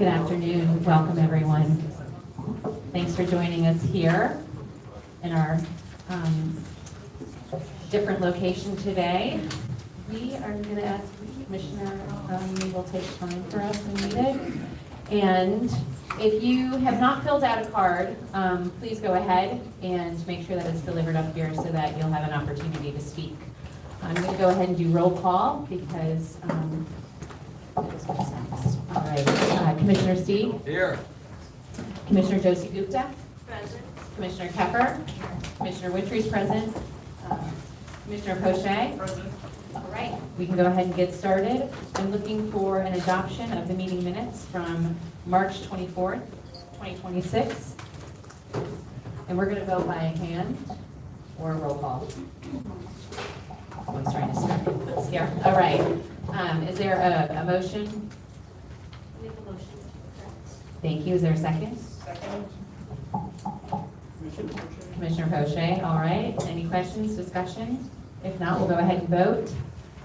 Good afternoon. Welcome, everyone. Thanks for joining us here in our different location today. We are going to ask Commissioner will take time for us when needed. And if you have not filled out a card, please go ahead and make sure that it's delivered up here so that you'll have an opportunity to speak. I'm going to go ahead and do roll call because that's what's next. All right. Commissioner Steve? Here. Commissioner Josie Gupta? Present. Commissioner Keffer? Commissioner Witry's present. Commissioner Poche? Present. All right, we can go ahead and get started. I'm looking for an adoption of the meeting minutes from March 24th, 2026. And we're going to vote by hand or roll call. Oh, he's trying to start it here. All right. Is there a motion? Make a motion. Thank you. Is there a second? Second. Commissioner Poche, all right. Any questions, discussion? If not, we'll go ahead and vote.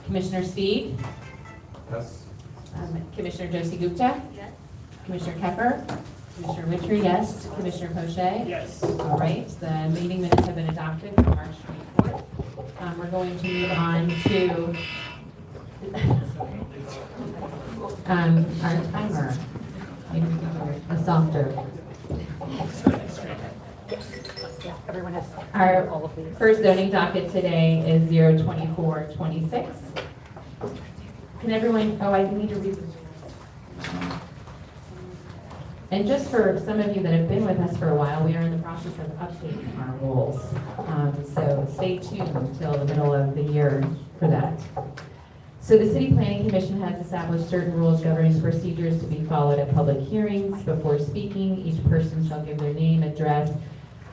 Commissioner Speed? Yes. Commissioner Josie Gupta? Yes. Commissioner Keffer? Commissioner Witry, yes. Commissioner Poche? Yes. All right, the meeting minutes have been adopted for March 24th. We're going to move on to our timer. Maybe we can do a softer. Everyone has Our all of these. first zoning docket today is 02426. Can everyone, I need to read this. And just for some of you that have been with us for a while, we are in the process of updating our rules. So stay tuned until the middle of the year for that. So the City Planning Commission has established certain rules governing procedures to be followed at public hearings. Before speaking, each person shall give their name, address,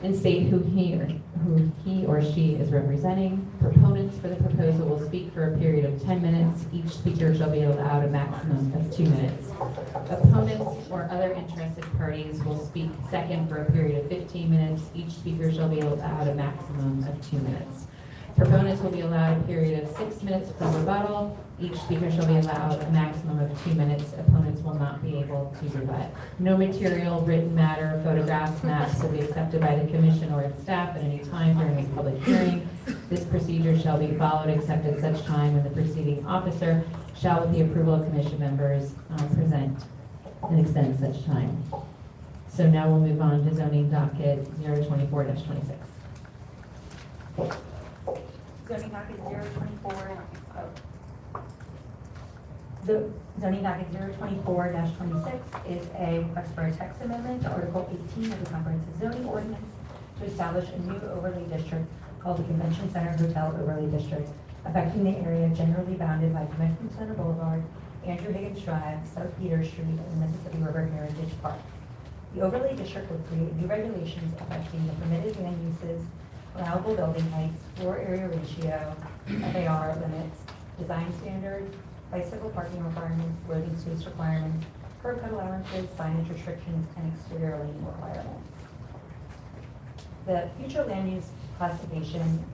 and state who he or she is representing. Proponents for the proposal will speak for a period of 10 minutes. Each speaker shall be allowed a maximum of 2 minutes. Opponents or other interested parties will speak second for a period of 15 minutes. Each speaker shall be allowed a maximum of 2 minutes. Proponents will be allowed a period of 6 minutes for rebuttal. Each speaker shall be allowed a maximum of 2 minutes. Opponents will not be able to rebut. No material, written matter, photographs, maps will be accepted by the commission or its staff at any time during this public hearing. This procedure shall be followed except at such time when the proceeding officer shall, with the approval of commission members, present and extend such time. So now we'll move on to zoning docket 024-26. Zoning docket 024. The zoning docket 024-26 is a request for a text amendment to Article 18 of the Comprehensive Zoning Ordinance to establish a new overlay district called the Convention Center Hotel Overlay District, affecting the area generally bounded by Convention Center Boulevard, Andrew Higgins Drive, South Peters Street, and the Mississippi River Heritage Park. The overlay district will create new regulations affecting the permitted land uses, allowable building heights, floor area ratio, FAR limits, design standards, bicycle parking requirements, loading space requirements, curb cut allowances, signage restrictions, and exterior lane requirements. The future land use classification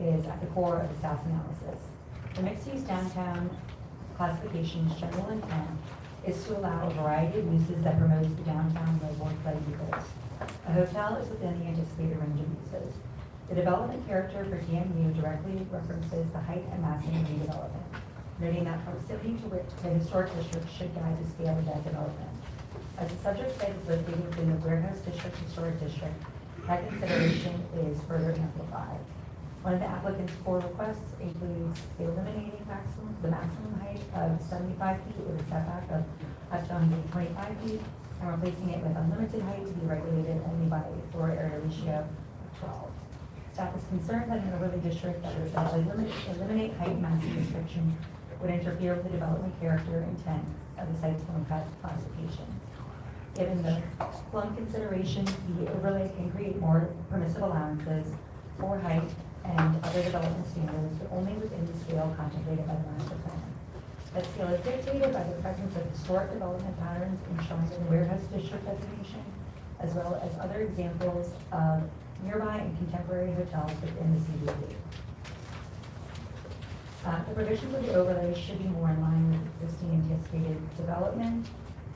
is at the core of the staff's analysis. The mixed-use downtown classification's general intent is to allow a variety of uses that promotes the downtown live-work play ethos. A hotel is within the anticipated range of uses. The development character for DMU directly references the height and massing of redevelopment, noting that proximity to the historic district should guide the scale of that development. As the subject site is located within the Warehouse District Historic District, that consideration is further amplified. One of the applicant's core requests includes eliminating the maximum height of 75 feet with a setback of up to 125 feet, and replacing it with unlimited height to be regulated only by a floor area ratio of 12. Staff is concerned that an overlay district that would essentially eliminate height and massing restrictions would interfere with the development character intent of the site's home classification. Given the plum considerations, the overlay can create more permissive allowances for height and other development standards, but only within the scale contemplated by the master plan. That scale is dictated by the presence of historic development patterns enshrined in the Warehouse District designation, as well as other examples of nearby and contemporary hotels within the CBD. The provisions of the overlay should be more in line with existing anticipated development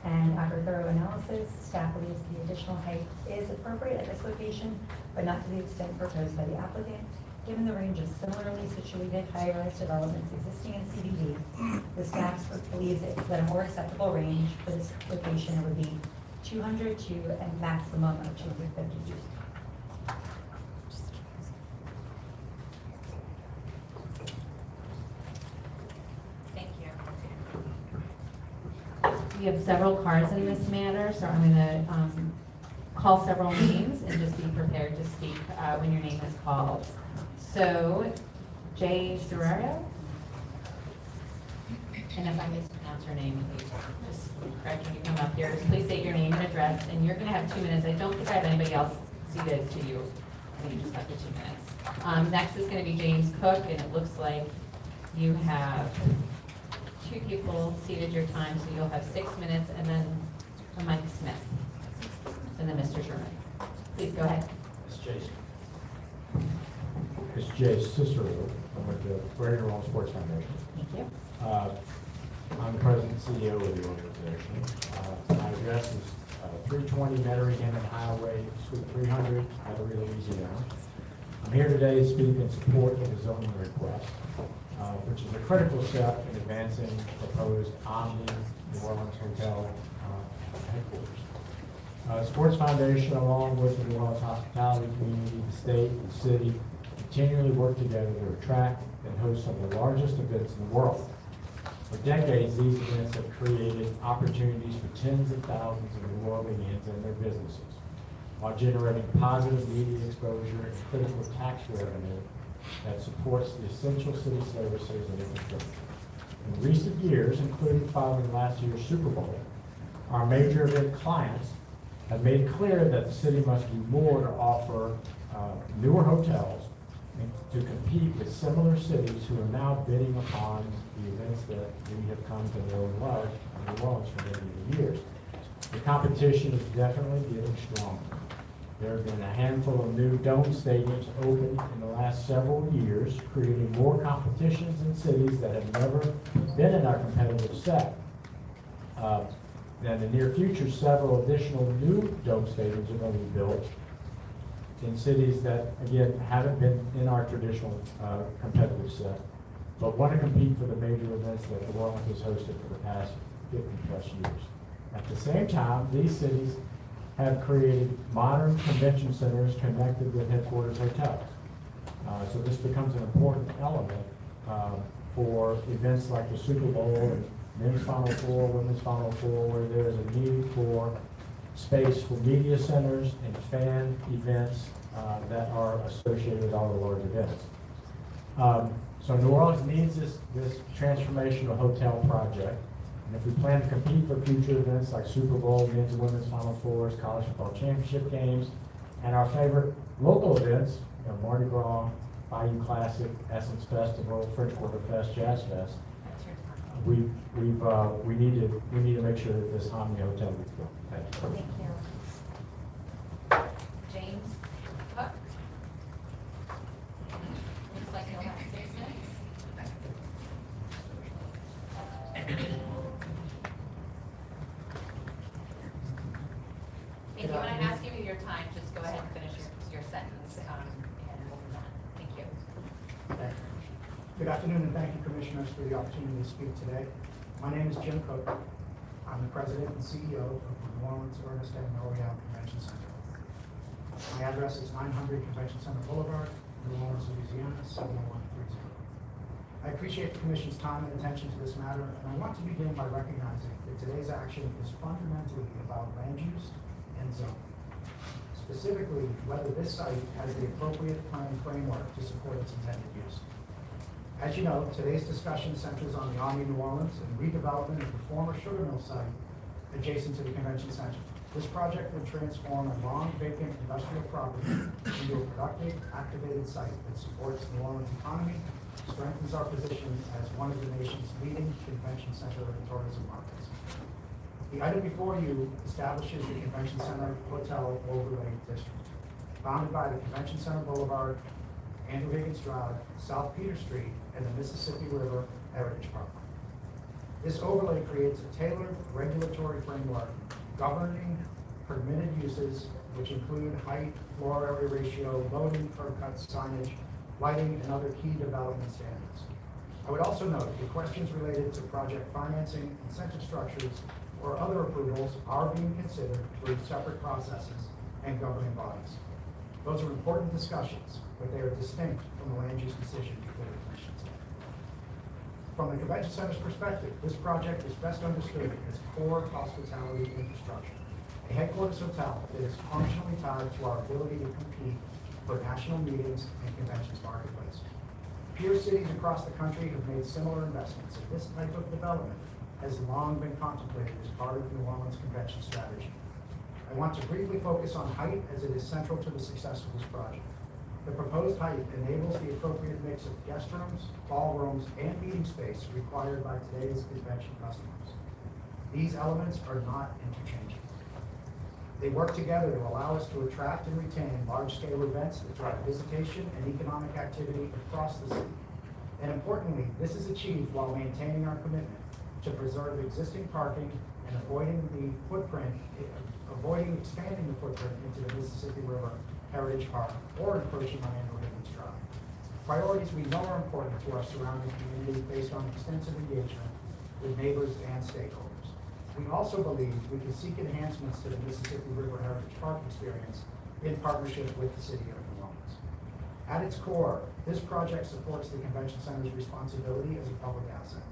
And after thorough analysis, staff believes the additional height is appropriate at this location, but not to the extent proposed by the applicant. Given the range of similarly situated high-rise developments existing in CBD, the staff believes that a more acceptable range for this location would be 200 to a maximum of 250 feet. Thank you. We have several cars in this matter, so I'm gonna call several names and just be prepared to speak when your name is called. So, Jay Serrero? And if I mispronounce your name, please just correct when you come up here. Just please state your name and address, and you're gonna have 2 minutes. I don't think I have anybody else seated to you. I think you just have the 2 minutes. Next is gonna be James Cook, and it looks like you have 2 people seated your time, so you'll have 6 minutes, and then Mike Smith, and then Mr. Sherman. Please go ahead. It's Jason. It's Jay Cicero. I'm with the Greater New Orleans Sports Foundation. Thank you. I'm the president and CEO of the organization. My address is 320 Metairie Hammond Highway, Suite 300, Metairie, Louisiana. I'm here today to speak in support of the zoning request, which is a critical step in advancing proposed Omni New Orleans Hotel headquarters. Sports Foundation, along with the New Orleans hospitality community, the state, and the city, continually work together to attract and host some of the largest events in the world. For decades, these events have created opportunities for tens of thousands of New Orleanians and their businesses, while generating positive media exposure and critical tax revenue that supports the essential city services and infrastructure. In recent years, including following last year's Super Bowl, our major event clients have made clear that the city must do more to offer newer hotels and to compete with similar cities who are now bidding upon the events that we have come to know and love in New Orleans for many, many years. The competition is definitely getting stronger. There have been a handful of new dome stadiums opened in the last several years, creating more competitions in cities that have never been in our competitive set. In the near future, several additional new dome stadiums are going to be built in cities that, again, haven't been in our traditional competitive set, but want to compete for the major events that New Orleans has hosted for the past 50-plus years. At the same time, these cities have created modern convention centers connected with headquarters hotels. So this becomes an important element for events like the Super Bowl and men's Final Four, women's Final Four, where there is a need for space for media centers and fan events that are associated with all the large events. So New Orleans needs this transformational hotel project. And if we plan to compete for future events like Super Bowl, men's and women's Final Fours, college football championship games, and our favorite local events, Mardi Gras, Bayou Classic, Essence Festival, French Quarter Fest, Jazz Fest, we need to make sure that this Omni Hotel is built. Thank you. Thank you. James Cook. Looks like you'll have 6 minutes. Thank you. When I ask you your time, just go ahead and finish your sentence, and we'll move on. Thank you. Good afternoon, and thank you, Commissioners, for the opportunity to speak today. My name is Jim Cook. I'm the President and CEO of the New Orleans Ernest M. Royale Convention Center. My address is 900 Convention Center Boulevard, New Orleans, Louisiana, 70130. I appreciate the Commission's time and attention to this matter, and I want to begin by recognizing that today's action is fundamentally about land use and zoning. Specifically, whether this site has the appropriate planning framework to support its intended use. As you know, today's discussion centers on the Omni New Orleans and redevelopment of the former sugar mill site adjacent to the convention center. This project would transform a long vacant industrial property into a productive, activated site that supports New Orleans' economy, strengthens our position as one of the nation's leading convention center and tourism markets. The item before you establishes the Convention Center Hotel Overlay District, bounded by the Convention Center Boulevard, Andrew Higgins Drive, South Peter Street, and the Mississippi River Heritage Park. This overlay creates a tailored regulatory framework governing permitted uses, which include height, floor area ratio, loading, curb cuts, signage, lighting, and other key development standards. I would also note that questions related to project financing, incentive structures, or other approvals are being considered through separate processes and governing bodies. Those are important discussions, but they are distinct from the land use decision before the commission today. From the convention center's perspective, this project is best understood as core hospitality infrastructure, a headquarters hotel that is functionally tied to our ability to compete for national meetings and conventions marketplace. Peer cities across the country have made similar investments, and this type of development has long been contemplated as part of New Orleans convention strategy. I want to briefly focus on height as it is central to the success of this project. The proposed height enables the appropriate mix of guest rooms, ballrooms, and meeting space required by today's convention customers. These elements are not interchangeable. They work together to allow us to attract and retain large-scale events that drive visitation and economic activity across the city. And importantly, this is achieved while maintaining our commitment to preserve existing parking and avoiding expanding the footprint into the Mississippi River Heritage Park or encroaching on Andrew Higgins Drive. Priorities we know are important to our surrounding community based on extensive engagement with neighbors and stakeholders. We also believe we can seek enhancements to the Mississippi River Heritage Park experience in partnership with the city of New Orleans. At its core, this project supports the convention center's responsibility as a public asset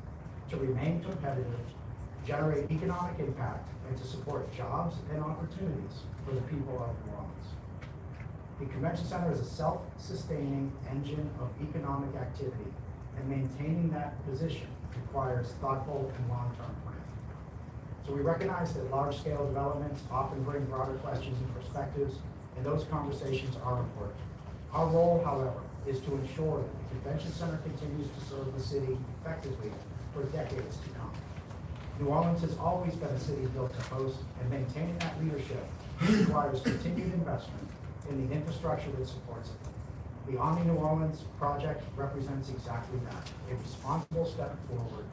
to remain competitive, generate economic impact, and to support jobs and opportunities for the people of New Orleans. The convention center is a self-sustaining engine of economic activity, and maintaining that position requires thoughtful and long-term planning. So we recognize that large-scale developments often bring broader questions and perspectives, and those conversations are important. Our role, however, is to ensure that the convention center continues to serve the city effectively for decades to come. New Orleans has always been a city built to host, and maintaining that leadership requires continued investment in the infrastructure that supports it. The Omni New Orleans project represents exactly that, a responsible step forward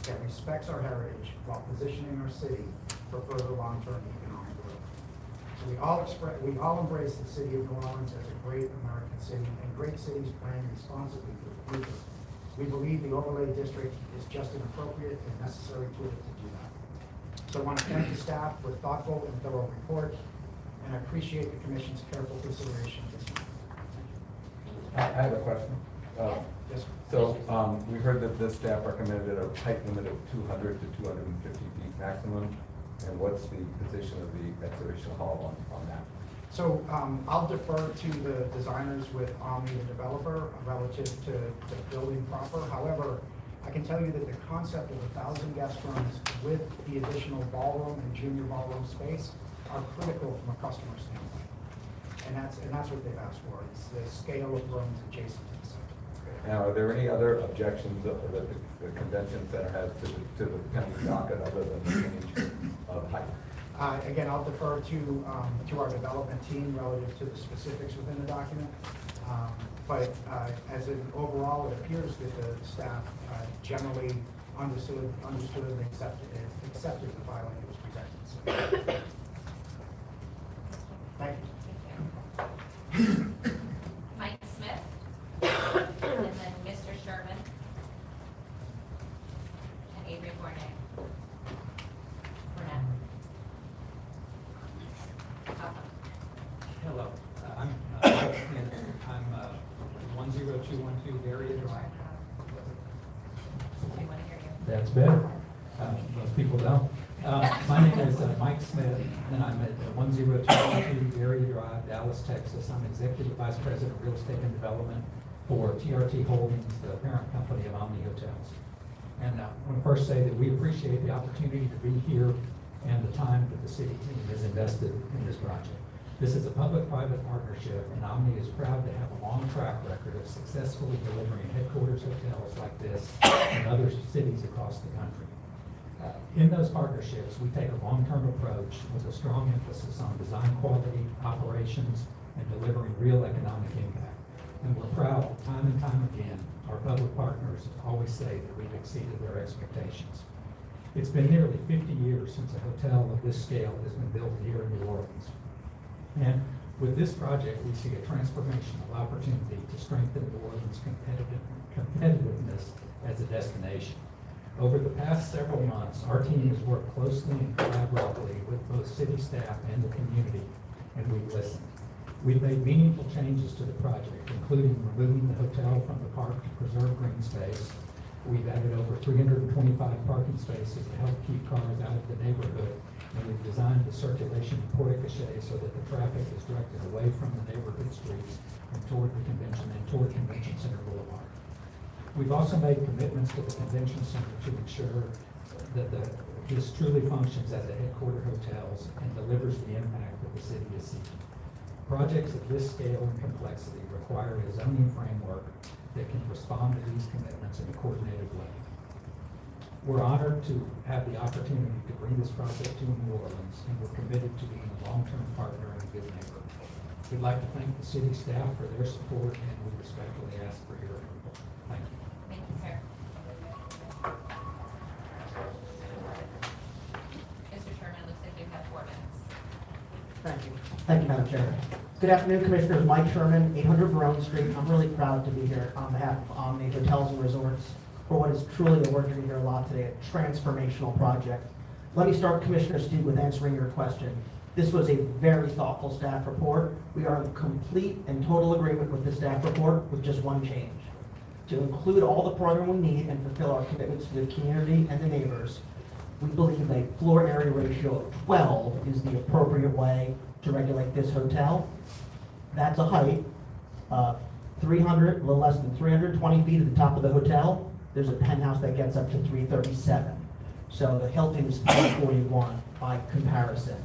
that respects our heritage while positioning our city for further long-term economic growth. So we all embrace the city of New Orleans as a great American city, and great cities plan responsibly for the future. We believe the overlay district is just an appropriate and necessary tool to do that. So I want to thank the staff for a thoughtful and thorough report, and I appreciate the commission's careful consideration of this matter. I have a question. Yes, sir. So we heard that this staff recommended a height limit of 200 to 250 feet maximum. And what's the position of the exhibition hall on that? So I'll defer to the designers with Omni, the developer, relative to building proper. However, I can tell you that the concept of 1,000 guest rooms with the additional ballroom and junior ballroom space are critical from a customer standpoint. And that's what they've asked for, is the scale of rooms adjacent to the center. Now, are there any other objections that the convention center has to the pending docket other than the change of height? Again, I'll defer to our development team relative to the specifics within the document. But as an overall, it appears that the staff generally understood and accepted the filing that was presented. So, thank you. Mike Smith, and then Mr. Sherman, and Adrian Bournet. Hello, I'm 10212 Area Drive. We want to hear you. That's better. Most people don't. My name is Mike Smith, and I'm at 10212 Area Drive, Dallas, Texas. I'm Executive Vice President of Real Estate and Development for TRT Holdings, the parent company of Omni Hotels. And I want to first say that we appreciate the opportunity to be here and the time that the city has invested in this project. This is a public-private partnership, and Omni is proud to have a long track record of successfully delivering headquarters hotels like this in other cities across the country. In those partnerships, we take a long-term approach with a strong emphasis on design quality, operations, and delivering real economic impact. And we're proud, time and time again, our public partners always say that we've exceeded their expectations. It's been nearly 50 years since a hotel of this scale has been built here in New Orleans. And with this project, we see a transformational opportunity to strengthen New Orleans' competitiveness as a destination. Over the past several months, our team has worked closely and collaboratively with both city staff and the community, and we've listened. We've made meaningful changes to the project, including removing the hotel from the park to preserve green space. We've added over 325 parking spaces to help keep cars out of the neighborhood, and we've designed the circulation porte cochere so that the traffic is directed away from the neighborhood streets and toward Convention Center Boulevard. We've also made commitments to the Convention Center to ensure that this truly functions as a headquarter hotel and delivers the impact that the city is seeking. Projects of this scale and complexity require a zoning framework that can respond to these commitments in a coordinated way. We're honored to have the opportunity to bring this project to New Orleans, and we're committed to being a long-term partner and a good neighbor. We'd like to thank the city staff for their support, and we respectfully ask for your approval. Thank you. Thank you, sir. Mr. Sherman, it looks like you have 4 minutes. Thank you. Thank you, Madam Chair. Good afternoon, Commissioners. Mike Sherman, 800 Verone Street. I'm really proud to be here on behalf of Omni Hotels and Resorts for what is truly, a word you're going to hear a lot today, a transformational project. Let me start, Commissioner Steve, with answering your question. This was a very thoughtful staff report. We are in complete and total agreement with the staff report with just one change. To include all the program we need and fulfill our commitments to the community and the neighbors, we believe a floor area ratio of 12 is the appropriate way to regulate this hotel. That's a height of 300, a little less than 320 feet at the top of the hotel. There's a penthouse that gets up to 337. So the Hilton is 341 by comparison.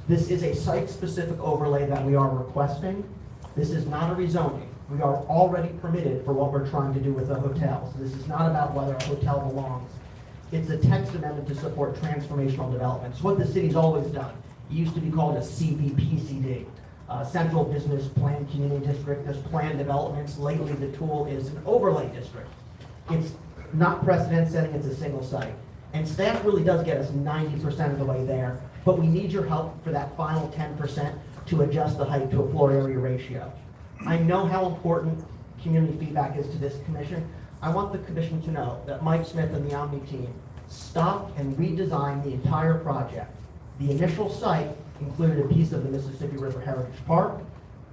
This is a site-specific overlay that we are requesting. This is not a rezoning. We are already permitted for what we're trying to do with the hotel. So this is not about whether a hotel belongs. It's a text amendment to support transformational development. It's what the city's always done. It used to be called a CBPCD, Central Business Plan Community District. There's planned developments. Lately, the tool is an overlay district. It's not precedent setting, it's a single site. And staff really does get us 90% of the way there, but we need your help for that final 10% to adjust the height to a floor area ratio. I know how important community feedback is to this commission. I want the commission to know that Mike Smith and the Omni team stopped and redesigned the entire project. The initial site included a piece of the Mississippi River Heritage Park.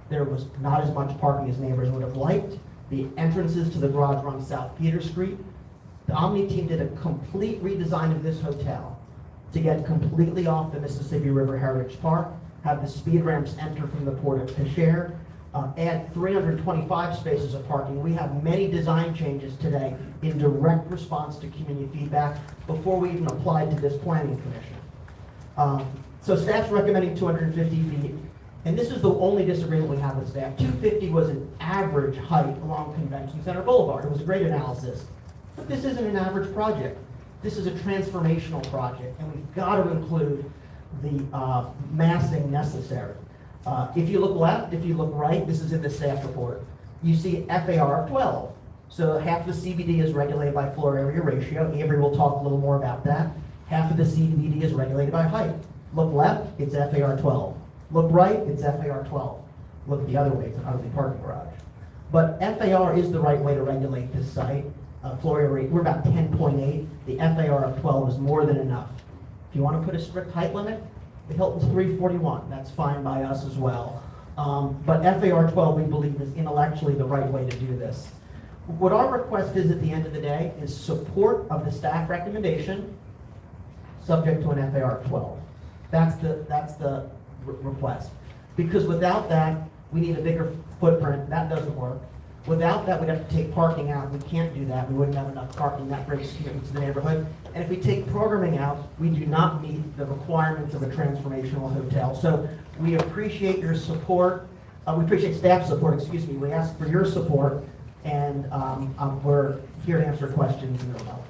There was not as much parking as neighbors would have liked. The entrances to the garage run South Peter Street. The Omni team did a complete redesign of this hotel to get completely off the Mississippi River Heritage Park, have the speed ramps enter from the porte cochere, add 325 spaces of parking. We have many design changes today in direct response to community feedback before we even applied to this planning commission. So staff's recommending 250 feet, and this is the only disagreement we have with staff. 250 was an average height along Convention Center Boulevard. It was a great analysis, but this isn't an average project. This is a transformational project, and we've got to include the massing necessary. If you look left, if you look right, this is in the staff report. You see FAR of 12. So half the CBD is regulated by floor area ratio. Avery will talk a little more about that. Half of the CBD is regulated by height. Look left, it's FAR 12. Look right, it's FAR 12. Look the other way, it's an ugly parking garage. But FAR is the right way to regulate this site. Floor area, we're about 10.8. The FAR of 12 is more than enough. If you want to put a strict height limit, the Hilton's 341. That's fine by us as well. But FAR 12, we believe, is intellectually the right way to do this. What our request is at the end of the day is support of the staff recommendation, subject to an FAR 12. That's the request. Because without that, we need a bigger footprint. That doesn't work. Without that, we'd have to take parking out. We can't do that. We wouldn't have enough parking. That brings commitment to the neighborhood. And if we take programming out, we do not meet the requirements of a transformational hotel. So we appreciate your support. We appreciate staff support, excuse me. We ask for your support, and we're here to answer questions in the remote.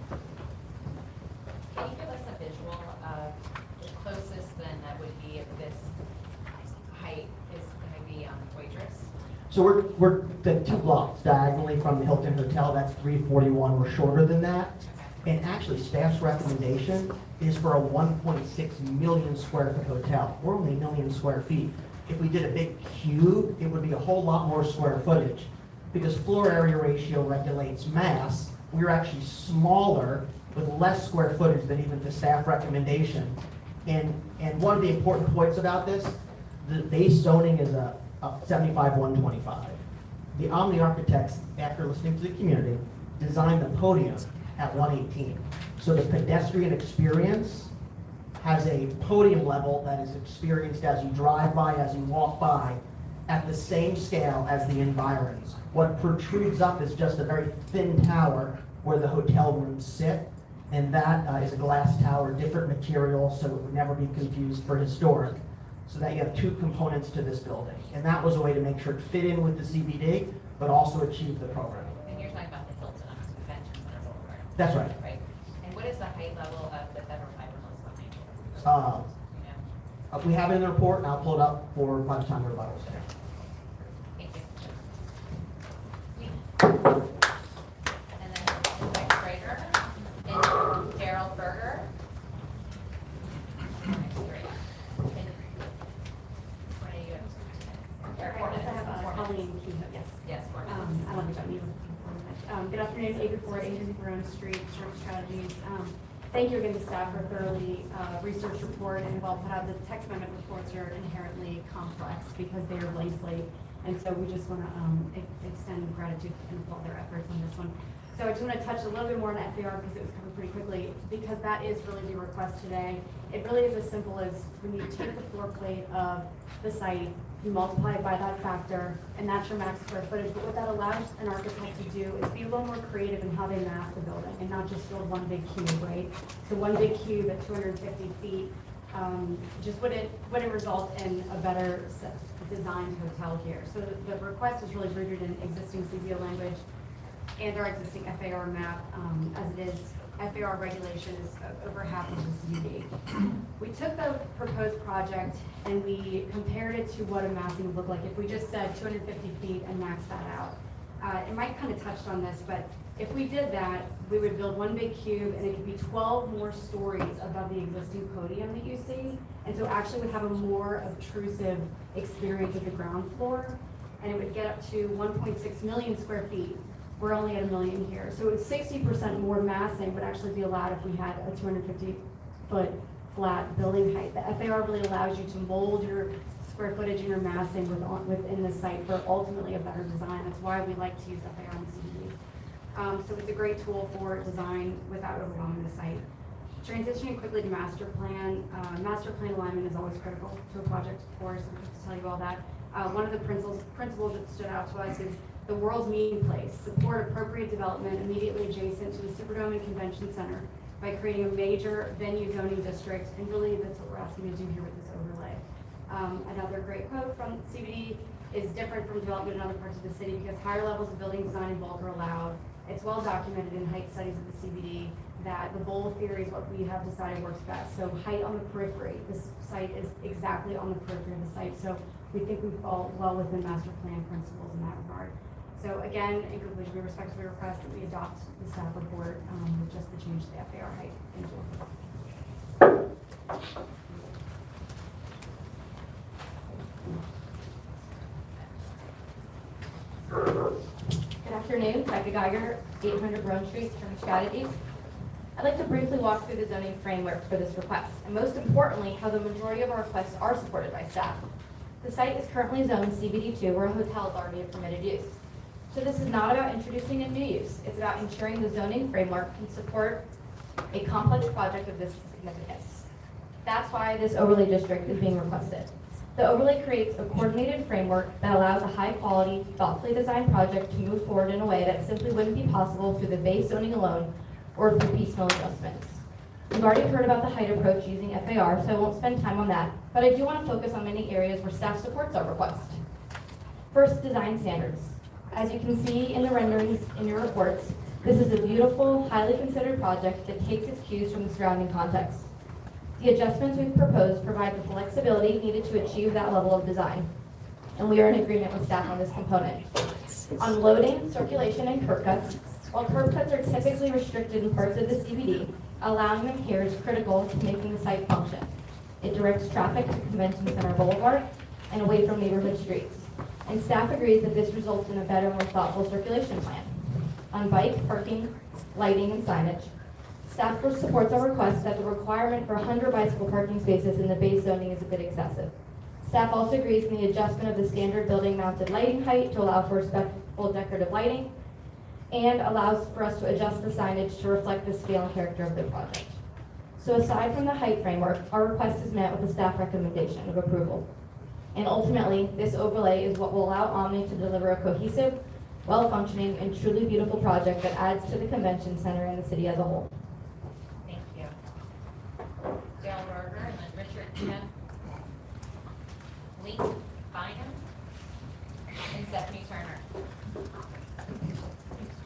Can you give us a visual of the closest then that would be if this height is going to be waitress? So we're the 2 blocks diagonally from the Hilton Hotel, that's 341, we're shorter than that. And actually, staff's recommendation is for a 1.6 million square foot hotel. We're only 1 million square feet. If we did a big cube, it would be a whole lot more square footage. Because floor area ratio regulates mass, we're actually smaller with less square footage than even the staff recommendation. And one of the important points about this, the base zoning is a 75-125. The Omni architects, after listening to the community, designed the podium at 118. So the pedestrian experience has a podium level that is experienced as you drive by, as you walk by, at the same scale as the environs. What protrudes up is just a very thin tower where the hotel rooms sit, and that is a glass tower, different material, so it would never be confused for historic. So that you have 2 components to this building. And that was a way to make sure it fit in with the CBD, but also achieve the program. And you're talking about the Hilton Convention Center Boulevard. That's right. Right? And what is the height level of the federal fiberglass building? Uh, You know? We have it in the report, and I'll pull it up for by the time the rebuttal is there. Thank you. And then Mike Schrader and Daryl Berger. Next three. And what are you? Or four I minutes. have 4 minutes. Colleen Kehoe, yes. Yes, 4 minutes. I love it, Good afternoon, 84 Adrian Barone Street, Insurance Strategies. Thank you again to staff for a thoroughly researched report and well put out. The text amendment reports are inherently complex because they are blank slate. And so we just want to extend gratitude and applaud their efforts on this one. So I just want to touch a little bit more on FAR because it was covered pretty quickly, because that is really the request today. It really is as simple as when you take the floor plate of the site, you multiply it by that factor, and that's your max square footage. But what that allows an architect to do is be a little more creative in how they mass the building and not just build one big cube, right? So one big cube at 250 feet just wouldn't result in a better designed hotel here. So the request is really rooted in existing CBO language and our existing FAR map, as it is. FAR regulation is over half of the CBD. We took the proposed project and we compared it to what a massing would look like if we just said 250 feet and maxed that out. And Mike kind of touched on this, but if we did that, we would build one big cube and it could be 12 more stories above the existing podium that you see. And so actually would have a more obtrusive experience at the ground floor, and it would get up to 1.6 million square feet. We're only at 1 million here. So it's 60% more massing would actually be allowed if we had a 250-foot flat building height. The FAR really allows you to mold your square footage and your massing within the site for ultimately a better design. That's why we like to use FAR and CBD. So it's a great tool for design without overwhelming the site. Transitioning quickly to master plan. Master plan alignment is always critical to a project, of course. I'm going to tell you all that. One of the principles that stood out to us is the world's meeting place. Support appropriate development immediately adjacent to the Superdome and Convention Center by creating a major venue zoning district, and really that's what we're asking to do here with this overlay. Another great quote from CBD is different from development in other parts of the city because higher levels of building design and bulk are allowed. It's well documented in height studies of the CBD that the bowl theory is what we have decided works best. So height on the periphery, this site is exactly on the periphery of the site. So we think we fall well within master plan principles in that regard. So again, in conclusion, we respectfully request that we adopt the staff report with just the change to the FAR height. Thank you. Good afternoon, Becca Geiger, 800 Brown Street, Insurance Strategies. I'd like to briefly walk through the zoning framework for this request, and most importantly, how the majority of our requests are supported by staff. The site is currently zoned CBD2, where a hotel is already a permitted use. So this is not about introducing a new use. It's about ensuring the zoning framework can support a complex project of this significance. That's why this overlay district is being requested. The overlay creates a coordinated framework that allows a high-quality, thoughtfully designed project to move forward in a way that simply wouldn't be possible through the base zoning alone or through piecemeal adjustments. We've already heard about the height approach using FAR, so I won't spend time on that, but I do want to focus on many areas where staff supports our request. First, design standards. As you can see in the renderings in your reports, this is a beautiful, highly considered project that takes its cues from the surrounding context. The adjustments we've proposed provide the flexibility needed to achieve that level of design. and we are in agreement with staff on this component. On loading, circulation, and curb cuts, while curb cuts are typically restricted in parts of the CBD, allowing them here is critical to making the site function. It directs traffic to Convention Center Boulevard and away from neighborhood streets. And staff agrees that this results in a better, more thoughtful circulation plan. On bike, parking, lighting, and signage, staff supports our request that the requirement for 100 bicycle parking spaces in the base zoning is a bit excessive. Staff also agrees in the adjustment of the standard building mounted lighting height to allow for respectful decorative lighting, and allows for us to adjust the signage to reflect the scale and character of the project. So aside from the height framework, our request is met with a staff recommendation of approval. And ultimately, this overlay is what will allow Omni to deliver a cohesive, well-functioning, and truly beautiful project that adds to the convention center and the city as a whole. Thank you. Dale Berger and then Richard Kemp, Lee Bynum, and Stephanie Turner.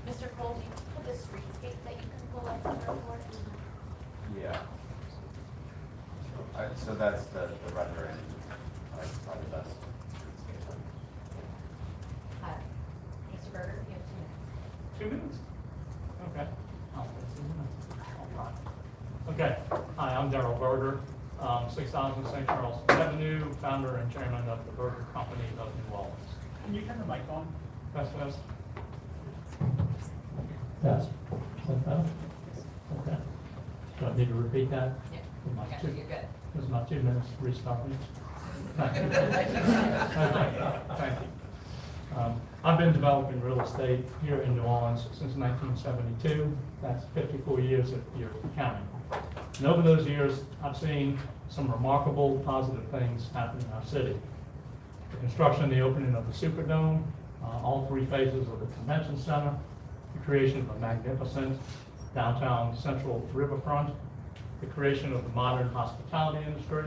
Mr. Cole, do you have the streetscape that you can pull up on the report? Yeah. So that's the rendering, probably the best. Mr. Berger, you have 2 minutes. 2 minutes? Okay. I'll take 2 minutes. All right. Okay. Hi, I'm Darrell Berger, 6000 St. Charles Avenue, founder and chairman of the Berger Company of New Orleans. Can you turn the mic on? Test. Test. Is that better? Okay. Do I need to repeat that? Yeah. Was my Okay, two- you're good. Was my 2 minutes restarting? Thank you. Thank you. I've been developing real estate here in New Orleans since 1972. That's 54 years if you're counting. And over those years, I've seen some remarkable positive things happen in our city. The construction and the opening of the Superdome, all 3 phases of the convention center, the creation of a magnificent downtown central riverfront, the creation of the modern hospitality industry,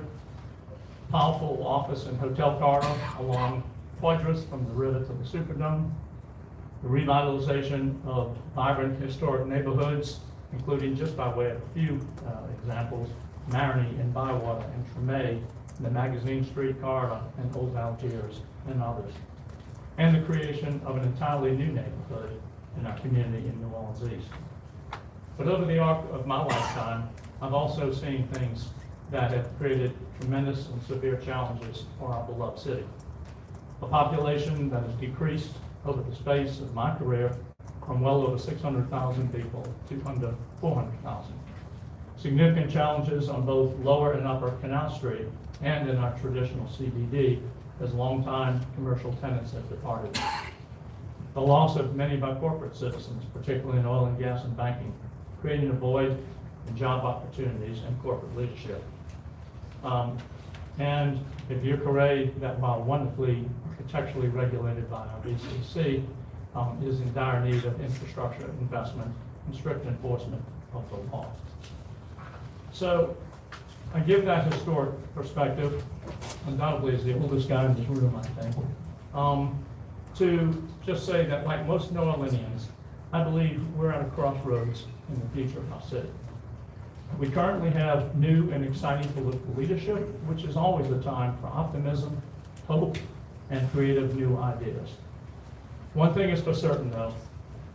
powerful office and hotel corridor along Poitras from the river to the Superdome, the revitalization of vibrant historic neighborhoods, including, just by way of a few examples, Marigny and Bywater and Tremay, the Magazine Street corridor and Old Algiers and others, and the creation of an entirely new neighborhood in our community in New Orleans East. But over the arc of my lifetime, I've also seen things that have created tremendous and severe challenges for our beloved city. A population that has decreased over the space of my career from well over 600,000 people to under 400,000. Significant challenges on both Lower and Upper Canal Street and in our traditional CBD as longtime commercial tenants have departed. The loss of many of our corporate citizens, particularly in oil and gas and banking, creating a void in job opportunities and corporate leadership. And a Vieux Carré that, while wonderfully architecturally regulated by our VCC, is in dire need of infrastructure investment and strict enforcement of the law. So I give that historic perspective, undoubtedly as the oldest guy in this room, I think, to just say that, like most New Orleanians, I believe we're at a crossroads in the future of our city. We currently have new and exciting political leadership, which is always a time for optimism, hope, and creative new ideas. One thing is for certain, though,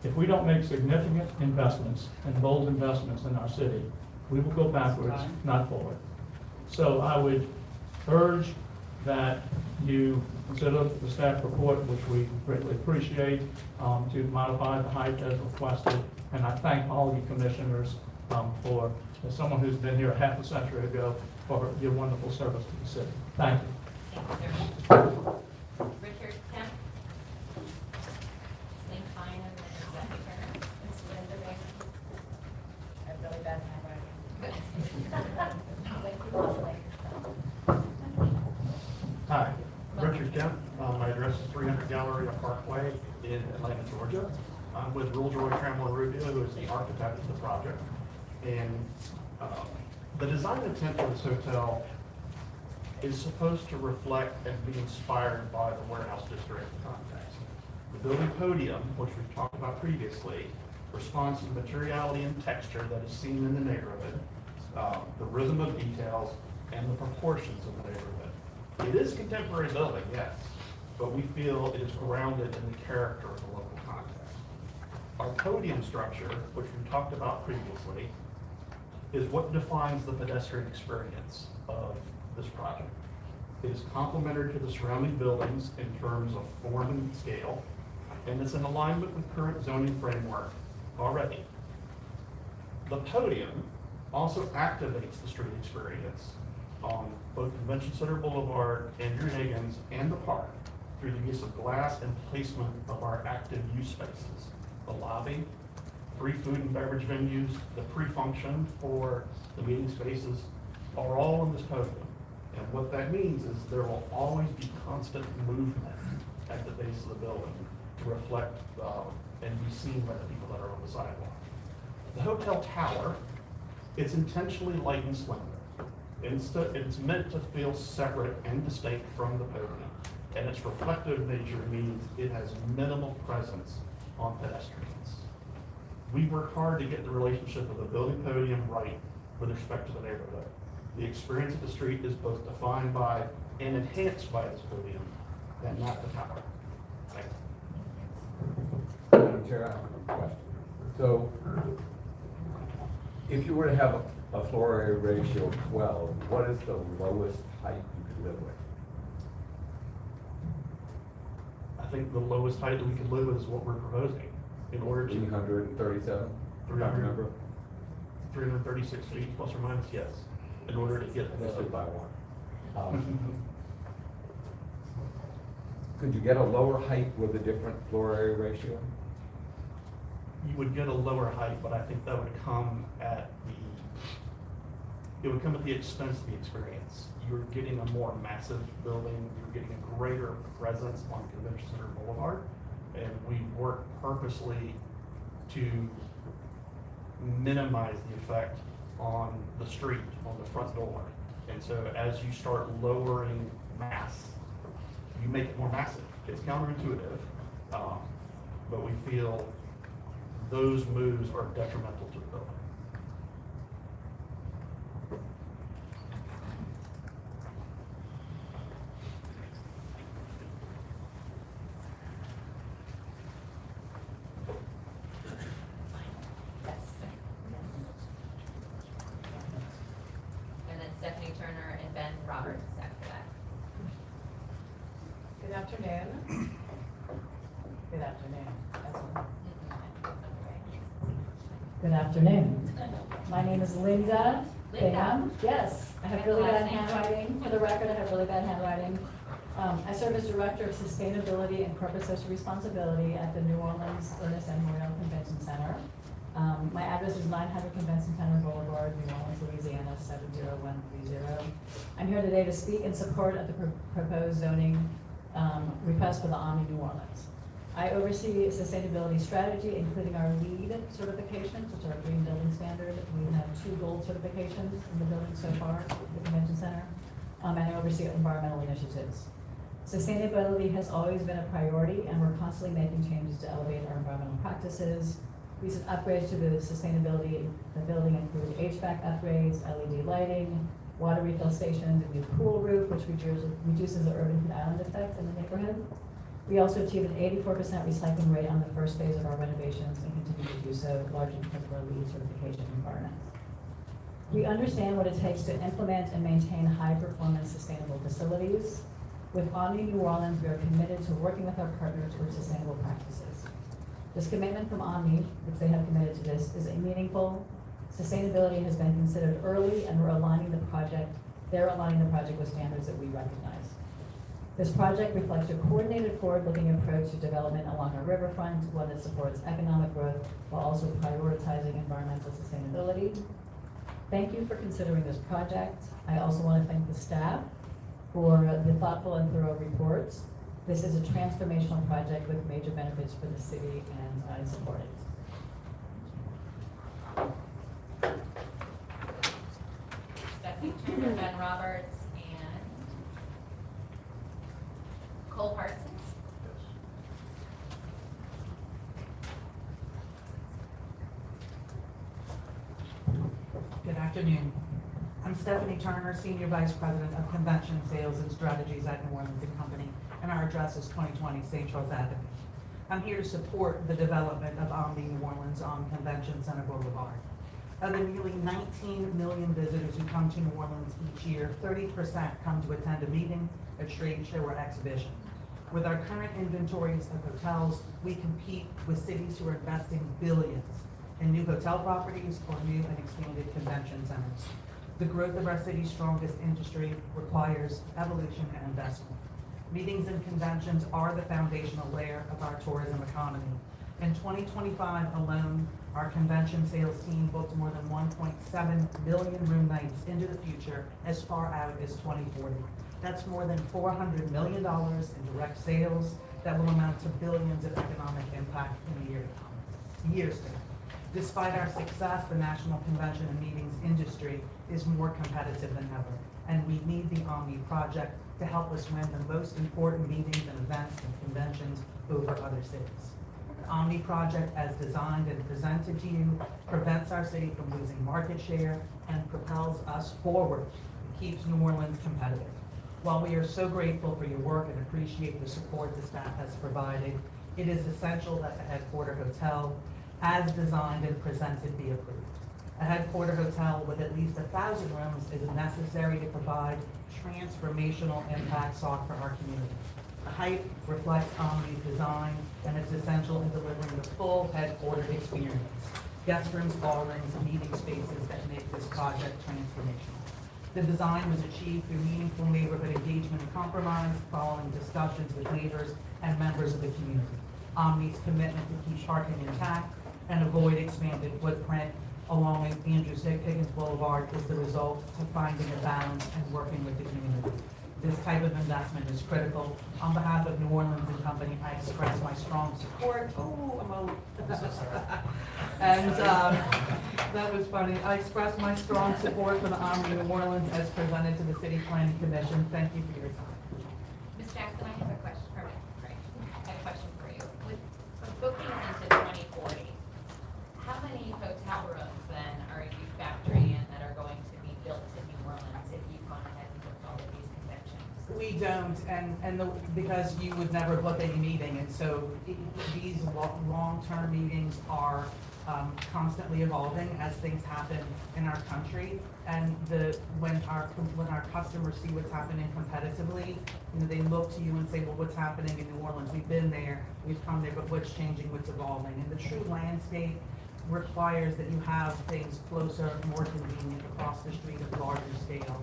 if we don't make significant investments and bold investments in our city, we will go backwards, not forward. So I would urge that you consider the staff report, which we greatly appreciate, to modify the height as requested. And I thank all of you commissioners for, as someone who's been here a half a century ago, for your wonderful service to the city. Thank you. Thank you, sir. Richard Kemp, Lee Bynum, and Stephanie Turner. It's Linda Baker. I have really bad handwriting. Hi, Richard Kemp. My address is 300 Galleria Parkway in Atlanta, Georgia. I'm with Roulsroy Trammell Rubio, who is the architect of the project. And the design intent for this hotel is supposed to reflect and be inspired by the warehouse district context. The building podium, which we've talked about previously, responds to the materiality and texture that is seen in the neighborhood, the rhythm of details, and the proportions of the neighborhood. It is contemporary building, yes, but we feel it is grounded in the character of the local context. Our podium structure, which we talked about previously, is what defines the pedestrian experience of this project. It is complementary to the surrounding buildings in terms of form and scale, and it's in alignment with current zoning framework already. The podium also activates the street experience on both Convention Center Boulevard, Andrew Higgins, and the park through the use of glass and placement of our active use spaces. The lobby, 3 food and beverage venues, the pre-function for the meeting spaces are all on this podium. And what that means is there will always be constant movement at the base of the building to reflect and be seen by the people that are on the sidewalk. The hotel tower, it's intentionally light and slender. It's meant to feel separate and distinct from the podium, and its reflective nature means it has minimal presence on pedestrians. We work hard to get the relationship of the building podium right with respect to the neighborhood. The experience of the street is both defined by and enhanced by this podium, and not the tower. Thank you. Madam Chair, I have a question. So, if you were to have a floor area ratio of 12, what is the lowest height you could live with? I think the lowest height that we could live with is what we're proposing in order to 337? 300. 336 feet plus or minus, yes, in order to get That's the, it by one. Could you get a lower height with a different floor area ratio? you would get a lower height, but I think that would come at the expense of the experience. You're getting a more massive building, you're getting a greater presence on Convention Center Boulevard, and we work purposely to minimize the effect on the street, on the front door. And so as you start lowering mass, you make it more massive. It's counterintuitive, but we feel those moves are detrimental to the building. And then Stephanie Turner and Ben Roberts after that. Good afternoon. Good afternoon. Good afternoon. My name is Linda. Bingham. Yes, I have really bad handwriting. For the record, I have really bad handwriting. I serve as Director of Sustainability and Corporate Social Responsibility at the New Orleans Ernest M. Morial Convention Center. My address is 900 Convention Center Boulevard, New Orleans, Louisiana, 70130. I'm here today to speak in support of the proposed zoning request for the Omni New Orleans. I oversee sustainability strategy, including our LEED certifications, which are a green building standard. We have 2 gold certifications in the building so far at the convention center, and I oversee environmental initiatives. Sustainability has always been a priority, and we're constantly making changes to elevate our environmental practices. Recent upgrades to the sustainability of the building include HVAC upgrades, LED lighting, water refill stations, a new pool roof, which reduces the urban heat island effect in the neighborhood. We also achieved an 84% recycling rate on the first phase of our renovations and continue to do so largely because of our LEED certification requirements. We understand what it takes to implement and maintain high-performance sustainable facilities. With Omni New Orleans, we are committed to working with our partners towards sustainable practices. This commitment from Omni, which they have committed to this, is meaningful. Sustainability has been considered early, and they're aligning the project with standards that we recognize. This project reflects a coordinated forward-looking approach to development along our riverfront, one that supports economic growth while also prioritizing environmental sustainability. Thank you for considering this project. I also want to thank the staff for the thoughtful and thorough reports. This is a transformational project with major benefits for the city, and I support it. Stephanie Turner, Ben Roberts, and Cole Parsons. Good afternoon. I'm Stephanie Turner, Senior Vice President of Convention Sales and Strategies at New Orleans & Company. and our address is 2020 St. Charles Avenue. I'm here to support the development of Omni New Orleans on Convention Center Boulevard. Of the nearly 19 million visitors who come to New Orleans each year, 30% come to attend a meeting, a trade show, or exhibition. With our current inventories of hotels, we compete with cities who are investing billions in new hotel properties or new and expanded convention centers. The growth of our city's strongest industry requires evolution and investment. Meetings and conventions are the foundational layer of our tourism economy. In 2025 alone, our convention sales team booked more than 1.7 million room nights into the future as far out as 2040. That's more than $400 million in direct sales that will amount to billions of economic impact in the years to come. Despite our success, the national convention and meetings industry is more competitive than ever, and we need the Omni project to help us win the most important meetings and events and conventions over other cities. The Omni project, as designed and presented to you, prevents our city from losing market share and propels us forward. It keeps New Orleans competitive. While we are so grateful for your work and appreciate the support the staff has provided, it is essential that the headquarter hotel, as designed and presented, be approved. A headquarter hotel with at least 1,000 rooms is necessary to provide transformational impact sought for our community. The height reflects Omni's design, and it's essential in delivering the full headquarter experience. Guest rooms, ballrooms, and meeting spaces that make this project transformational. The design was achieved through meaningful neighborhood engagement and compromise following discussions with neighbors and members of the community. Omni's commitment to keep parking intact and avoid expanded footprint along Andrews Higgins Boulevard is the result of finding a balance and working with the community. This type of investment is critical. On behalf of New Orleans and Company, I express my strong support. Oh, I'm old. And that was funny. I express my strong support for the Omni New Orleans as presented to the City Planning Commission. Thank you for your time. Ms. Jackson, I have a question, I have a question for you. With bookings into 2040, how many hotel rooms then are you factoring in that are going to be built in New Orleans if you've gone ahead and booked all of these conventions? We don't, because you would never book any meeting, and so these long-term meetings are constantly evolving as things happen in our country. And when our customers see what's happening competitively, they look to you and say, well, what's happening in New Orleans? We've been there, we've come there, but what's changing, what's evolving? And the true landscape requires that you have things closer, more convenient, across the street at larger scale.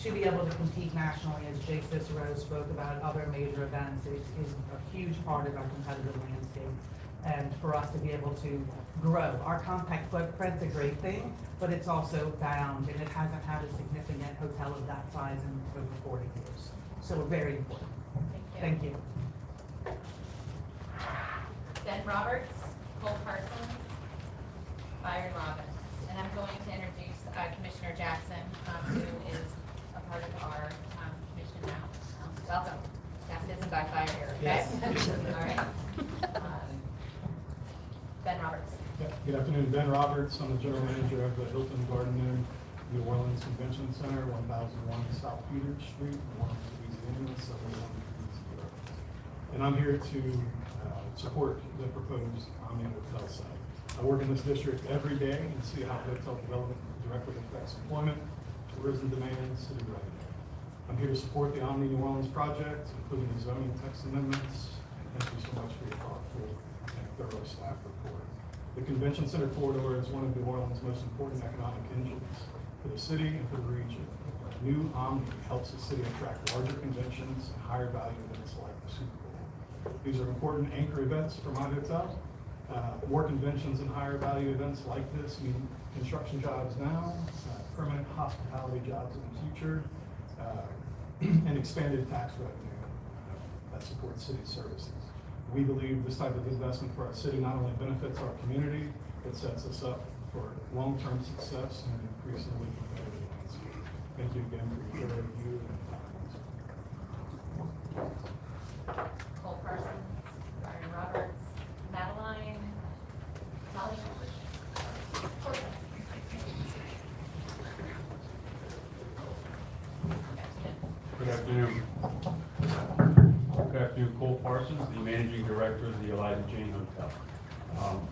To be able to compete nationally, as Jay Cicero spoke about, other major events is a huge part of our competitive landscape. And for us to be able to grow. Our compact footprint's a great thing, but it's also bound, and it hasn't had a significant hotel of that size in over 40 years. So we're very important. Thank you. Ben Roberts, Cole Parsons, Byron Robbins. And I'm going to introduce Commissioner Jackson, who is a part of our commission now. Welcome. Baptism by fire here, okay? Yes. All right. Ben Roberts. Yeah, good afternoon, Ben Roberts. I'm the general manager of the Hilton Garden Inn New Orleans Convention Center, 1001 South Peter Street, New Orleans, Louisiana, 713. And I'm here to support the proposed Omni Hotel site. I work in this district every day and see how hotel development directly affects employment, tourism demand, city revenue. I'm here to support the Omni New Orleans project, including the zoning text amendments. And thank you so much for your thoughtful and thorough staff report. The Convention Center corridor is one of New Orleans' most important economic engines for the city and for the region. New Omni helps the city attract larger conventions and higher value events like the Super Bowl. These are important anchor events for my hotel. More conventions and higher value events like this mean construction jobs now, permanent hospitality jobs in the future, and expanded tax revenue that supports city services. We believe this type of investment for our city not only benefits our community, it sets us up for long-term success and an increasingly competitive landscape. Thank you again for your review and comments. Cole Parsons, Byron Roberts, Madeline, Molly. Good afternoon. Good Parsons, the managing director of the Eliza Jane Hotel.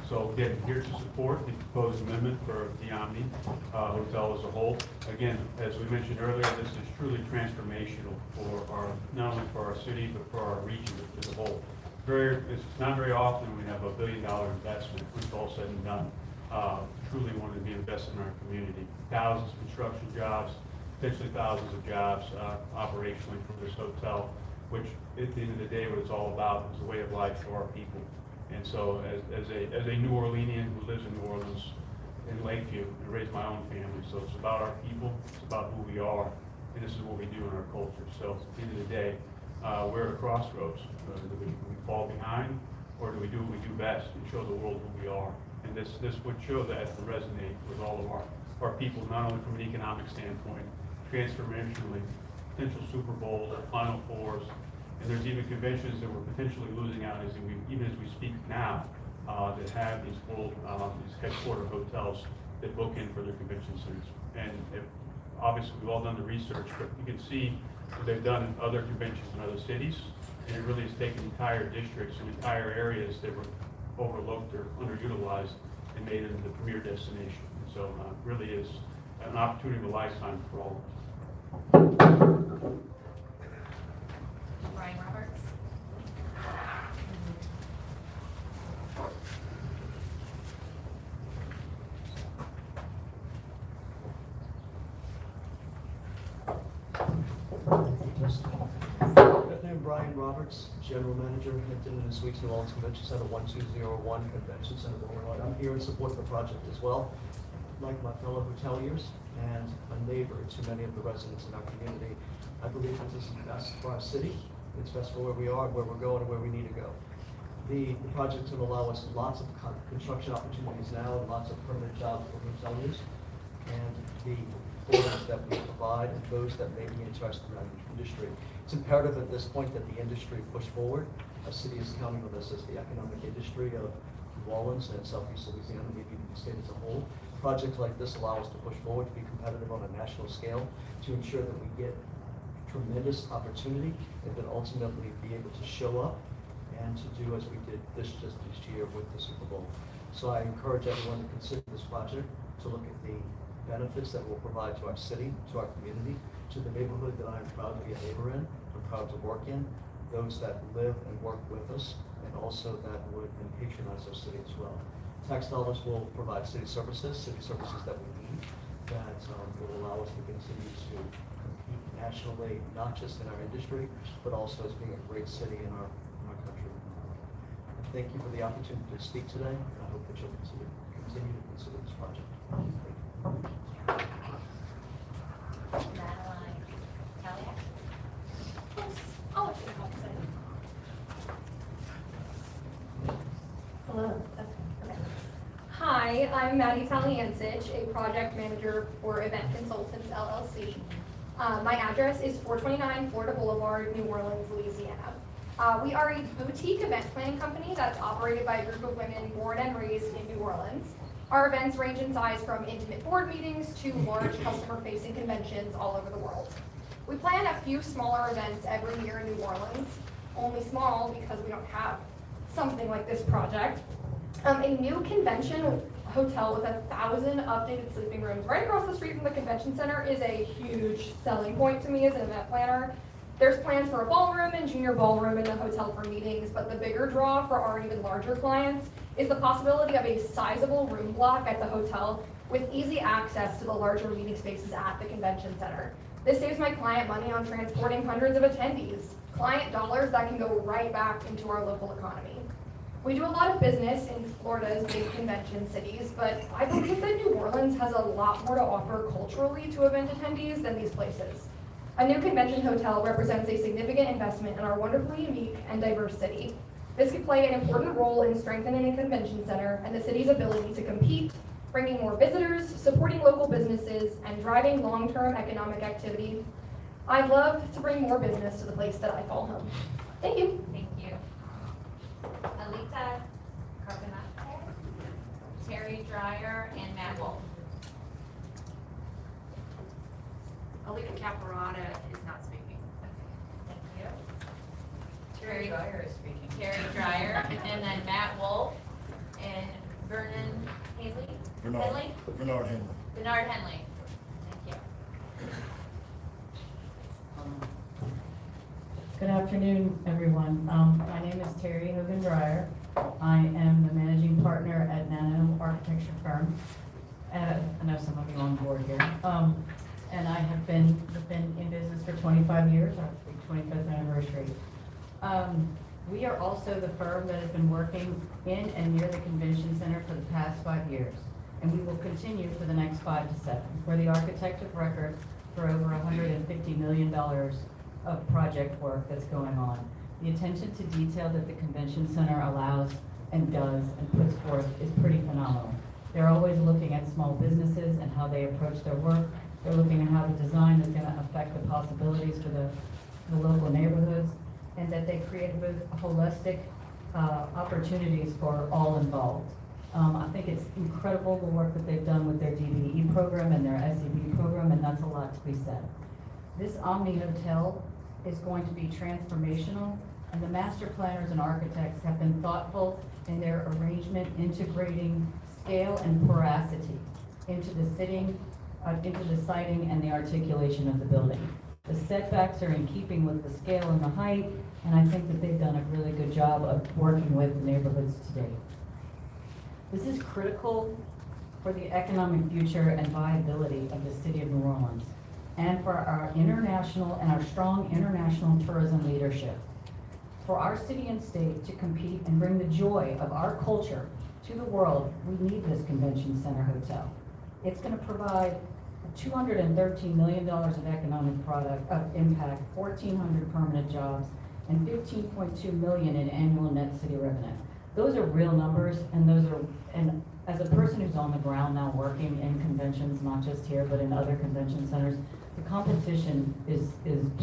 So again, here to support the proposed amendment for the Omni Hotel as a whole. Again, as we mentioned earlier, this is truly transformational for our, not only for our city, but for our region as a whole. It's not very often we have $1 billion investment, when it's all said and done. Truly wanted to be invested in our community. Thousands of construction jobs, potentially thousands of jobs operationally for this hotel, which at the end of the day, what it's all about is a way of life for our people. And so as a New Orleanian who lives in New Orleans, in Lakeview, I raised my own family, so it's about our people, it's about who we are, and this is what we do in our culture. So at the end of the day, we're at a crossroads. Do we fall behind, or do we do what we do best and show the world who we are? And this would show that and resonate with all of our people, not only from an economic standpoint, transformationally, potential Super Bowls, Final Fours, and there's even conventions that we're potentially losing out even as we speak now, that have these these headquarter hotels that book in for their convention centers. And obviously we've all done the research, but you can see what they've done in other conventions in other cities, and it really has taken entire districts and entire areas that were overlooked or underutilized and made it into the premier destination. So it really is an opportunity of a lifetime for all of us. Brian Roberts. Good afternoon, Brian Roberts, General Manager, Hinton and Suites New Orleans Convention Center, 1201 Convention Center, Boulevard. I'm here in support of the project as well, like my fellow hoteliers and a neighbor to many of the residents in our community. I believe that this is best for our city, it's best for where we are, where we're going, and where we need to go. The project will allow us lots of construction opportunities now and lots of permanent jobs for hoteliers, and the orders that we provide and those that may be interested in our industry. It's imperative at this point that the industry push forward. Our city is counting on this as the economic industry of New Orleans and Southeast Louisiana, maybe even the state as a whole. Projects like this allow us to push forward, to be competitive on a national scale, to ensure that we get tremendous opportunity and then ultimately be able to show up and to do as we did just this year with the Super Bowl. So I encourage everyone to consider this project, to look at the benefits that will provide to our city, to our community, to the neighborhood that I'm proud to be a neighbor in, I'm proud to work in, those that live and work with us, and also that would patronize our city as well. Tax dollars will provide city services that we need, that will allow us to continue to compete nationally, not just in our industry, but also as being a great city in our country. Thank you for the opportunity to speak today, and I hope that you'll continue to consider this project. Madeline Taliak. Oh, Hello. Hi, I'm Maddie Taliansich, a project manager for Event Consultants LLC. My address is 429 Florida Boulevard, New Orleans, Louisiana. We are a boutique event planning company that's operated by a group of women born and raised in New Orleans. Our events range in size from intimate board meetings to large customer-facing conventions all over the world. We plan a few smaller events every year in New Orleans, only small because we don't have something like this project. A new convention hotel with 1,000 updated sleeping rooms right across the street from the convention center is a huge selling point to me as an event planner. There's plans for a ballroom and junior ballroom in the hotel for meetings, but the bigger draw for our even larger clients is the possibility of a sizable room block at the hotel with easy access to the larger meeting spaces at the convention center. This saves my client money on transporting hundreds of attendees, client dollars that can go right back into our local economy. We do a lot of business in Florida's big convention cities, but I believe that New Orleans has a lot more to offer culturally to event attendees than these places. A new convention hotel represents a significant investment in our wonderfully unique and diverse city. This could play an important role in strengthening a convention center and the city's ability to compete, bringing more visitors, supporting local businesses, and driving long-term economic activity. I'd love to bring more business to the place that I call home. Thank you. Thank you. Alita Carpenter, Terry Dreyer, and Matt Wolf. Alita Caparata is not speaking. Thank you. Terry Dyer is speaking. Terry Dryer, and then Matt Wolf, and Vernon Henley? Henley? Bernard Henley. Bernard Henley. Thank you. Good afternoon, everyone. My name is Terry Hogan Dryer. I am the managing partner at Nano Architecture Firm. I know some of you on board here. And I have been in business for 25 years, our 25th anniversary. We are also the firm that has been working in and near the convention center for the past 5 years. And we will continue for the next 5 to 7. We're the architect of record for over $150 million of project work that's going on. The attention to detail that the convention center allows and does and puts forth is pretty phenomenal. They're always looking at small businesses and how they approach their work. They're looking at how the design is going to affect the possibilities for the local neighborhoods, and that they create holistic opportunities for all involved. I think it's incredible the work that they've done with their DBE program and their SEB program, and that's a lot to be said. This Omni Hotel is going to be transformational, and the master planners and architects have been thoughtful in their arrangement, integrating scale and porosity into the siting and the articulation of the building. The setbacks are in keeping with the scale and the height, and I think that they've done a really good job of working with the neighborhoods today. This is critical for the economic future and viability of the city of New Orleans, and for our international and our strong international tourism leadership. For our city and state to compete and bring the joy of our culture to the world, we need this convention center hotel. It's going to provide $213 million of economic impact, 1,400 permanent jobs, and 15.2 million in annual net city revenue. Those are real numbers, and as a person who's on the ground now working in conventions, not just here, but in other convention centers, the competition is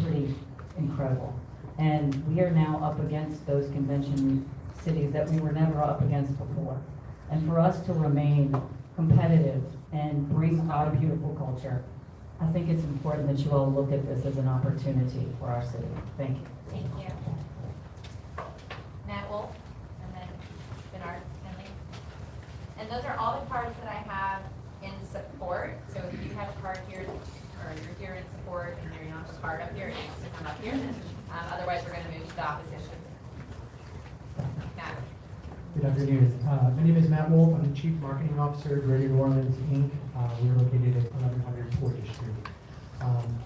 pretty incredible. And we are now up against those convention cities that we were never up against before. And for us to remain competitive and bring our beautiful culture, I think it's important that you all look at this as an opportunity for our city. Thank you. Thank you. Matt Wolf, and then Bernard Henley. And those are all the cards that I have in support. So if you have a card here, or you're here in support, and you're not a card up here, it needs to come up here. Otherwise, we're going to move to the opposition. Matt. Good afternoon. My name is Matt Wolf. I'm the Chief Marketing Officer at Greater New Orleans, Inc. We are located at 1100 Portage Street. I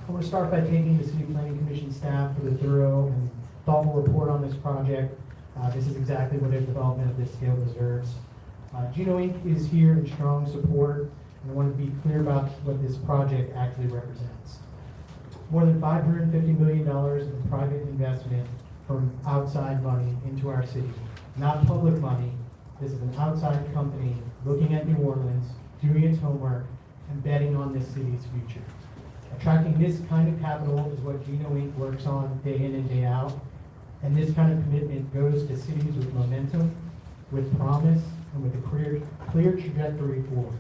want to start by thanking the City Planning Commission staff for the thorough and thoughtful report on this project. This is exactly what a development of this scale deserves. Gino Inc. is here in strong support, and I want to be clear about what this project actually represents. More than $550 million in private investment from outside money into our city. Not public money. This is an outside company looking at New Orleans, doing its homework, and betting on this city's future. Attracting this kind of capital is what Gino Inc. works on day in and day out, and this kind of commitment goes to cities with momentum, with promise, and with a clear trajectory forward.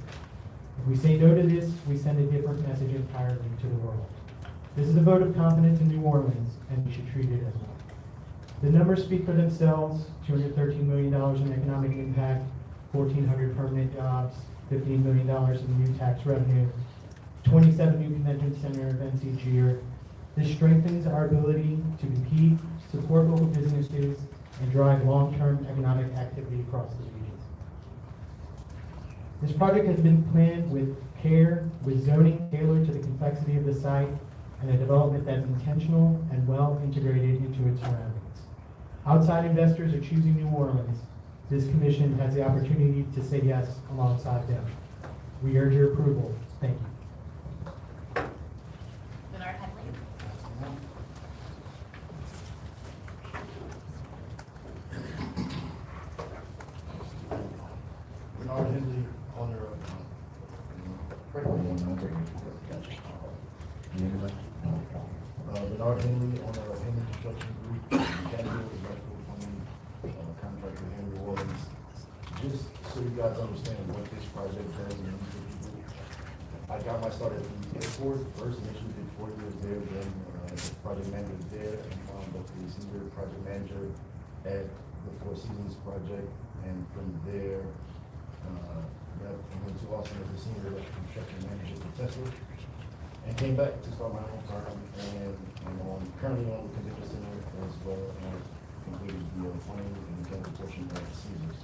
If we say no to this, we send a different message entirely to the world. This is a vote of confidence in New Orleans, and we should treat it as one. The numbers speak for themselves: $213 million in economic impact, 1,400 permanent jobs, $15 million in new tax revenue, 27 new convention center events each year. This strengthens our ability to compete, support local businesses, and drive long-term economic activity across the region. This project has been planned with care, with zoning tailored to the complexity of the site, and a development that's intentional and well integrated into its surroundings. Outside investors are choosing New Orleans. This commission has the opportunity to say yes alongside them. We urge your approval. Thank you. Bernard Henley. Bernard Henley, owner of Bernard Henley, owner of Henley Construction Group, mechanical, electrical, plumbing, contractor here in New Orleans. Just so you guys understand what this project does and means for people. I got my start at the airport. First, initially did 4 years there, then project manager there, and the senior project manager at the Four Seasons project, and from there, I went to Austin as a senior electrical construction manager for Tesla, and came back to start my own firm, and currently on the Convention Center as well, and completed the plumbing and mechanical portion at Caesars.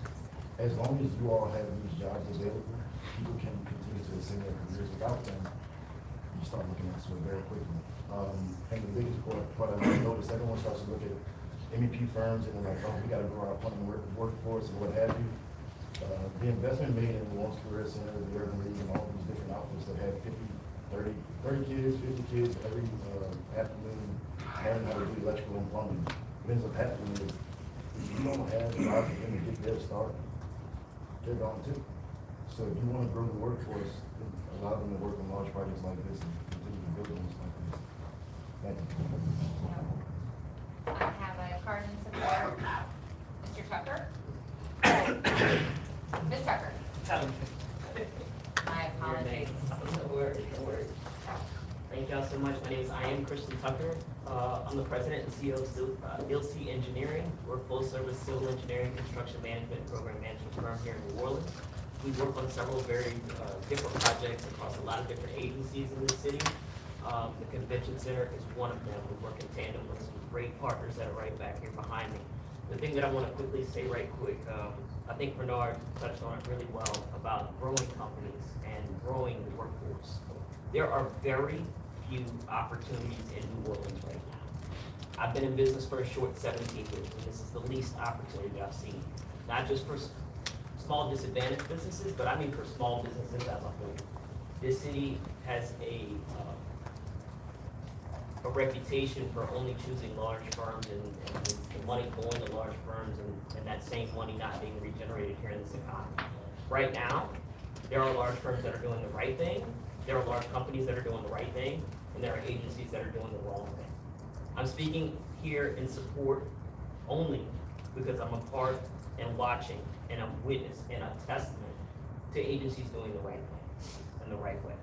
As long as you all have these jobs available, people can continue to ascend their careers. Without them, you start looking at it very quickly. And the biggest part I noticed, everyone starts to look at MEP firms and they're like, oh, we gotta grow our plumbing workforce and what have you. The investment made in the Lawrence Career Center, the Urban League, and all these different outfits that have 30 kids, 50 kids every afternoon learning how to do electrical and plumbing. What ends up happening is, if you don't have the jobs for them to get their start, they're gone too. So if you want to grow the workforce, allow them to work on large projects like this and continue to build ones like this. Thank you. I have a card in support. Mr. Tucker? Ms. Tucker? My apologies. No worries. Thank y'all so much. My name is Christian Tucker. I'm the president and CEO of ILC Engineering. We're a full-service civil engineering, construction management, and program management firm here in New Orleans. We work on several very different projects across a lot of different agencies in this city. The Convention Center is one of them. We work in tandem with some great partners that are right back here behind me. The thing that I want to quickly say right quick, I think Bernard touched on it really well about growing companies and growing the workforce. There are very few opportunities in New Orleans right now. I've been in business for a short 17 years, and this is the least opportunity I've seen. Not just for small disadvantaged businesses, but I mean for small businesses as a whole. This city has a reputation for only choosing large firms and the money going to large firms and that same money not being regenerated here in this economy. Right now, there are large firms that are doing the right thing, there are large companies that are doing the right thing, and there are agencies that are doing the wrong thing. I'm speaking here in support only because I'm a part and watching and I'm witness and a testament to agencies doing the right thing and the right way.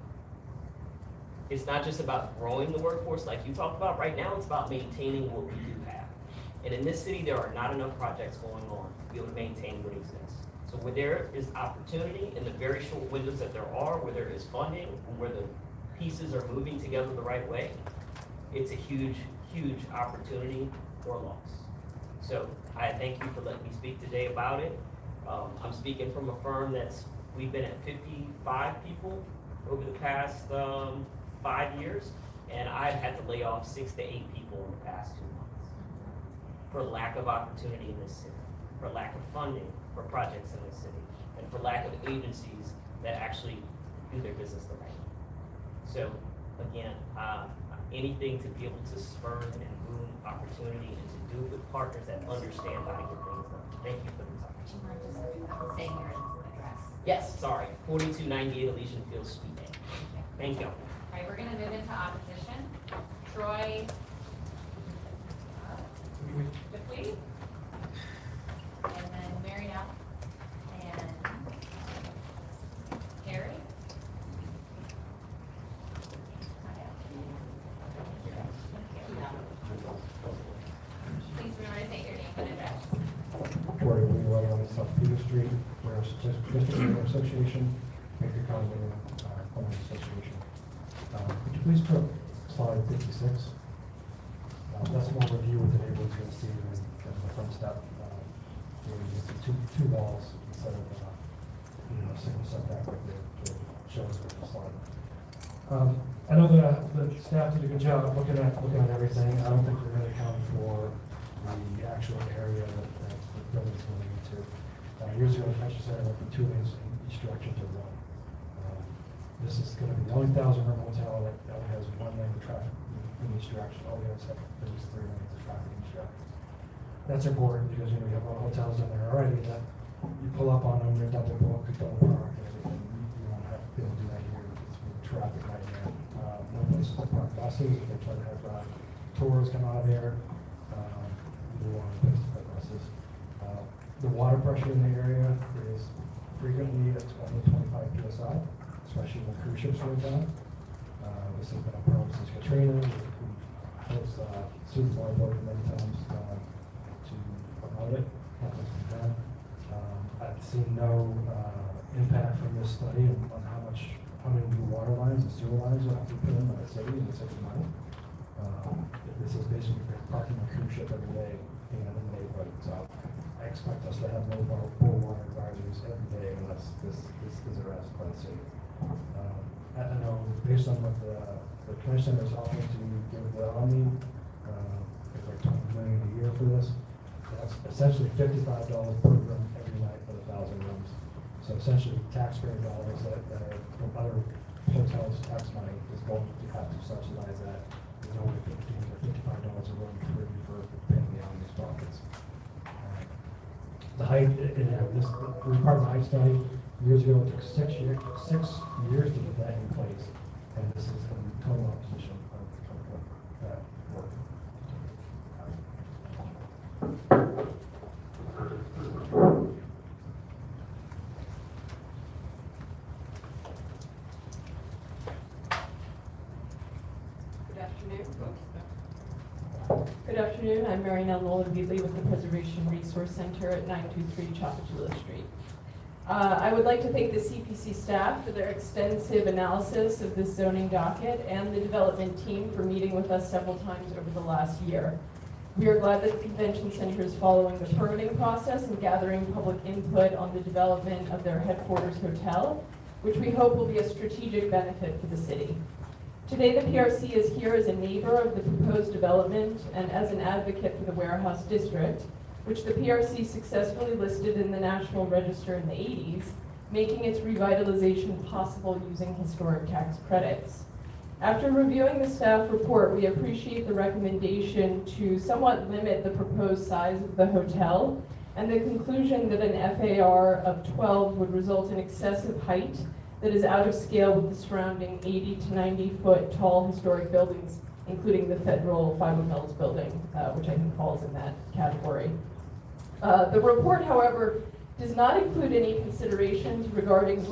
It's not just about growing the workforce like you talked about. Right now, it's about maintaining what we do have. And in this city, there are not enough projects going on to be able to maintain what exists. So where there is opportunity in the very short windows that there are, where there is funding, and where the pieces are moving together the right way, it's a huge, huge opportunity or loss. So I thank you for letting me speak today about it. I'm speaking from a firm we've been at 55 people over the past 5 years, and I've had to lay off 6 to 8 people in the past 2 months for lack of opportunity in this city, for lack of funding for projects in this city, and for lack of agencies that actually do their business the right way. So again, anything to be able to spur and boom opportunity and to do it with partners that understand how to get things done. Thank you for the time. Do you mind just saying your address? Yes, sorry, 4298 Elysian Fields, Suite A. Thank you. All right, we're gonna move into opposition. Troy Dupuy, and then Marielle, and Harry. Please remember to state your name and address. Troy Williams on South Peter Street, we're a District Association, Baker County Homeowners Association. Could you please put slide 56? That's more review what the neighborhood's going to see than the front step. Where you can see two walls instead of single setback like it shows with the slide. I know the staff did a good job of looking at everything. I don't think we're really accounting for the actual area that the building's going into. Years ago, the Convention Center went from 2 lanes in each direction to 1. This is going to be the only 1,000-room hotel that only has 1 lane of traffic in each direction. All the others have at least 3 lanes of traffic in each direction. That's important because we have a lot of hotels in there already that you pull up on them, they're double booked, double park, and everything. You don't have to be able to do that here because with traffic right now. No places to park buses. If they try to have tours come out of there, you want a place to park buses. The water pressure in the area is frequently at 20 to 25 psi, especially when cruise ships are down. This has been a problem since Katrina. We've closed Susan Board many times to promote it. seen no impact from this study on how many new water lines and sewer lines will have to be put in by the city in the city money. This is basically parking a cruise ship every day in the neighborhood. So I expect us to have no poor water advisories every day unless this is addressed by the city. I know based on what the commission is offering to give the Omni, it's like $20 million a year for this. That's essentially $55 per room every night for 1,000 rooms. So essentially taxpayer dollars that are from other hotels' tax money is going to have to subsidize that. There's only $50 or $55 a room for paying the Omni's profits. The height, this was part of the height study. Years ago, it took 6 years to get that in place, and this is the total opposition of that work. Good afternoon, I'm Mary Nell Nolan Beatley with the Preservation Resource Center at 923 Chapachula Street. I would like to thank the CPC staff for their extensive analysis of this zoning docket and the development team for meeting with us several times over the last year. We are glad that the convention center is following the permitting process and gathering public input on the development of their headquarters hotel, which we hope will be a strategic benefit for the city. Today, the PRC is here as a neighbor of the proposed development and as an advocate for the warehouse district, which the PRC successfully listed in the National Register in the 80s, making its revitalization possible using historic tax credits. After reviewing the staff report, we appreciate the recommendation to somewhat limit the proposed size of the hotel and the conclusion that an FAR of 12 would result in excessive height that is out of scale with the surrounding 80 to 90 foot tall historic buildings, including the Federal Fiber Mills building, which I think falls in that category. The report, however, does not include any considerations regarding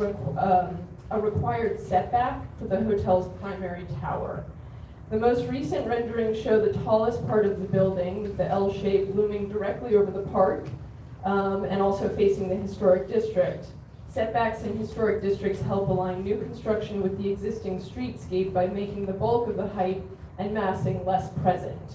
a required setback for the hotel's primary tower. The most recent renderings show the tallest part of the building, the L shape, looming directly over the park and also facing the historic district. Setbacks in historic districts help align new construction with the existing streetscape by making the bulk of the height and massing less present.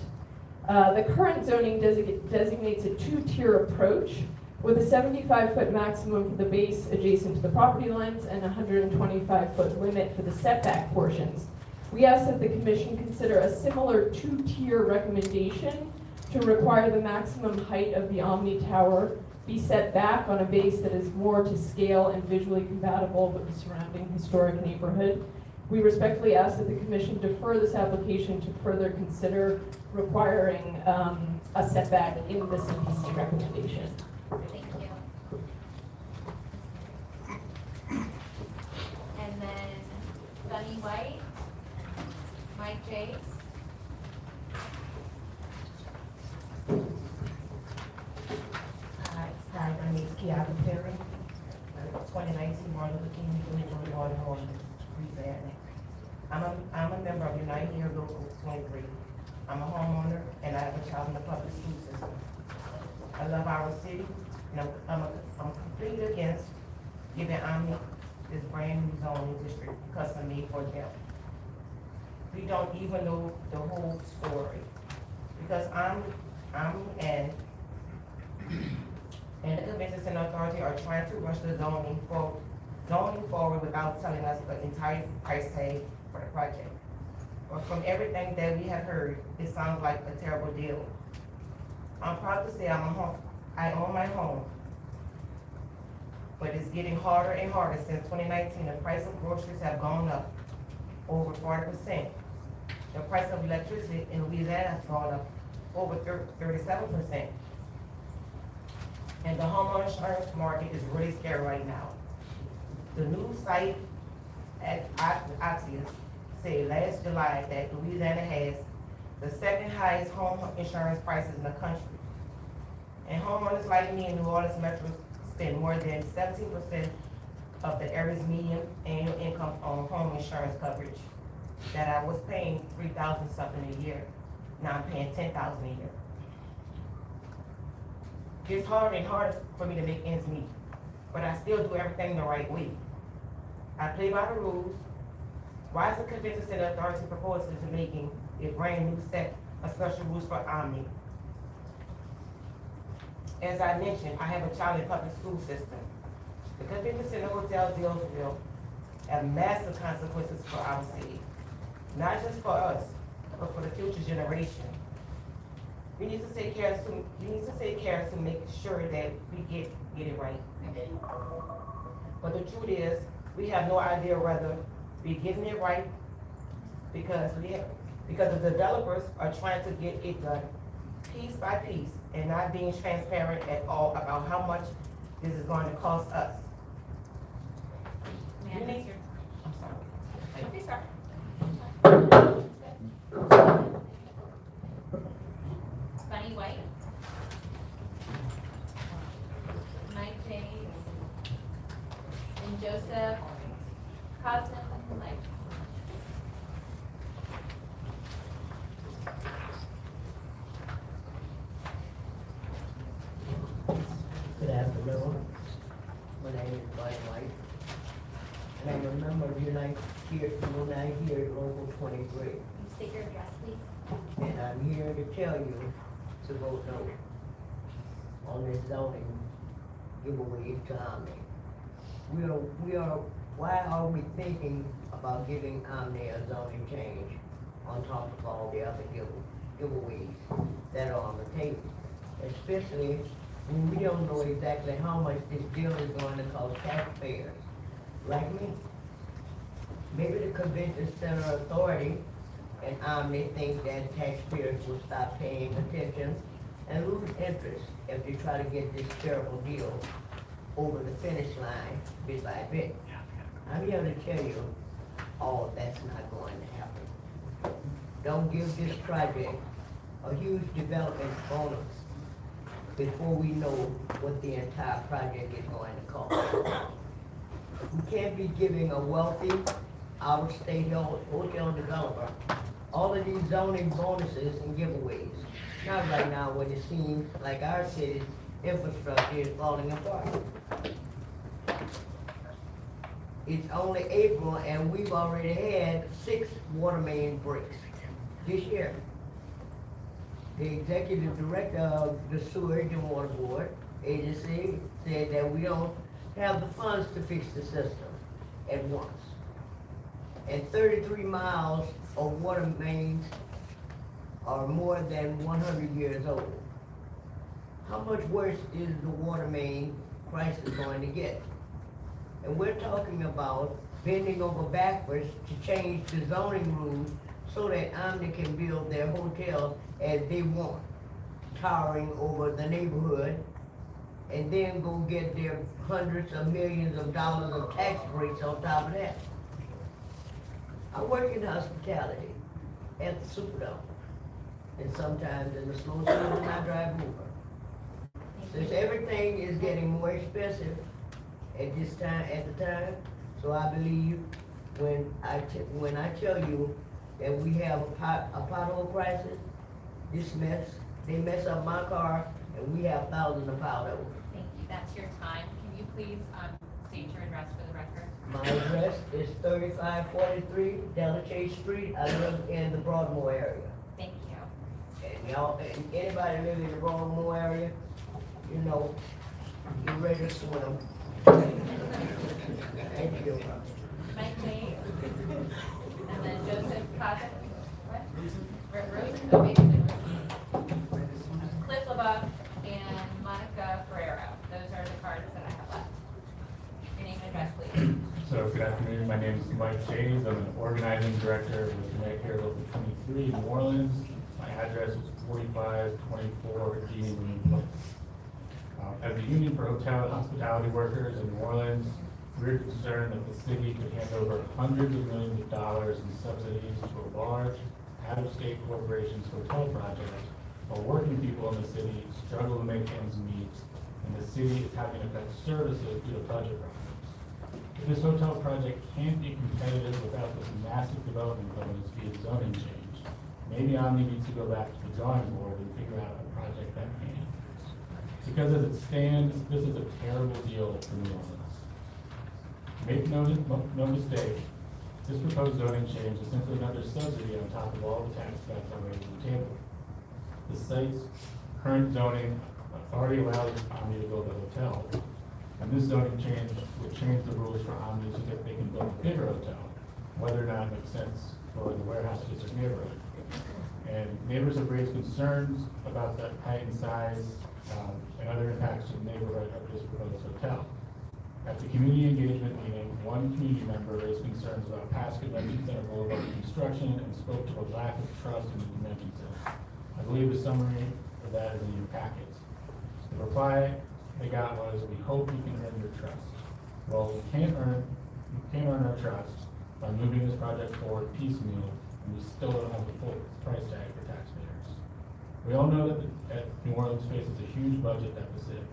The current zoning designates a two-tier approach with a 75-foot maximum for the base adjacent to the property lines and a 125-foot limit for the setback portions. We ask that the commission consider a similar two-tier recommendation to require the maximum height of the Omni Tower be set back on a base that is more to scale and visually compatible with the surrounding historic neighborhood. We respectfully ask that the commission defer this application to further consider requiring a setback in the CPC recommendation. Thank you. And then Sunny White, Mike Jakes. Hi, my name is Kiara Perry. 2019 Martin Luther King Jr. Water Horn, Louisiana. I'm a member of United Here Local 23. I'm a homeowner and I have a child in the public school system. I love our city and I'm completely against giving Omni this brand new zoning district custom made for them. We don't even know the whole story because I'm and the Convention Center Authority are trying to rush the zoning forward without telling us the entire price tag for the project. But from everything that we have heard, it sounds like a terrible deal. I'm proud to say I own my home, but it's getting harder and harder since 2019. The price of groceries have gone up over 40%. The price of electricity in Louisiana has gone up over 37%. And the homeowner insurance market is really scary right now. The news site at Axios said last July that Louisiana has the second highest home insurance prices in the country. And homeowners like me in New Orleans Metro spend more than 17% of the average median annual income on home insurance coverage. That I was paying $3,000 something a year. Now I'm paying $10,000 a year. It's harder and harder for me to make ends meet. but I still do everything the right way. I play by the rules. Why is the Convention Center Authority proposing to making a brand new set of special rules for Omni? As I mentioned, I have a child in public school system. The Convention Center Hotel deals will have massive consequences for our city. Not just for us, but for the future generation. We need to take care to make sure that we get it right. But the truth is, we have no idea whether we're getting it right because the developers are trying to get it done piece by piece and not being transparent at all about how much this is going to cost us. May I You need- ask your- I'm sorry. Okay, sir. Bunny White. Mike James. And Joseph Costin, like. Good afternoon. My name is Buddy White. And I'm a member of United here at Local 23. Can you state your address, please? And I'm here to tell you to vote no on this zoning giveaway to Omni. Why are we thinking about giving Omni a zoning change on top of all the other giveaways that are on the table? Especially when we don't know exactly how much this deal is going to cost taxpayers like me. Maybe the Convention Center Authority and Omni think that taxpayers will stop paying attention and lose interest if they try to get this terrible deal over the finish line bit by bit. I'm here to tell you, all that's not going to happen. Don't give this project a huge development bonus before we know what the entire project is going to cost. We can't be giving a wealthy, out-of-state hotel developer all of these zoning bonuses and giveaways. Not right now when it seems like our city's infrastructure is falling apart. It's only April and we've already had 6 water main breaks this year. The executive director of the Sewage and Water Board agency said that we don't have the funds to fix the system at once. And 33 miles of water mains are more than 100 years old. How much worse is the water main crisis going to get? And we're talking about bending over backwards to change the zoning rules so that Omni can build their hotel as they want, towering over the neighborhood, and then go get their hundreds of millions of dollars of tax breaks on top of that. I work in hospitality at the Superdome, and sometimes in the slow season I drive over. Since everything is getting more expensive at the time, so I believe when I tell you that we have a pothole crisis, they mess up my car, and we have thousands of potholes. Thank you, that's your time. Can you please state your address for the record? My address is 3543 Delachase Street. I live in the Broadmoor area. Thank you. And anybody live in the Broadmoor area, you know, you're ready to swim. Thank you. Mike James. And then Joseph Costin. What? Rosen, oh, wait, is it Rosen? Cliff LeBeuf and Monica Ferrero. Those are the cards that I have left. Your name and address, please. So good afternoon, my name is Mike James. I'm an organizing director with Medicare Local 23 in New Orleans. My address is 4524 Union Green Place. As the Union for Hotel and Hospitality Workers in New Orleans, we're concerned that the city could hand over hundreds of millions of dollars in subsidies to a large, out-of-state corporation's hotel project, while working people in the city struggle to make ends meet, and the city is having to cut services due to budget problems. If this hotel project can't be competitive without this massive development bonus via zoning change, maybe Omni needs to go back to the drawing board and figure out a project that can. To because as it stands, this is a terrible deal for New Orleans. Make no mistake, this proposed zoning change is simply another subsidy on top of all the tax cuts already on the table. The site's current zoning already allows Omni to build a hotel, and this zoning change would change the rules for Omni so that they can build a bigger hotel, whether or not it makes sense for the warehouse district neighborhood. And neighbors have raised concerns about the height and size and other impacts to the neighborhood of this proposed hotel. At the community engagement meeting, one community member raised concerns about past convention center boulevard construction and spoke to a lack of trust in the convention center. I believe the summary of that is in your packets. The reply they got was, "We hope we can earn your trust." Well, we can't earn our trust by moving this project forward piecemeal, and we still don't have the full price tag for taxpayers. We all know that New Orleans faces a huge budget deficit,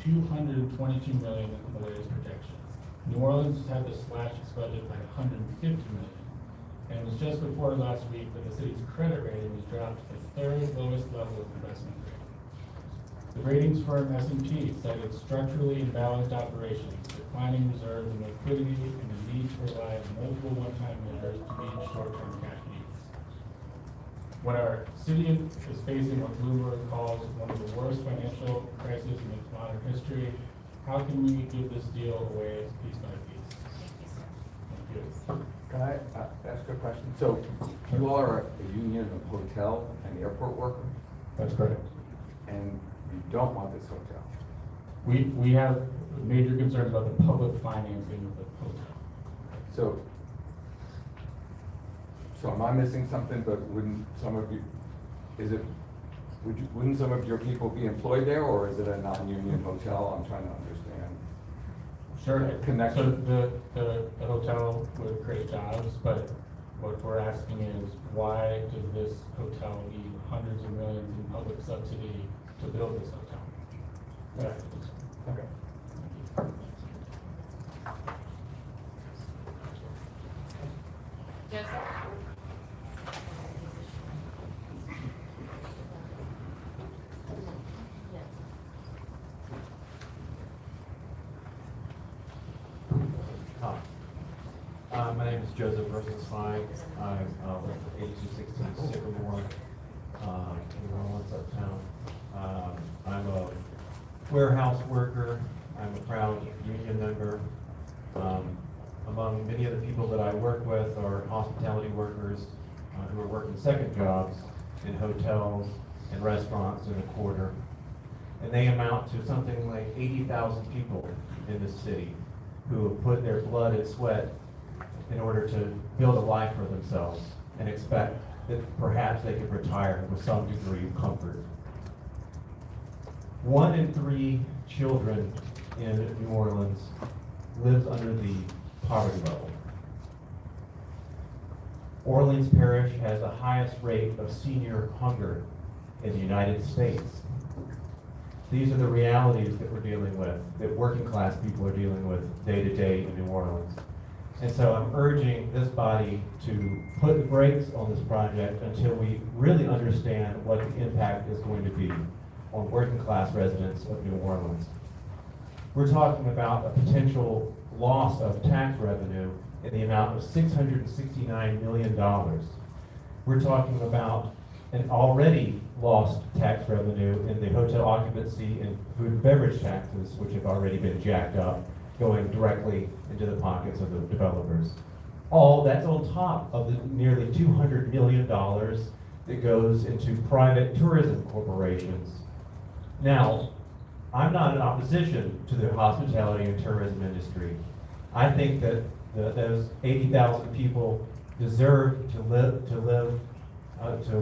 $222 million in the latest projection. New Orleans had to slash its budget by $150 million. And it was just before last week that the city's credit rating was dropped to the third lowest level of investment grade. The ratings firm S&P cited structurally imbalanced operations, declining reserves and liquidity, and the need to rely on multiple one-time measures to meet short-term cash needs. When our city is facing what Bloomberg calls one of the worst financial crises in its modern history, how can we give this deal away piece by piece? Thank you. Can I ask a question? So you all are a union of hotel and airport workers? That's correct. And you don't want this hotel? We have major concerns about the public financing of the hotel. So am I missing something, but wouldn't some of you, wouldn't some of your people be employed there, or is it a non-union hotel? I'm trying to understand. Sure. Connection. So the hotel would create jobs, but what we're asking is, why does this hotel need hundreds of millions in public subsidy to build this hotel? Okay. Joseph? Hi. My name is Joseph Rosenzweig. I work for 8216 Sycamore in New Orleans, uptown. I'm a warehouse worker. I'm a proud union member. Among many of the people that I work with are hospitality workers who are working second jobs in hotels and restaurants in the quarter. And they amount to something like 80,000 people in this city who have put their blood and sweat in order to build a life for themselves and expect that perhaps they could retire with some degree of comfort. 1 in 3 children in New Orleans lives under the poverty level. Orleans Parish has the highest rate of senior hunger in the United States. These are the realities that we're dealing with, that working class people are dealing with day to day in New Orleans. And so I'm urging this body to put the brakes on this project until we really understand what the impact is going to be on working class residents of New Orleans. We're talking about a potential loss of tax revenue in the amount of $669 million. We're talking about an already lost tax revenue in the hotel occupancy and food and beverage taxes, which have already been jacked up, going directly into the pockets of the developers. All that's on top of the nearly $200 million that goes into private tourism corporations. Now, I'm not in opposition to the hospitality and tourism industry. I think that those 80,000 people deserve to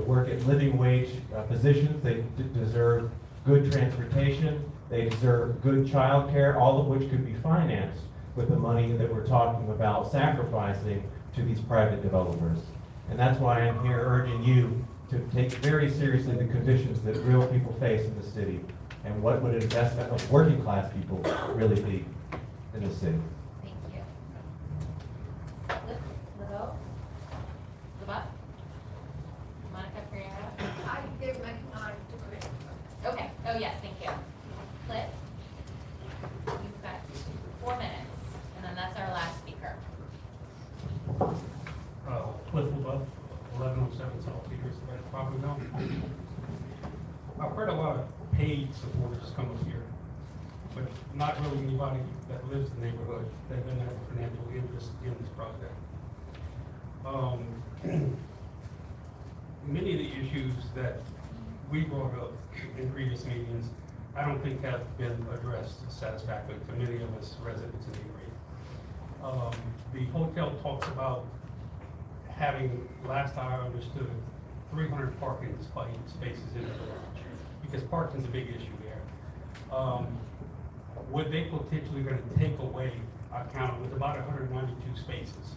work at living wage positions. They deserve good transportation. They deserve good child care, all of which could be financed with the money that we're talking about sacrificing to these private developers. And that's why I'm here urging you to take very seriously the conditions that real people face in the city, and what would an investment of working class people really be in the city. Thank you. Liddell? Levant? Monica Ferreira? I gave my time to Chris. Okay, oh yes, thank you. clip. You've got 4 minutes, and then that's our last speaker. Cliff LaBeouf, 1107 South Peters, if I probably know. I've heard a lot of paid supporters come up here, but not really anybody that lives in the neighborhood that doesn't have a financial interest in this project. Many of the issues that we brought up in previous meetings, I don't think have been addressed satisfactorily to many of us residents in the area. The hotel talks about having, last I understood, 300 parking spaces in the garage, because parking's a big issue there. What they potentially gonna take away, I counted, was about 192 spaces.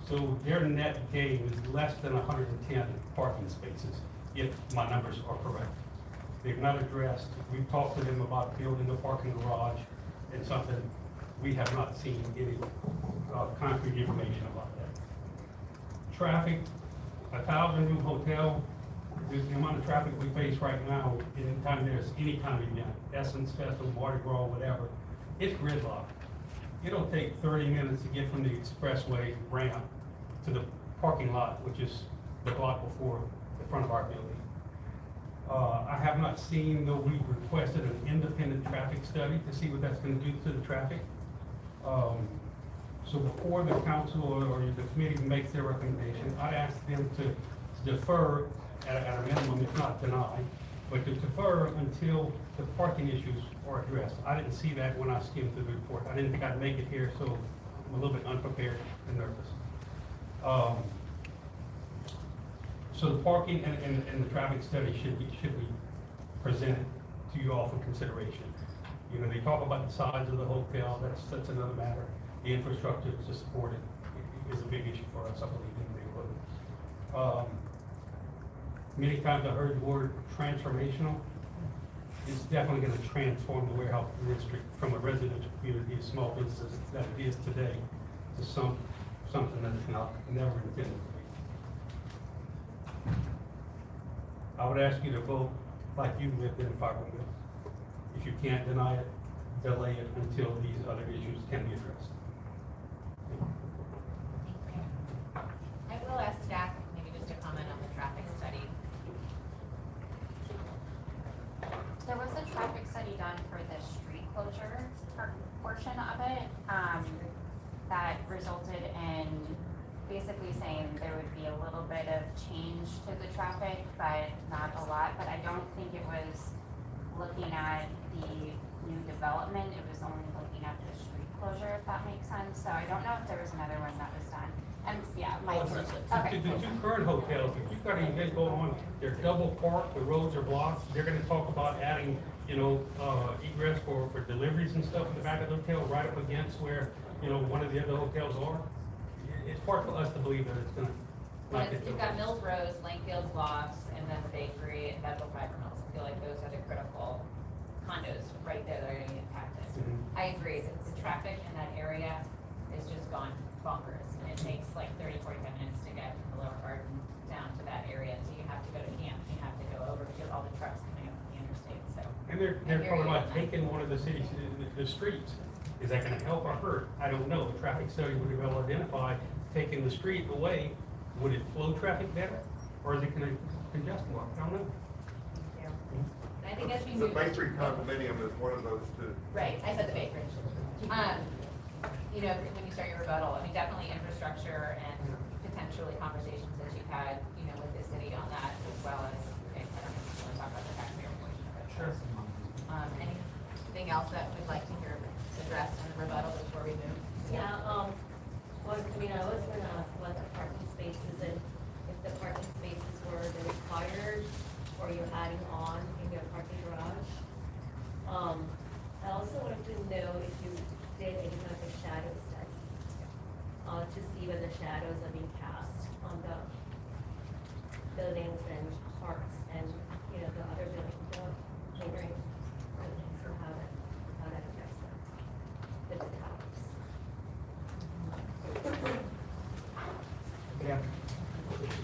So their net gain is less than 110 parking spaces, if my numbers are correct. They've not addressed, we've talked to them about building a parking garage and something, we have not seen any concrete information about that. Traffic, 1,000 room hotel, the amount of traffic we face right now, anytime there's any kind of event, Essence Festival, Mardi Gras, whatever, it's gridlock. It'll take 30 minutes to get from the expressway ramp to the parking lot, which is the block before the front of our building. I have not seen, though we've requested an independent traffic study to see what that's gonna do to the traffic. So before the council or the committee makes their recommendation, I'd ask them to defer at a minimum, if not deny, but to defer until the parking issues are addressed. I didn't see that when I skimmed through the report. I didn't think I'd make it here, so I'm a little bit unprepared and nervous. So the parking and the traffic study should be presented to you all for consideration. You know, they talk about the size of the hotel, that's another matter. The infrastructure to support it is a big issue for us, I believe, in the neighborhood. Many times I heard the word transformational. It's definitely gonna transform the warehouse district from a residential community, a small business that it is today, to something that is never intended to be. I would ask you to vote like you lived in Farmington. If you can't deny it, delay it until these other issues can be addressed. I will ask staff maybe just to comment on the traffic study. There was a traffic study done for the street closure portion of it, that resulted in basically saying there would be a little bit of change to the traffic, but not a lot. But I don't think it was looking at the new development, it was only looking at the street closure, if that makes sense. So I don't know if there was another one that was done. And yeah, Mike. Okay. The two current hotels, if you've got an event going on, they're double parked, the roads are blocked, they're gonna talk about adding, you know, egress for deliveries and stuff in the back of the hotel, right up against where, you know, one of the other hotels are. It's hard for us to believe that it's gonna Well, not get you've got Mills Rose, Langfield's Lofts, and then the bakery and Bedwell Fiber Mills. I feel like those are the critical condos right there that are gonna get impacted. I agree, that the traffic in that area is just gone bonkers. And it takes like 30-45 minutes to get from the Lower Garden down to that area. So you have to go to camp, you have to go over because all the trucks coming up the interstate, so. And they're talking about taking one of the cities, the streets. Is that gonna help or hurt? I don't know. The traffic study would have well identified, taking the street away, would it flow traffic better? Or is it gonna congest more? I don't know. I think as we The move. bakery condominium is one of those two. Right, I said the bakery. You know, when you start your rebuttal, I mean, definitely infrastructure and potentially conversations that you've had, you know, with the city on that, as well as, okay, I don't know if you want to talk about the taxpayer portion of it. Sure. Anything else that we'd like to hear addressed in the rebuttal before we move? Yeah, well, I mean, I was gonna ask about the parking spaces and if the parking spaces were the required or you're adding on in your parking garage. I also wanted to know if you did any kind of a shadow study, to see where the shadows are being cast on the buildings and parks and, you know, the other buildings, the neighboring buildings, so how that affects them with the towers.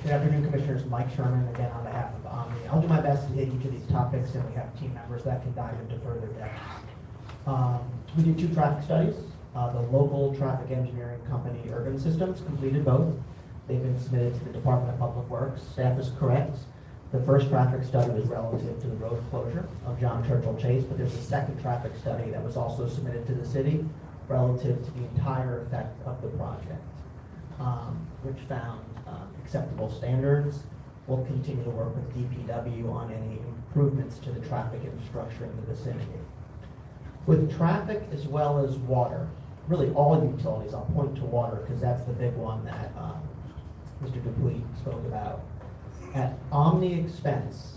Good afternoon, Commissioners. Mike Sherman, again, on behalf of Omni I'll do my best to hit each of these topics, and we have team members that can dive into further depth. We did 2 traffic studies. The local traffic engineering company, Urban Systems, completed both. They've been submitted to the Department of Public Works. Staff is correct. The first traffic study was relative to the road closure of John Churchill Chase, but there's a second traffic study that was also submitted to the city relative to the entire effect of the project, which found acceptable standards. We'll continue to work with DPW on any improvements to the traffic infrastructure in the vicinity. With traffic as well as water, really all utilities, I'll point to water because that's the big one that Mr. Dupuy spoke about. At Omni expense,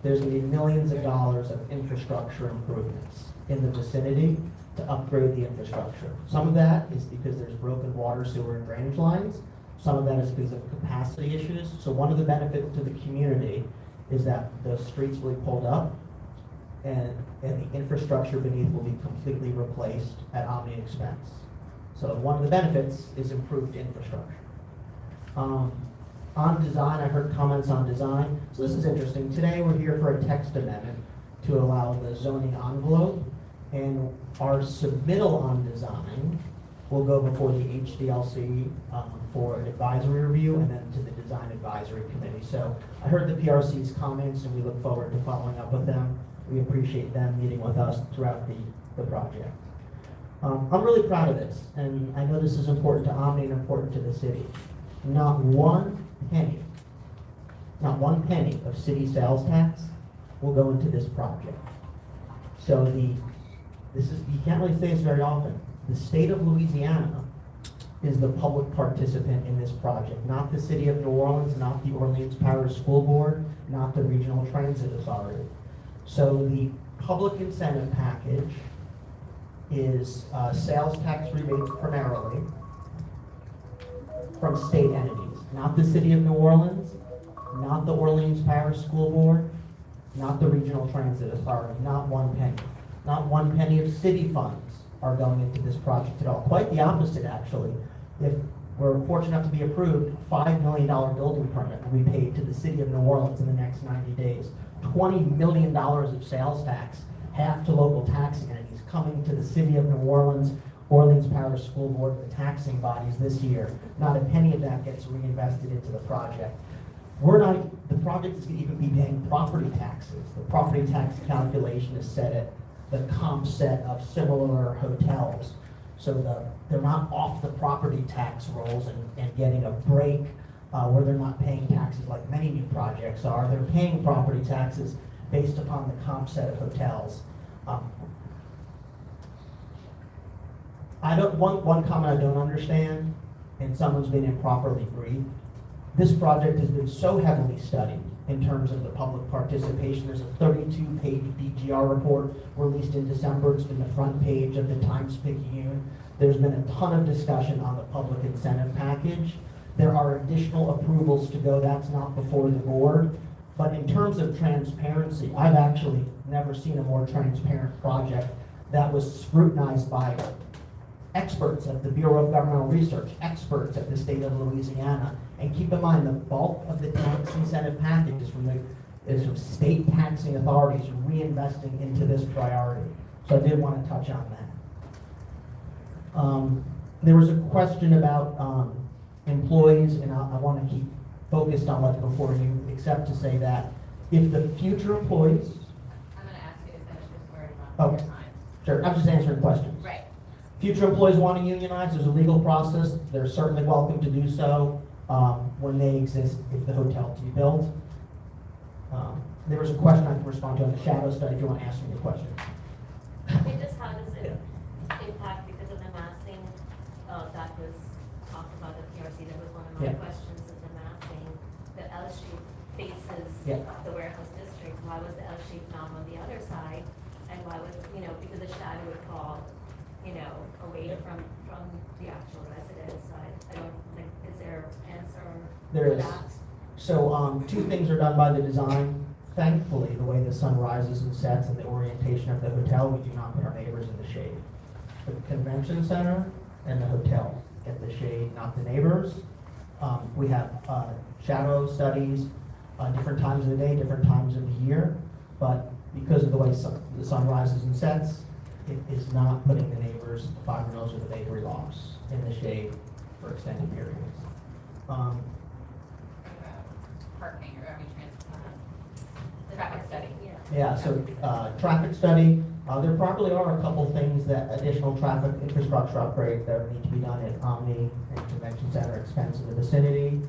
there's gonna be millions of dollars of infrastructure improvements in the vicinity to upgrade the infrastructure. Some of that is because there's broken water, sewer, and drainage lines. Some of that is because of capacity issues. So one of the benefits to the community is that the streets will be pulled up and the infrastructure beneath will be completely replaced at Omni expense. So one of the benefits is improved infrastructure. On design, I heard comments on design. So this is interesting. Today we're here for a text amendment to allow the zoning envelope, and our submittal on design will go before the HDLC for an advisory review and then to the design advisory committee. So I heard the PRC's comments and we look forward to following up with them. We appreciate them meeting with us throughout the project. I'm really proud of this, and I know this is important to Omni and important to the city. Not one penny of city sales tax will go into this project. So you can't really say this very often. The state of Louisiana is the public participant in this project, not the city of New Orleans, not the Orleans Parish School Board, not the Regional Transit Authority. So the public incentive package is sales tax rebates primarily from state entities, not the city of New Orleans, not the Orleans Parish School Board, not the Regional Transit Authority, not one penny. Not one penny of city funds are going into this project at all. Quite the opposite, actually. If we're fortunate enough to be approved, a $5 million building permit will be paid to the city of New Orleans in the next 90 days. $20 million of sales tax, half to local taxing entities, coming to the city of New Orleans, Orleans Parish School Board, the taxing bodies this year. Not a penny of that gets reinvested into the project. The project is going to even be paying property taxes. The property tax calculation is set at the comp set of similar hotels. So they're not off the property tax rolls and getting a break where they're not paying taxes like many new projects are. They're paying property taxes based upon the comp set of hotels. One comment I don't understand, and someone's been improperly briefed. This project has been so heavily studied in terms of the public participation. There's a 32-page DGR report released in December. It's been the front page of the Times-Picayune. There's been a ton of discussion on the public incentive package. There are additional approvals to go. That's not before the board. But in terms of transparency, I've actually never seen a more transparent project that was scrutinized by experts at the Bureau of Governmental Research, experts at the state of Louisiana. And keep in mind, the bulk of the tax incentive package is from state taxing authorities reinvesting into this priority. So I did want to touch on that. There was a question about employees, and I want to keep focused on what's before you, except to say that if the future employees... I'm going to ask you to finish this word on your time. Sure, I'm just answering questions. Right. Future employees want to unionize, there's a legal process. They're certainly welcome to do so when they exist, if the hotel to be built. There was a question I can respond to on the shadow study if you want to ask me a question. How does it impact because of the massing that was talked about at PRC? That was one of my questions, is the massing. The L shape faces the warehouse district. Why was the L shape not on the other side? And why was, because the shadow would fall, away from the actual residence side. I don't think, is there an answer There for is. that? So 2 things are done by the design. Thankfully, the way the sun rises and sets and the orientation of the hotel, we do not put our neighbors in the shade. The convention center and the hotel get the shade, not the neighbors. We have shadow studies, different times of the day, different times of the year, but because of the way the sun rises and sets, it is not putting the neighbors, the Five Mills or the bakery lofts in the shade for extended periods. Parking or, the traffic study. Yeah, so traffic study, there probably are a couple things that additional traffic infrastructure upgrades that need to be done at Omni and Convention Center expense in the vicinity.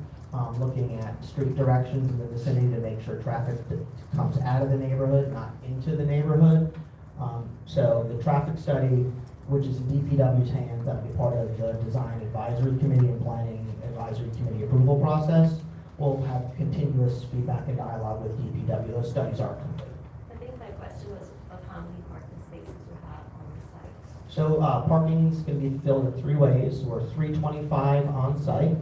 Looking at street directions in the vicinity to make sure traffic comes out of the neighborhood, not into the neighborhood. So the traffic study, which is in DPW's hands, that'll be part of the Design Advisory Committee and Planning Advisory Committee approval process. We'll have continuous feedback and dialogue with DPW. Those studies are complete. I think my question was of how many parking spaces you have on the site. So parking can be filled in 3 ways. We're 325 on site.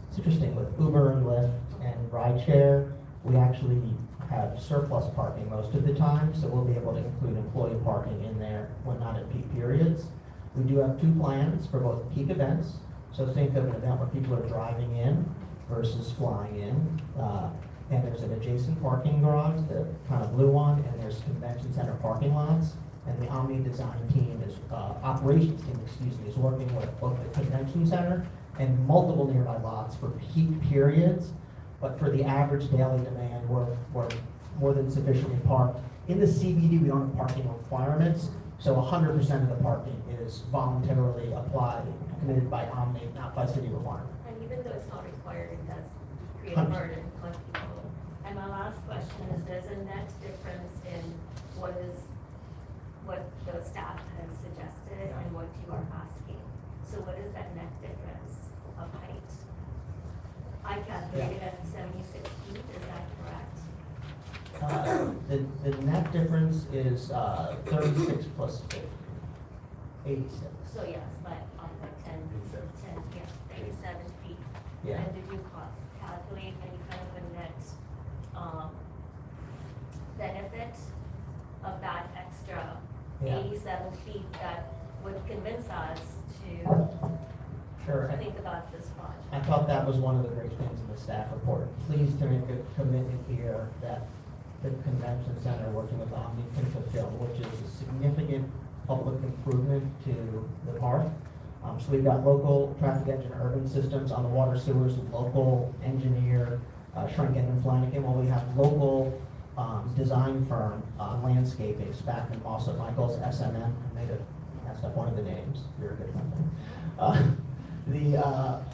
It's interesting with Uber and Lyft and rideshare, we actually have surplus parking most of the time, so we'll be able to include employee parking in there when not at peak periods. We do have 2 plans for both peak events. So think of an event where people are driving in versus flying in. And there's an adjacent parking garage, the kind of blue one, and there's convention center parking lots. And the Omni design team is, operations team, is working with both the convention center and multiple nearby lots for peak periods. But for the average daily demand, we're more than sufficiently parked. In the CBD, we don't have parking requirements, so 100% of the parking is voluntarily applied, committed by Omni, not by city requirement. And even though it's not required, it does create a 100%. burden on people. And my last question is, there's a net difference in what the staff has suggested and what you are asking. So what is that net difference of height? I calculated at 76 feet, is that correct? The net difference is 36 plus 50, 86. So yes, but on the 37 feet. Yeah. And did you calculate any kind of a net benefit of that extra Yeah. 87 feet that would convince us to Sure. think about this project? I thought that was one of the great things in the staff report. Pleased to make a commitment here that the convention center, working with Omni, can fulfill, which is a significant public improvement to the park. So we've got local traffic engine urban systems on the water sewers, local engineer, Schrenken and Flanagan, while we have local design firm, landscaping, Spack and Moss at Michael's, SMM, I may have messed up one of the names, you're a good company.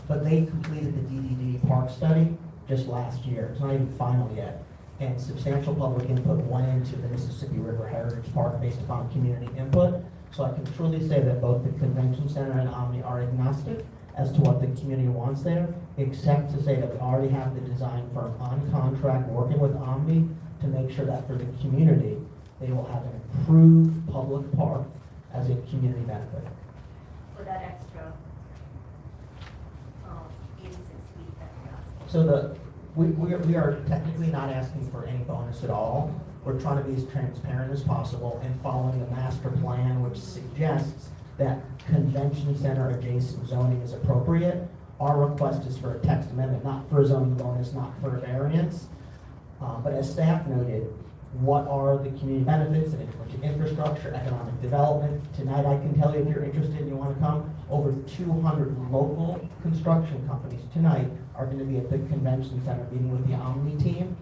But they completed the DDD park study just last year. It's not even final yet. And substantial public input went into the Mississippi River Heritage Park based upon community input. So I can truly say that both the convention center and Omni are agnostic as to what the community wants there, except to say that we already have the design firm on contract working with Omni to make sure that for the community, they will have an approved public park as a community benefit. For that extra 86 feet that you're asking? So we are technically not asking for any bonus at all. We're trying to be as transparent as possible and following the master plan, which suggests that convention center adjacent zoning is appropriate. Our request is for a text amendment, not for a zoning bonus, not for a variance. But as staff noted, what are the community benefits and infrastructure, economic development? Tonight, I can tell you, if you're interested and you want to come, over 200 local construction companies tonight are going to be at the convention center meeting with the Omni team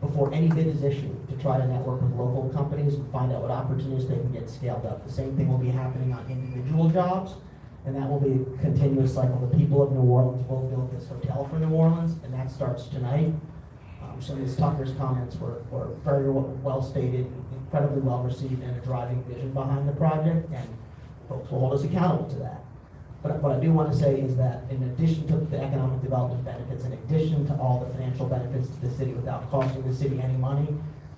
before any bid is issued to try to network with local companies and find out what opportunities they can get scaled up. The same thing will be happening on individual jobs, and that will be a continuous cycle. The people of New Orleans will build this hotel for New Orleans, and that starts tonight. So Ms. Tucker's comments were very well stated, incredibly well received, and a driving vision behind the project, and folks will hold us accountable to that. But what I do want to say is that in addition to the economic development benefits, in addition to all the financial benefits to the city without costing the city any money,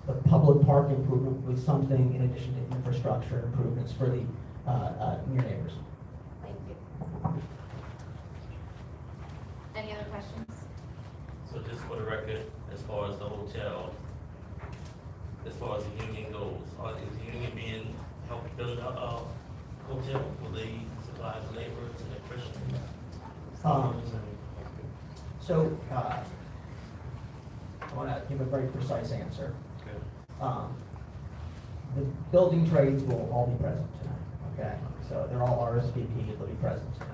the public park improvement will be something in addition to infrastructure improvements for the near neighbors. Thank you. Any other questions? So just for the record, as far as the hotel, as far as the union goes, is the union being helped build a hotel? Will they supply the labor to the Christian? So, I want to give a very precise answer. The building trades will all be present tonight, okay? So they're all RSVP, they'll be present tonight.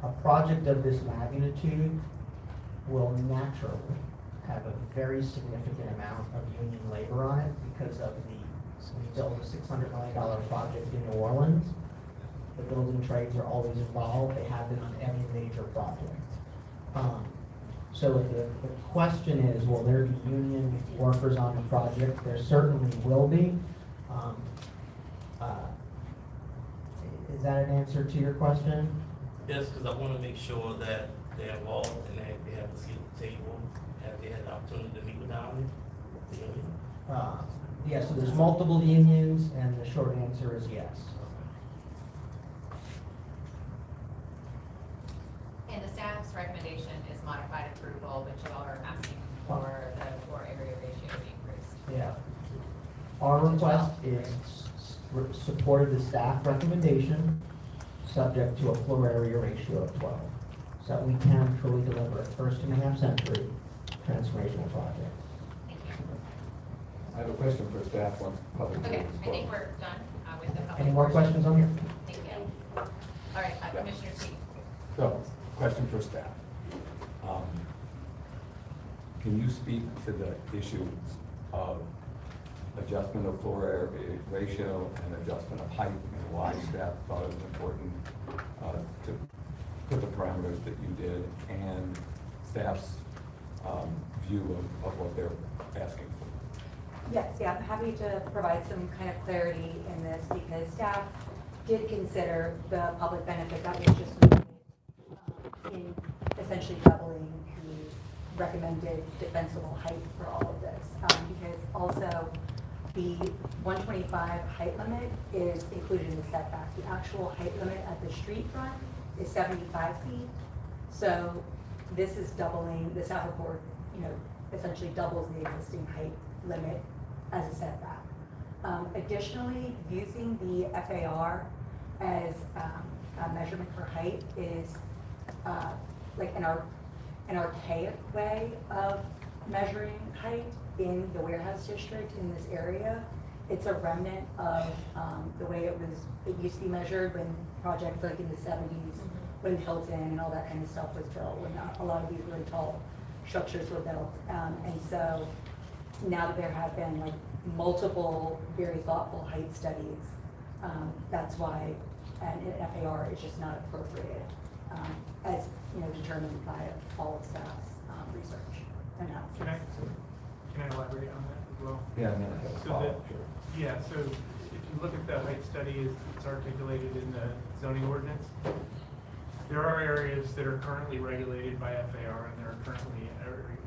A project of this magnitude will naturally have a very significant amount of union labor on it because of we built a $600 million project in New Orleans. The building trades are always involved, they have been on every major project. So if the question is, will there be union workers on the project? There certainly will be. Is that an answer to your question? Yes, because I want to make sure that they're involved and that they have a seat at the table, have they had the opportunity to meet with the union? Yeah, so there's multiple unions, and the short answer is yes. And the staff's recommendation is modified approval, but you all are asking for the floor area ratio to be increased. Yeah. Our request is support of the staff recommendation, subject to a floor area ratio of 12, so that we can truly deliver a first-in-a-half-century transformational project. I have a question for staff once public. Okay, hearing is I think closed. we're done with the public. Any more portion. questions on here? Thank you. All right, Commissioner T. So, question for staff. Can you speak to the issue of adjustment of floor area ratio and adjustment of height, and why staff thought it was important to put the parameters that you did, and staff's view of what they're asking for? Yes, yeah, I'm happy to provide some kind of clarity in this because staff did consider the public benefit that was just noted in essentially doubling the recommended defensible height for all of this. Because also the 125 height limit is included in the setback. The actual height limit at the street front is 75 feet. So this is doubling, the staff report, essentially doubles the existing height limit as a setback. Additionally, using the FAR as a measurement for height is like an archaic way of measuring height in the warehouse district in this area. It's a remnant of the way it used to be measured when projects like in the 70s, when Hilton and all that kind of stuff was built, when a lot of these really tall structures were built. And so now that there have been like multiple very thoughtful height studies, that's why an FAR is just not appropriate, as determined by all of staff's research analysis. Can I elaborate on that as well? Yeah, So if you look at the height study, it's articulated in the zoning ordinance. There are areas that are currently regulated by FAR, and there are currently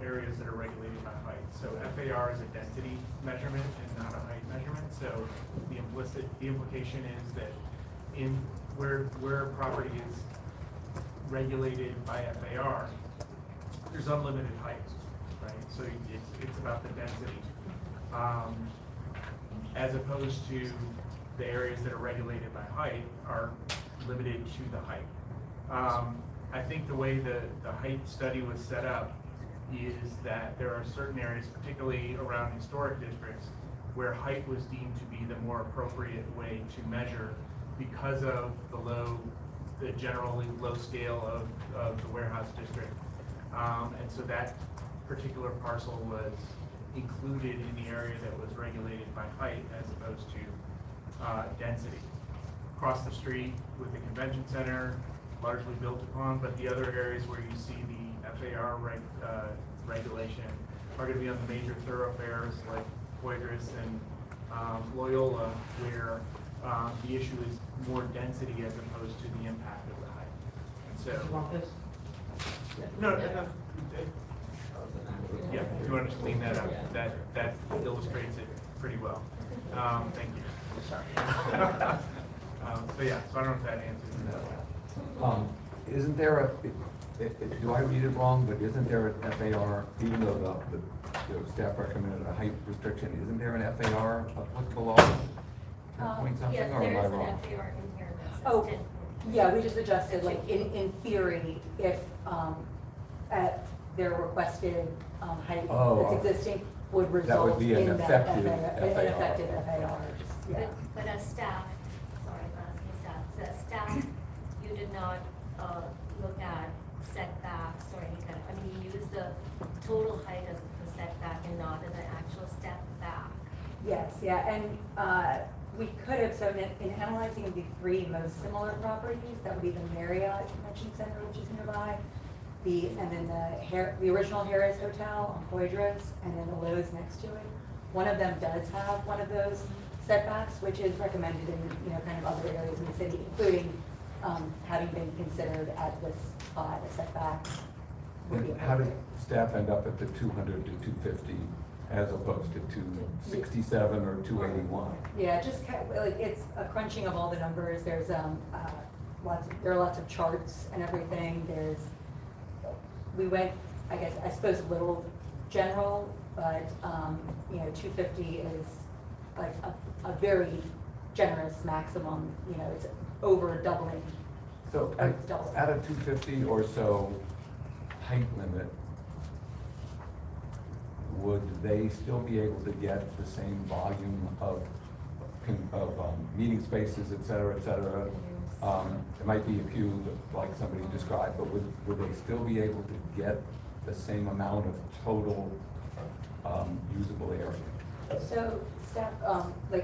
areas that are regulated by height. So FAR is a density measurement and not a height measurement. So the implication is that in where a property is regulated by FAR, there's unlimited height, right? So it's about the density, as opposed to the areas that are regulated by height are limited to the height. I think the way the height study was set up is that there are certain areas, particularly around historic districts, where height was deemed to be the more appropriate way to measure because of the generally low scale of the warehouse district. And so that particular parcel was included in the area that was regulated by height as opposed to density. Across the street with the convention center, largely built upon, but the other areas where you see the FAR regulation are going to be on the major thoroughfares like Poydras and Loyola, where the issue is more density as opposed to the impact of the height. And so, You want this? no. Yeah, if you want to just clean that up, that illustrates it pretty well. Thank you. Sorry. So yeah, so I don't know if that answers that. Isn't there do I read it wrong, but isn't there an FAR, even though the staff recommended a height restriction, isn't there an FAR applicable law? Point something, Yes, or am I there is wrong? an FAR in here that says Oh, 10. Yeah, we just adjusted, like, in theory, if, at their requested, height Oh, that's existing would that would result be an in that effective an FAR. effective FAR, yeah. But as staff, sorry, I'm asking staff, so as staff, you did not, look at setbacks or any kind of, I mean, you use the total height as a setback and not as an actual step back. Yes, yeah, and we could have, so in analyzing the three most similar properties, that would be the Marriott Convention Center, which is nearby, and then the original Harris Hotel on Poydras, and then the Lowe's next to it. One of them does have one of those setbacks, which is recommended in, kind of other areas in the city, including having been considered at this spot, a setback would be And how did appropriate. staff end up at the 200 to 250 as opposed to 267 or 281? Yeah, just like, it's a crunching of all the numbers. There's there are lots of charts and everything. We went, I suppose, a little general, but 250 is like a very generous maximum. It's over doubling. So Or it's doubling. at a 250 or so height limit, would they still be able to get the same volume of meeting spaces, et cetera, et cetera? There might be a few, like somebody described, but would they still be able to get the same amount of total usable area? So staff,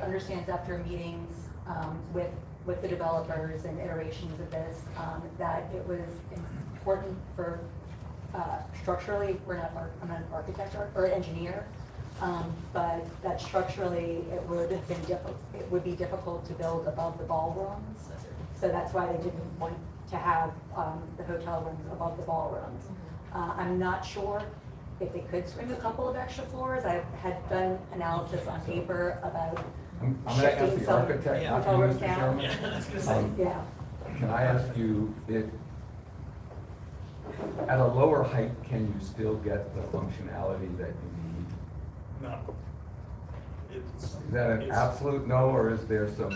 understands after meetings, with the developers and iterations of this, that it was important for, structurally, I'm not an architect or engineer, but that structurally, it would be difficult to build above the ballrooms. So that's why they didn't want to have, the hotel rooms above the ballrooms. I'm not sure if they could swing a couple of extra floors. I had done analysis on paper about I'm gonna ask shifting the some architect, not hotel you, rooms Mr. down. Chairman. Yeah. Can I ask you, at a lower height, can you still get the functionality that you need? No. Is that an absolute no, or is there some,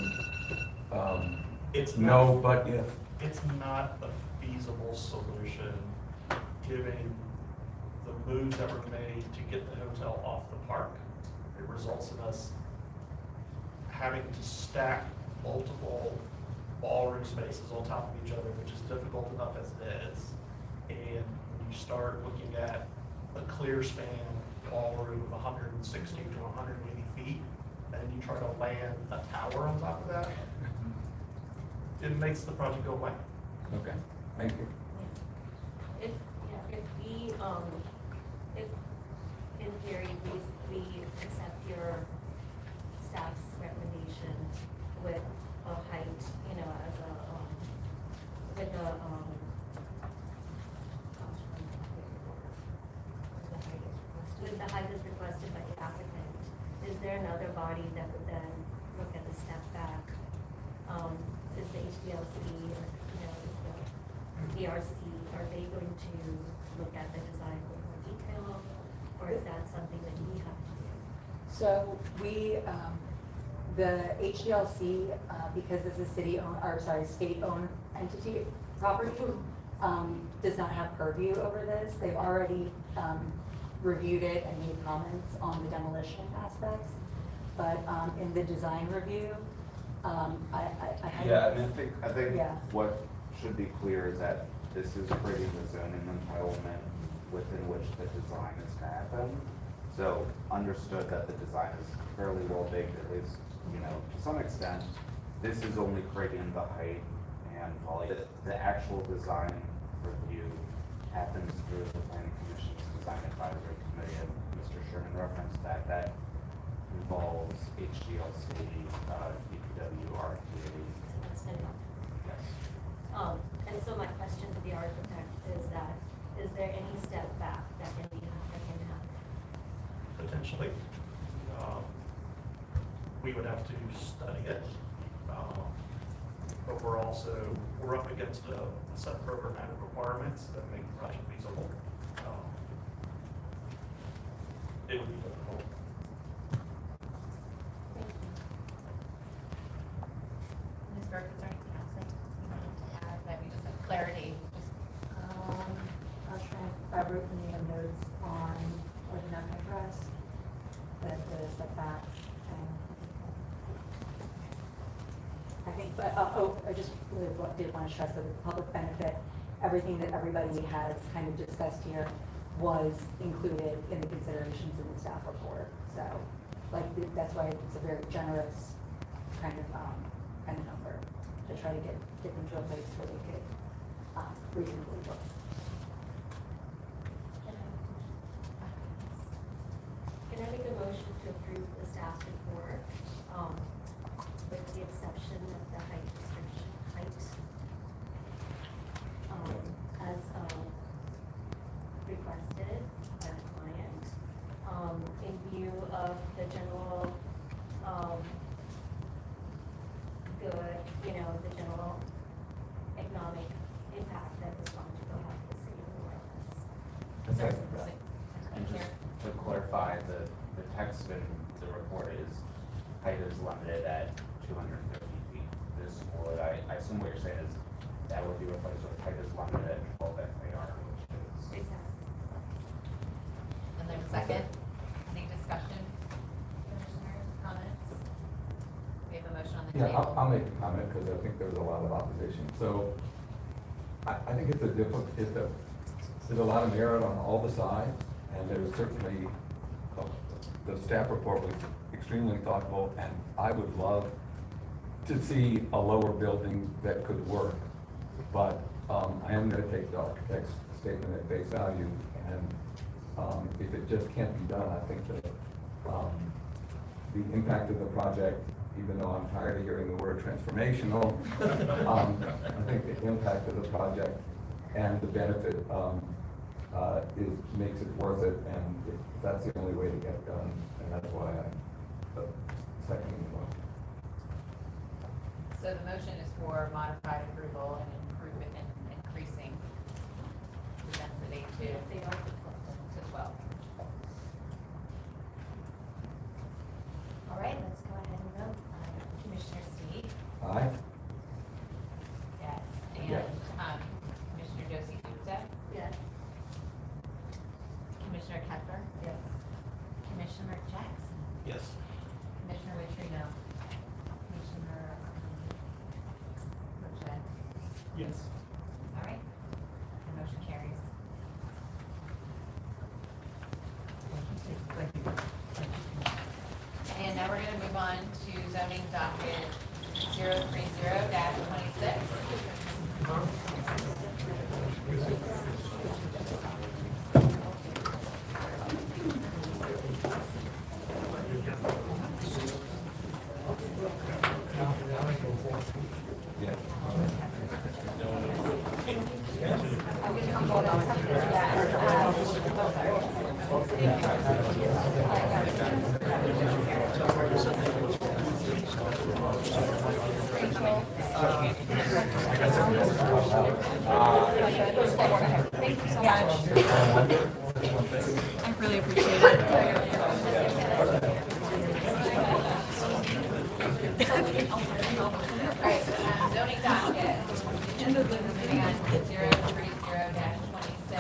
It's no, not- but if? It's not a feasible solution, given the moves that were made to get the hotel off the park. It results in us having to stack multiple ballroom spaces on top of each other, which is difficult enough as it is. And when you start looking at a clear span ballroom of 160 to 180 feet, and you try to land a tower on top of that, it makes the project go away. Okay, thank you. If we, if in theory, we accept your staff's recommendation with a height, as a, with a, with the height that's requested by the applicant, is there another body that would then look at the step back? Is the HDLC, or, is the ERC, are they going to look at the design with more detail? Or is that something that we have to do? So we, the HDLC, because this is state-owned entity property, does not have purview over this. They've already reviewed it and made comments on the demolition aspects. But in the design review, I had. Yeah, and I think Yeah. what should be clear is that this is creating the zoning entitlement within which the design is to happen. So understood that the design is fairly well baked, at least, to some extent. This is only creating the height and volume. The actual design review happens through the planning commission's design advisory committee, and Mr. Sherman referenced that. That involves HGLC, DPW, RTA. That's good enough. Yes. And so my question to the architect is that, is there any step back that can happen? Potentially. We would have to study it. But we're up against a set of programmatic requirements that make the project feasible. It would be difficult. Ms. Burke, is there anything else that you wanted to add? the setbacks and I think, but, I just really did want to stress that the public benefit, everything that everybody has kind of discussed here was included in the considerations in the staff report. So, like, that's why it's a very generous kind of number to try to get them to a place where they could reasonably work. Can I make a motion to approve the staff's report, with the exception of the height restriction, as requested by the client, in view of the general, good, the general economic impact that this project will have for the city of New Orleans. Okay. And just to clarify, the text in the report is height is limited at 250 feet. This would, I assume what you're saying is that would be replaced with height is limited at 12 FAR, which is. And then second, any discussion? Commissioners, comments? We have a motion on the Yeah, table. I'll make a comment because I think there's a lot of opposition. So I think there's a lot of merit on all the sides, and there's certainly, the staff report was extremely thoughtful, and I would love to see a lower building that could work. But I am going to take the architect's statement at face value, and if it just can't be done, I think that the impact of the project, even though I'm tired of hearing the word transformational, I think the impact of the project and the benefit makes it worth it, and that's the only way to get it done, and that's why I'm seconding the motion. So the motion is for modified approval and improvement and increasing the density to 12. All right, let's go ahead and vote. Commissioner Steve? Aye? Yes. And Yes. Commissioner Josie Gupta? Yes. Commissioner Kepler? Yes. Commissioner Jackson? Yes. Commissioner Wittrino? Commissioner Burchett? Yes. All right. The motion carries. Thank you. And now we're going to move on to zoning docket 030-26. Thank you so much. I really appreciate it. All right, zoning docket. Moving on to 030-26.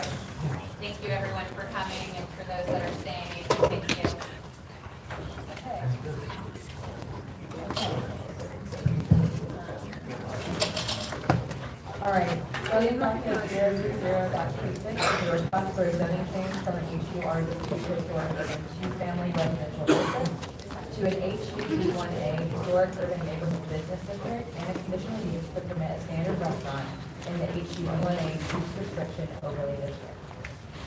Thank you everyone for coming, and for those that are staying, thank you. All right, zoning docket 030-26 is a request for a zoning change from an HUR district historic urban two-family residential district to an HUD1A historic urban neighborhood business district, and a conditional use to permit a standard restaurant in the HUD1A use restriction overlay district.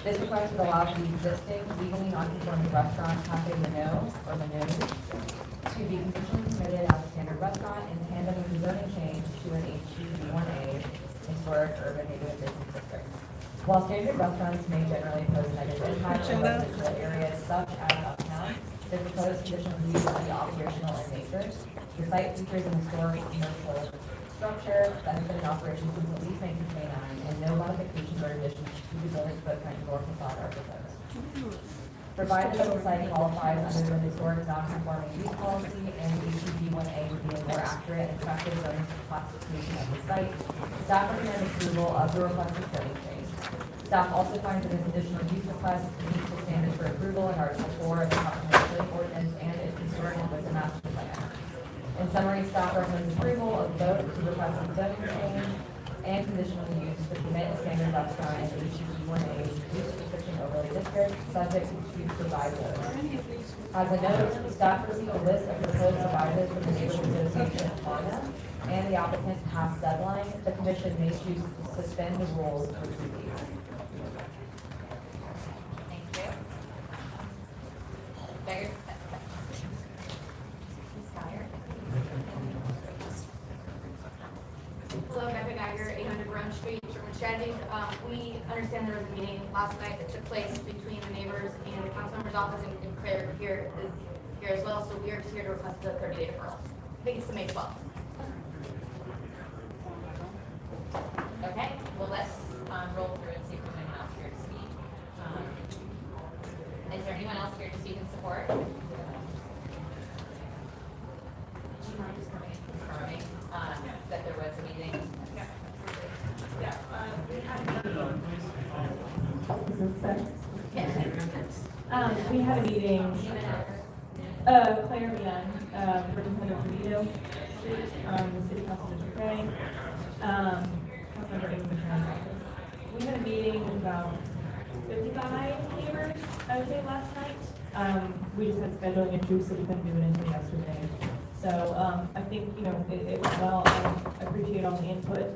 This request would allow the existing legally non-conforming restaurant Cafe Minot or Minot to be conditionally permitted as a standard restaurant in tandem with the zoning change to an HUD1A historic urban neighborhood business district. While standard restaurants may generally pose negative impact on residential areas such as uptown, the proposed conditional use will be operational in nature. The site features an historic commercial structure, benefiting operations since at least 1929, and no modifications or additions to the building's footprint or facade are proposed. Provided that the site qualifies under the historic non-conforming use policy, and HUD1A would be a more accurate and effective zoning classification of the site, staff recommend approval of the requested zoning change. Staff also finds that a conditional use request meets the standards for approval in Article 4 of the Comprehensive Ordinance staff recommends approval of both the requested zoning change and conditional use to permit a standard restaurant in HG1A use restriction overlay district, subject to provisos. As a note, staff received a list of proposed provisos from the Neighborhood Association of Florida and the applicant's past deadline. The commission may choose to suspend the rules for 2 weeks. Thank you. Becker? Hello, Becca Geiger, 800 Rome Street, Sherman Strategies. We understand there was a meeting last night that took place between the neighbors and the council member's office, and Claire here is here as well, so we are just here to request the 30-day deferral. I think it's the May 12th. Okay, well, let's roll through and see if there's anyone else here to speak. Is there anyone else here to speak in support? Would you mind just coming and confirming that there was a meeting? We had a meeting, Claire Young, Representative Benito Street, the City Council District A, Councilmember Ingram Attorney's office. We had a meeting with about 55 neighbors, I would say, last night. We just had scheduling issues, so we couldn't do it until yesterday. So I think, you know, it went well. I appreciate all the input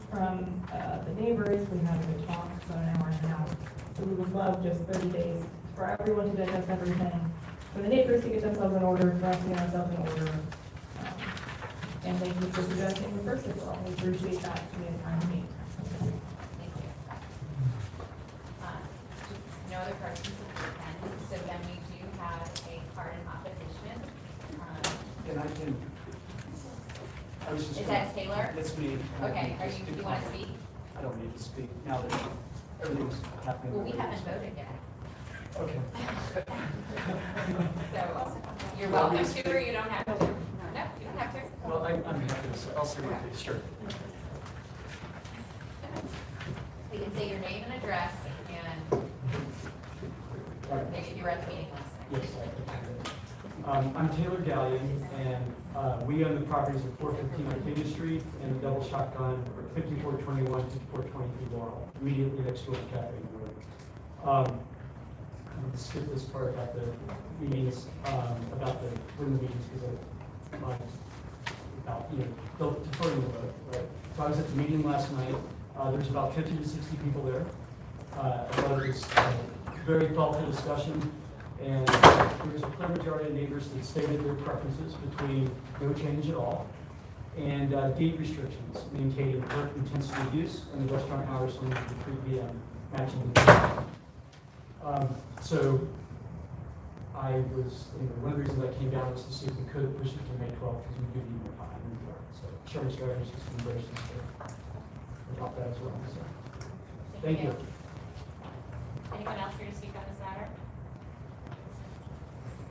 from the neighbors. We had a good talk, about an hour and a half. So we would love just 30 days for everyone to digest everything, for the neighbors to get themselves in order, for us to get ourselves in order. And thank you for suggesting the first deferral. We appreciate that. We had time to meet. Thank you. No other persons attend, so then we do have a card in opposition. And I was just. Is that Taylor? That's me. Okay, do you want to speak? I don't need to speak now that everything's happening. Well, we haven't voted yet. Okay. So, you're welcome to, or you don't have to. No, you don't have to. Well, I'm happy to, I'll say what it is, sure. You can say your name and address, and maybe you were at the meeting last night. Yes. I'm Taylor Gallion, and we own the properties of 415 Arcadia Street and the Double Shotgun, 5421, 5423 Laurel, immediately next door to Cafe New York. I'm going to skip this part about the meetings, about the room meetings, because I mind about, you know, deferring the vote, right? So I was at the meeting last night. There's about 50 to 60 people there. I thought it was a very thoughtful discussion, and there was a clear majority of neighbors that stated their preferences between no change at all and date restrictions, maintaining work intensity use and the restaurant hours from 3 p.m. matching the so I was, you know, one of the reasons I came down was to see if we could push it to May 12th because we could need more time. So Sherman Strategies just been gracious to adopt that as well. So thank you. Anyone else here to speak on this matter?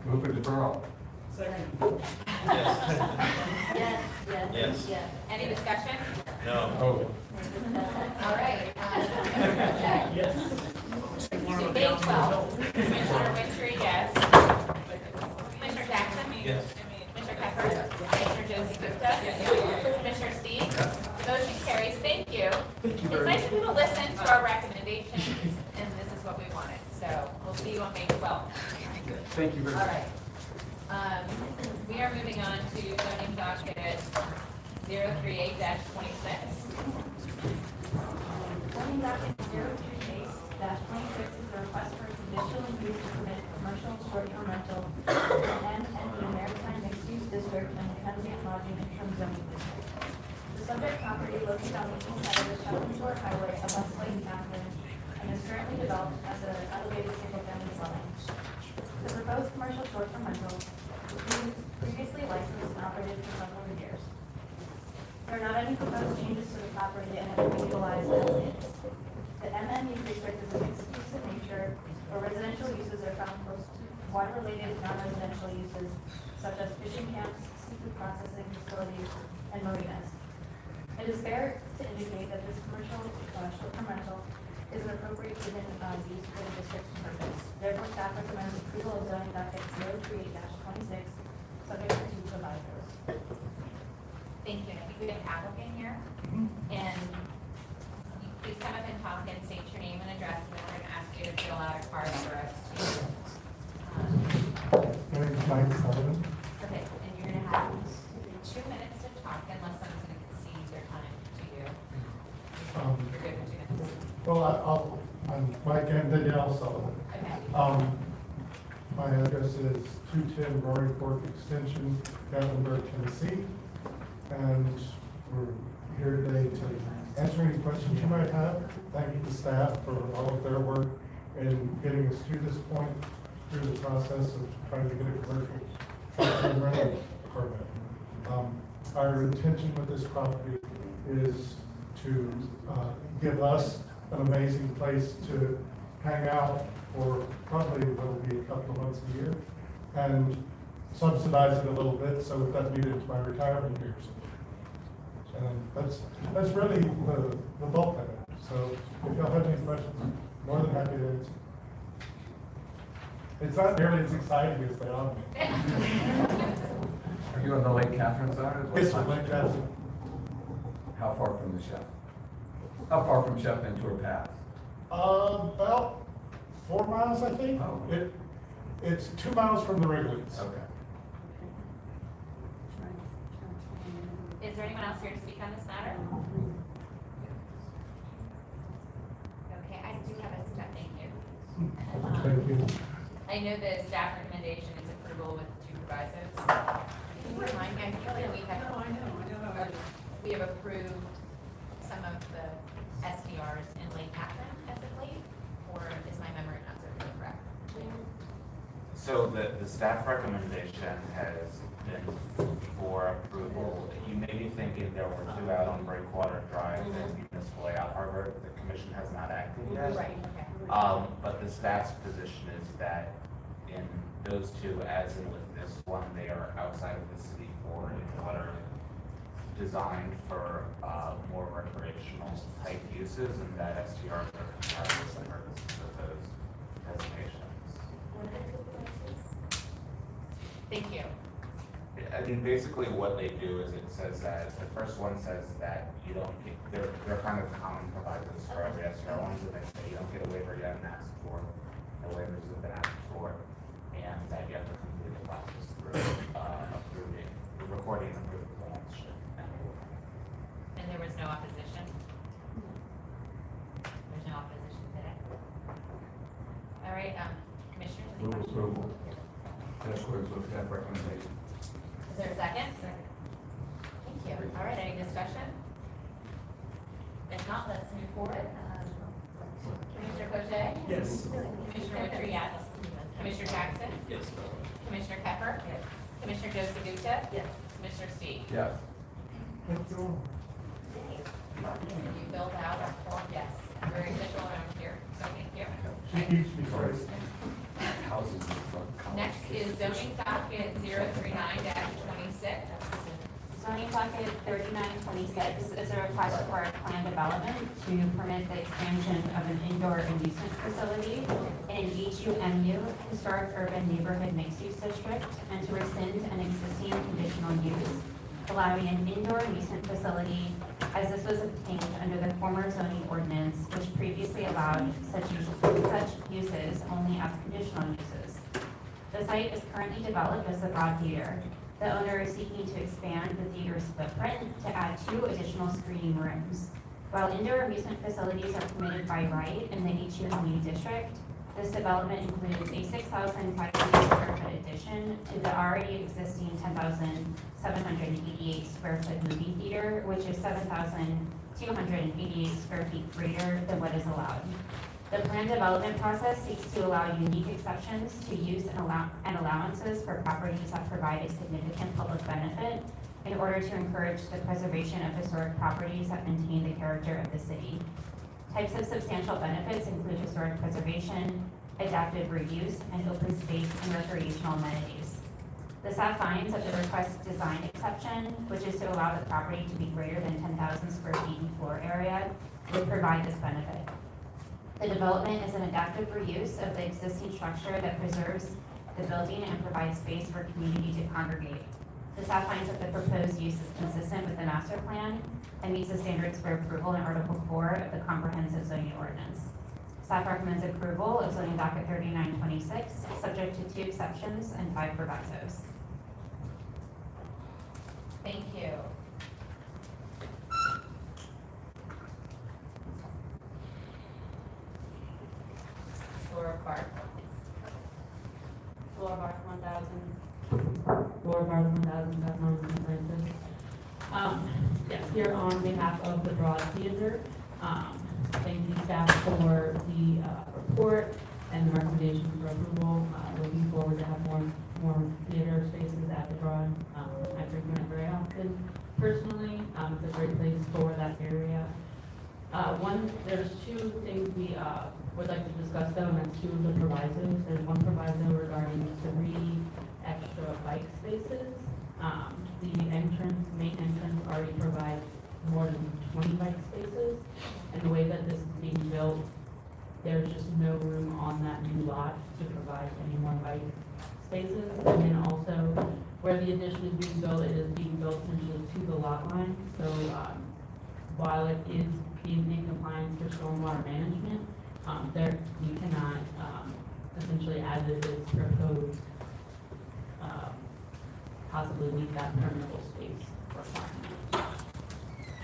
Move for deferral. Second. Yes. Yes. Yes. Any discussion? No. Oh. All right. Yes. May 12th. Commissioner Wintry, yes. Commissioner Jackson? Yes. Commissioner Pepper? Commissioner Josie Gupta? Commissioner Steve? Motion carries. Thank you. Thank you It's very nice much. for people to listen to our recommendations, and this is what we wanted. So we'll see you on May 12th. Thank you very All much. right. We are moving on to zoning docket 038-26. Zoning docket 038-26 is a request for conditional use to permit commercial short-term rental in the Maritime Mixed-Use District and Transient Lodging Interim Zoning District. The subject property located on the east side of the Sheldon Shore Highway above Lake Catherine and is currently developed as an elevated single-family dwelling. The proposed commercial short-term rental was previously licensed and operated for several years. There are not any proposed changes to the property and it will be utilized as is. The MM use district is a mixed use in nature, where residential uses are found close to water-related non-residential uses, such as fishing camps, seafood processing facilities, and marinas. It is fair to indicate that this commercial short-term rental is an appropriate given use for the district's purpose. Therefore, staff recommends approval of zoning docket 038-26, subject to provisos. Thank you. I think we have an applicant here. And you please come up and talk and state your name and address, and then we're gonna ask you to fill out a card for us to. My name is Mike Sullivan. Okay, and you're gonna have 2 minutes to talk unless someone's gonna concede their time to you. You're good for 2 minutes. Well, I'm Mike and Danielle Sullivan. Okay. My address is 210 Roaring Fork Extension, Gatlinburg, Tennessee. And we're here today to answer any questions you might have. Thank you to staff for all of their work in getting us to this point through the process of trying to get a commercial short-term rental permit. Our intention with this property is to give us an amazing place to hang out for probably what will be a couple of months a year, and subsidize it a little bit so if that needed to my retirement years. And that's really the bulk of it. So if y'all have any questions, more than happy to answer. It's not nearly as exciting as they are. Are you on the Lake Catherine side? Yes, sir, Lake Catherine. How far from the chef? How far from Chef Ventura Pass? About 4 miles, I think. Oh. It's 2 miles from the Wrigley's. Okay. Is there anyone else here to speak on this matter? Okay, I do have a step, thank you. Thank you. I know the staff recommendation is approval with 2 provisos. Can you remind me, I feel like we have approved some of the SDRs in Lake Catherine as of late, or is my memory not so correct? So the staff recommendation has been for approval. You may be thinking there were 2 out on Breakwater Drive and Municipal Layout Harbor. The commission has not acted yet. Right, okay. But the staff's position is that in those 2, as in with this one, they are outside of the city core and what are designed for more recreational type uses, and that STRs are compatible with the purposes of those designations. Thank you. I mean, basically what they do is it says that, the first one says that you don't get, they're kind of common providers for every STR ones, and they say you don't get a waiver you haven't asked for, no waivers have been asked for, and that you have to complete the process through approving, recording and approving plans. And there was no opposition? There's no opposition today? All right, commissioners, any Move questions? approval. In accordance with staff recommendation. Is there a second? Thank you. All right, any discussion? If not, let's move forward. Commissioner Cochet? Yes. Commissioner Wintry, yes. Commissioner Jackson? Yes. Commissioner Pepper? Yes. Commissioner Josie Gupta? Yes. Commissioner Steve? Yes. You filled out a form, yes. Very official around here, so thank you. She keeps me first. Houses in front. Next is zoning docket 039-26. Zoning docket 3926 is a request for a plan development to permit the expansion of an indoor amusement facility in an HUMU, Historic Urban Neighborhood Mixed Use District, and to rescind an existing conditional use, allowing an indoor amusement facility as this was obtained under the former zoning ordinance, which previously allowed such uses only as conditional uses. The site is currently developed as the Broad Theater. The owner is seeking to expand the theater's footprint to add 2 additional screening rooms. While indoor amusement facilities are permitted by right in the HUMU district, this development includes a 6,500 square foot addition to the already existing 10,788 square foot movie theater, which is 7,288 square feet greater than what is allowed. The planned development process seeks to allow unique exceptions to use and allowances for properties that provide a significant public benefit in order to encourage the preservation of historic properties that maintain the character of the city. Types of substantial benefits include historic preservation, adaptive reuse, and open space and recreational amenities. The staff finds that the request design exception, which is to allow the property to be greater than 10,000 square feet in floor area, would provide this benefit. The development is an adaptive reuse of the existing structure that preserves the building and provides space for community to congregate. The staff finds that the proposed use is consistent with the master plan and meets the standards for approval in Article 4 of the comprehensive zoning ordinance. Staff recommends approval of zoning docket 3926, subject to 2 exceptions and 5 provisos. Thank you. Laura Clark. Laura Barth, 1000, San Francisco. Yes, here on behalf of the Broad Theater, thank you staff for the report and the recommendation for approval. Looking forward to have more theater spaces at the Broad. I frequent it very often personally. It's a great place for that area. There's 2 things we would like to discuss though, and that's 2 of the provisos. There's one proviso regarding 3 extra bike spaces. The main entrance already provides more than 20 bike spaces. And the way that this is being built, there's just no room on that new lot to provide any more bike spaces. And then also, where the addition is being built, it is being built essentially to the lot line. So while it is being in compliance for stormwater management, you cannot essentially, as it is proposed, possibly meet that permeable space requirement.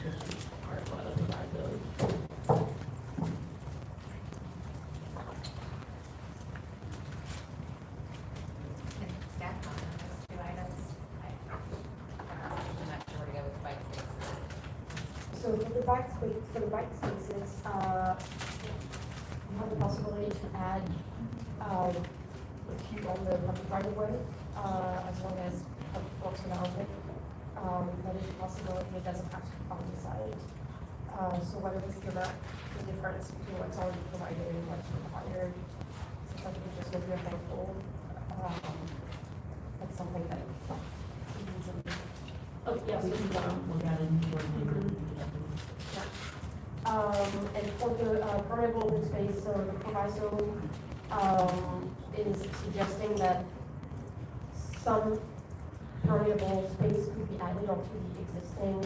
Just part of what the proviso. Staff comment on those 2 items. I'm not sure where to go with the bike spaces. So for the bike spaces, you have the possibility to add a few on the public right of way, as long as folks around it. That is a possibility, it doesn't have to be on the side. So what is the difference between what's already provided and what's required? So something just if you're thankful, that's something that easily. Oh, yeah, we can look at it more later. And for the permeable open space, so the proviso is suggesting that some permeable space could be added onto the existing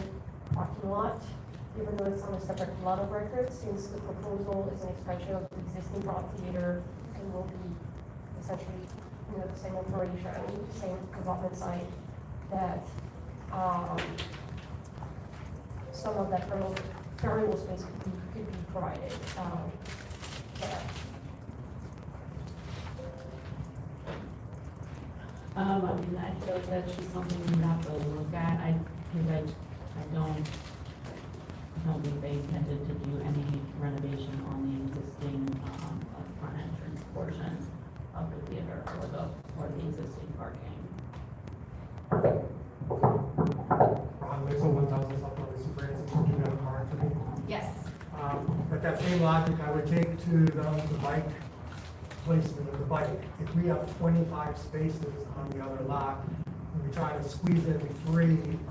parking lot, even though it's on a separate lot of record, since the proposal is an expansion of the existing Broad Theater and will be essentially, the same operation, same development site, that some of that permeable space could be provided there. I mean, I feel like that's just something we have to look at. I don't think they intended to do any renovation on the existing, front entrance portion of the theater or the existing parking. Ron Wixel, 1000 South North San Francisco, do you have a card for me? Yes. But that same logic I would take to the bike placement of the bike. If we have 25 spaces on the other lot, and we try to squeeze in 3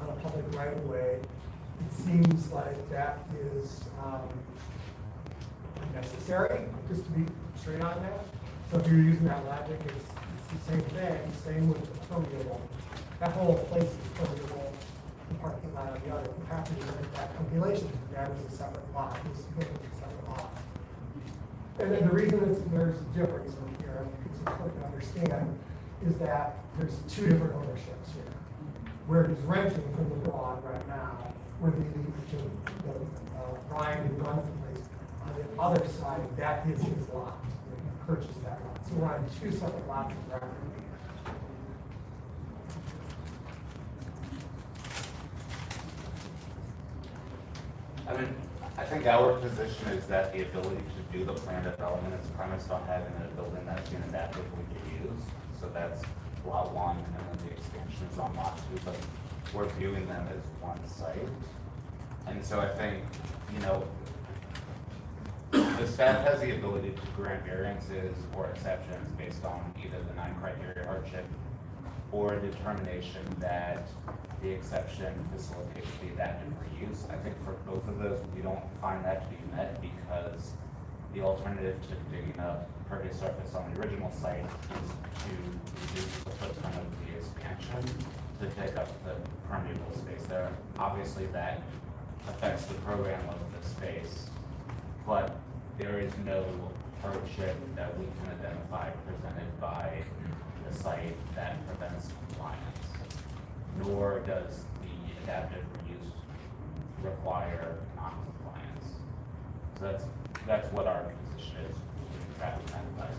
on a public right of way, it seems like that is unnecessary, just to be straight on that. So if you're using that logic, it's the same thing, same with the permeable. That whole place is permeable, the parking lot on the other. You have to make that calculation, that is a separate lot, this is a separate lot. And then the reason there's a difference in here, I think it's important to understand, is that there's 2 different ownerships here. Where he's renting from the Broad right now, where the Brian and Gunn place, on the other side, that is his lot. He purchased that lot. So we're on 2 separate lots of record. I mean, I think our position is that the ability to do the plan development is premised on having a building that's been adaptively used. So that's lot 1, and then the expansion is on lot 2, but we're viewing them as one site. And so I think, the staff has the ability to grant variances or exceptions based on either the 9 criteria hardship or a determination that the exception facilitates the adaptive reuse. I think for both of those, we don't find that to be met because the alternative to digging up pervious surface on the original site is to reduce the footprint of the expansion to take up the obviously that affects the program of the space, but there is no hardship that we can identify presented by the site that prevents compliance, nor does the adaptive reuse require non-compliance. So that's what our position is with traffic management.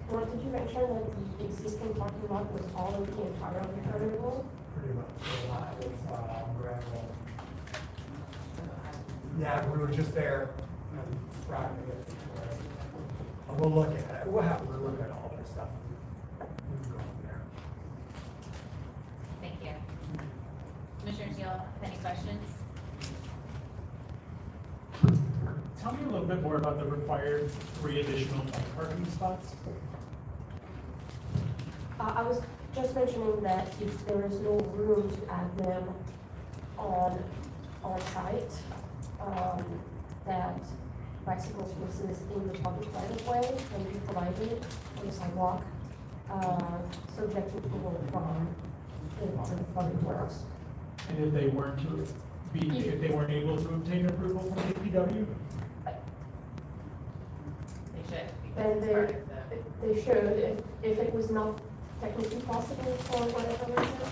Well, did you mention that the existing parking lot was all of the entire permeable? Pretty much, a lot of gravel. Yeah, we were just there and Friday. We'll look at it, we'll have to look at all this stuff. We can go from there. Thank you. Commissioner Teal, have any questions? Tell me a little bit more about the required 3 additional parking spots. I was just mentioning that if there is no room to add them on site, that bicycle spaces in the public right of way can be provided on the sidewalk, subject to approval from the public works. And if they weren't able to obtain approval from DPW? They should, because And it's part of the. they should, if it was not technically possible for whatever reason,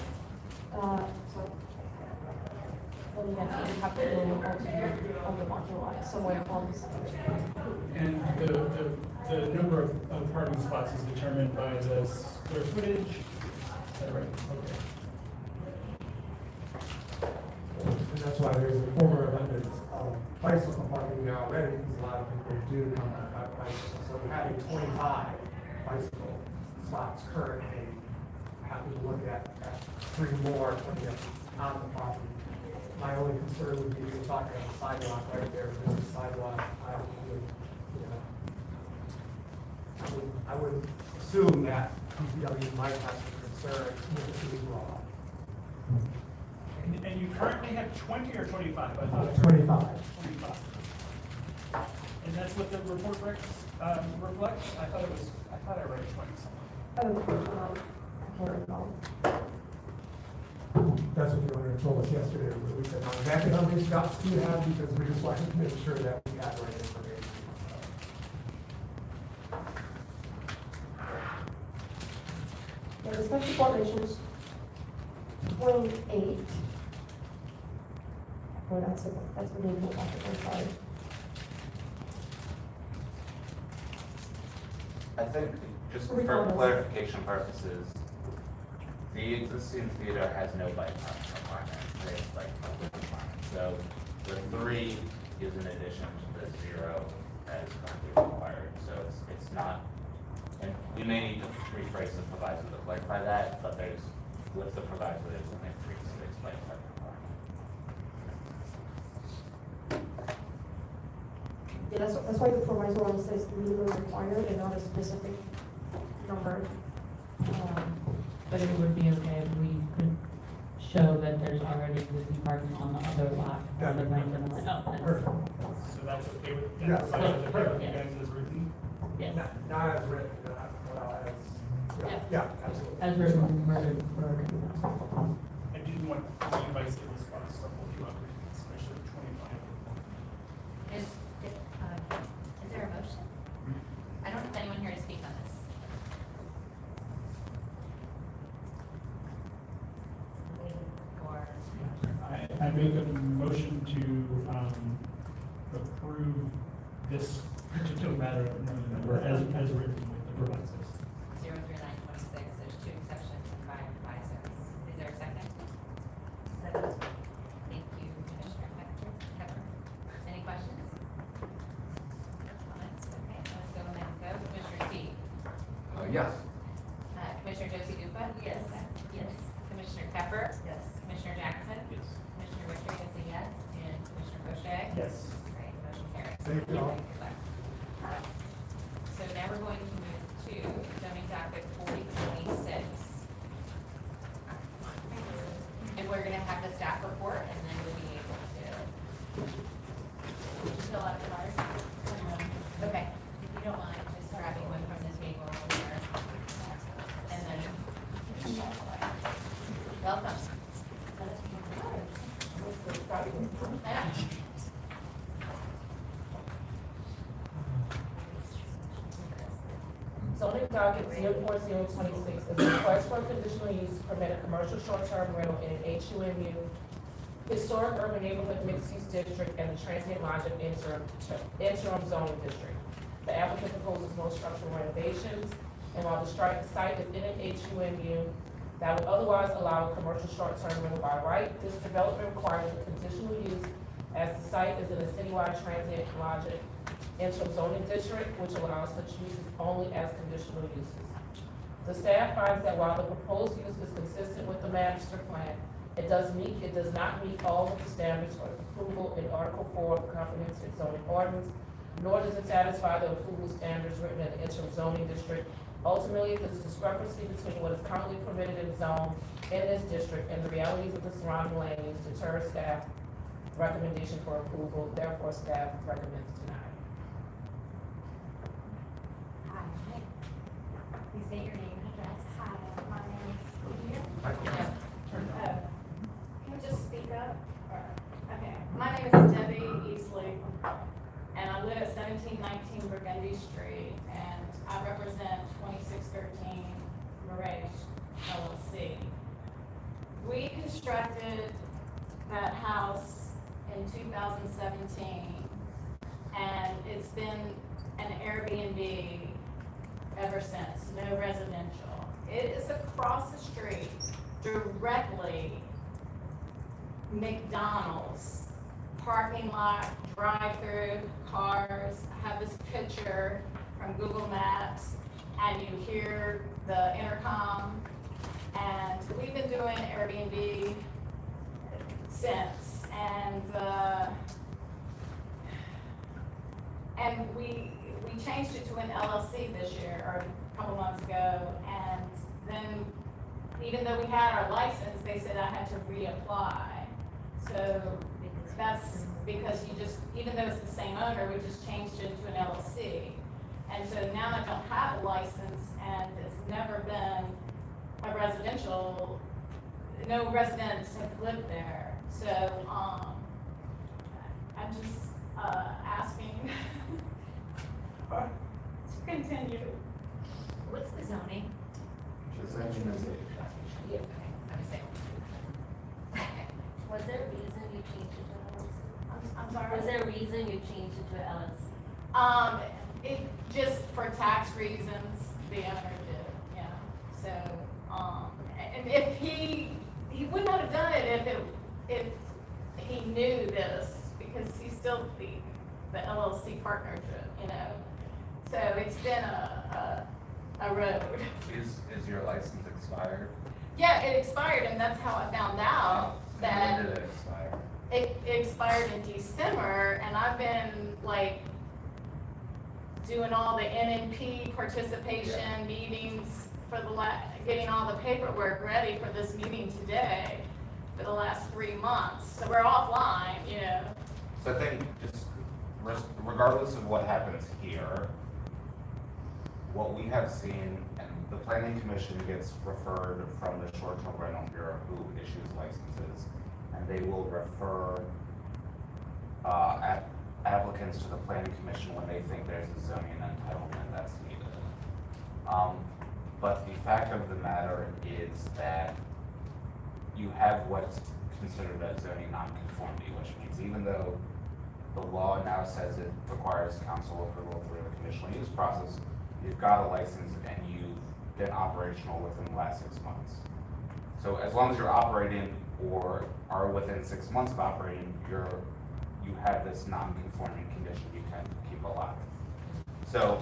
then yes, it would have to go on the parking lot, somewhere on the site. And the number of parking spots is determined by the square footage? Is that right? Okay. And that's why there's a former abundance of bicycle parking now already, because a lot of people do come by bicycle. So we're having 25 bicycle spots currently. Happy to look at 3 more putting up on the property. My only concern would be if you're talking about the sidewalk right there, if there's a sidewalk, I would assume that DPW might have some concerns with it being broad. And you currently have 20 or 25? I thought I heard 25. 25. And that's what the report reflects? I thought I read 20 somewhere. I can't recall. That's what the owner told us yesterday, but we said, not exactly how many spots do you have, because we just wanted to make sure that we had the right information. Yeah, the special formations 28. Oh, that's the name of the project, I'm sorry. I think, just We for follow. clarification purposes, the existing theater has no bike parking requirement, it's bike parking requirement. So the 3 is in addition to the 0 that is currently required. So it's not, and we may need to rephrase the proviso to clarify that, but with the proviso, there's only 3 bike parking requirement. Yeah, that's why the proviso only says minimum required and not a specific number. But it would be okay if we could show that there's already existing parking on the other lot, rather than the So that's okay with, Yes. that's okay with you guys as written? Yes. Not as written, well, yeah, absolutely. As written, we're I didn't want any bicycle spots to hold you up, especially 25. Is there a motion? I don't have anyone here to speak on this. Or, I make a motion to approve this particular matter as written with the provisos. 03926, there's 2 exceptions and 5 provisos. Is there a second? Second. Thank you, Commissioner Pepper. Any questions? Comments? Okay, let's go now. Commissioner Steve? Yes. Commissioner Josie Dupa? Yes. Yes. Commissioner Pepper? Yes. Commissioner Jackson? Yes. Commissioner Richter is a yes, and Commissioner Bochet? Yes. Great, motion carries. Thank you all. So now we're going to move to zoning docket 4026. And we're gonna have the staff report, and then we'll be able to fill out the cards. Okay, if you don't mind, just grabbing one from the table there. And then, welcome. Zoning docket 04026 is a request for a conditional use to permit a commercial short-term rental in an HUMU historic urban neighborhood mixed-use district and the transient lodging interim zoning district. The applicant proposes no structural renovations, and while the site is in an HUMU that would otherwise allow a commercial short-term rental by right, this development requires a conditional use as the site is in a citywide transient lodging interim zoning district, which allows such uses only as conditional uses. The staff finds that while the proposed use is consistent with the master plan, it does not meet all of the standards for approval in Article 4 of the Comprehensive Zoning Ordinance, nor does it satisfy the approval standards written in the interim zoning district. Ultimately, the discrepancy between what is currently permitted in zone in this district and the realities of the surrounding land use deters staff recommendation for approval. Therefore, staff recommends denial. Hi. Please state your name and address. Hi, my name is Lydia. Can you just speak up? Okay, my name is Debbie Easley, and I live at 1719 Burgundy Street, and I represent 2613 Mirage LLC. We constructed that house in 2017, and it's been an Airbnb ever since, no residential. It is across the street, directly McDonald's, parking lot, drive-through, cars. I have this picture from Google Maps, and you hear the intercom. And we've been doing Airbnb since, and we changed it to an LLC this year, or a couple months ago, and then even though we had our license, they said I had to reapply. So that's because even though it's the same owner, we just changed it to an LLC. And so now I don't have a license, and it's never been a residential, no residents have lived there. So, I'm just, asking to continue. What's the zoning? Yeah. Was there a reason you changed it to LLC? I'm sorry? Was there a reason you changed it to LLC? It just for tax reasons, the owner did, yeah. So, and if he wouldn't have done it if he knew this, because he's still the LLC partnership, you know. So it's been a road. Is your license expired? Yeah, it expired, and that's how I found out that. When did it expire? It expired in December, and I've been like doing all the NNP participation meetings for getting all the paperwork ready for this meeting today for the last 3 months. So we're offline, you know. So I think just regardless of what happens here, what we have seen, and the planning commission gets referred from the short-term rental bureau who issues licenses, and they will refer applicants to the planning commission when they think there's a zoning entitlement that's needed. But the fact of the matter is that you have what's considered a zoning nonconformity, which means even though the law now says it requires council approval through the conditional use process, you've got a license and you've been operational within the last 6 months. So as long as you're operating or are within 6 months of operating, you have this non-conforming condition you can keep alive. So,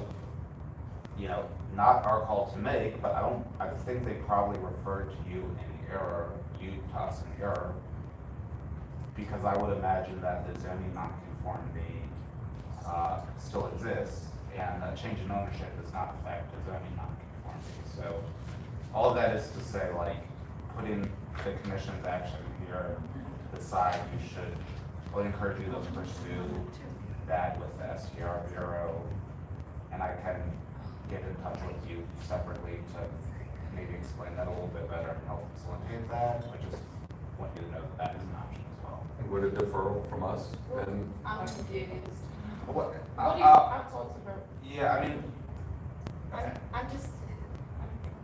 you know, not our call to make, but I think they probably referred to you in error, you to us in error, because I would imagine that the zoning non-conformity still exists, and a change in ownership does not affect the zoning non-conformity. So all of that is to say, like, putting the commission's action here aside, I would encourage you to pursue that with the STR Bureau, and I can get in touch with you separately to maybe explain that a little bit better and help facilitate that. I just want you to know that that is an option as well. would a deferral from us then? I'm confused. What, What do you, I've talked to her. yeah, I mean, I'm just.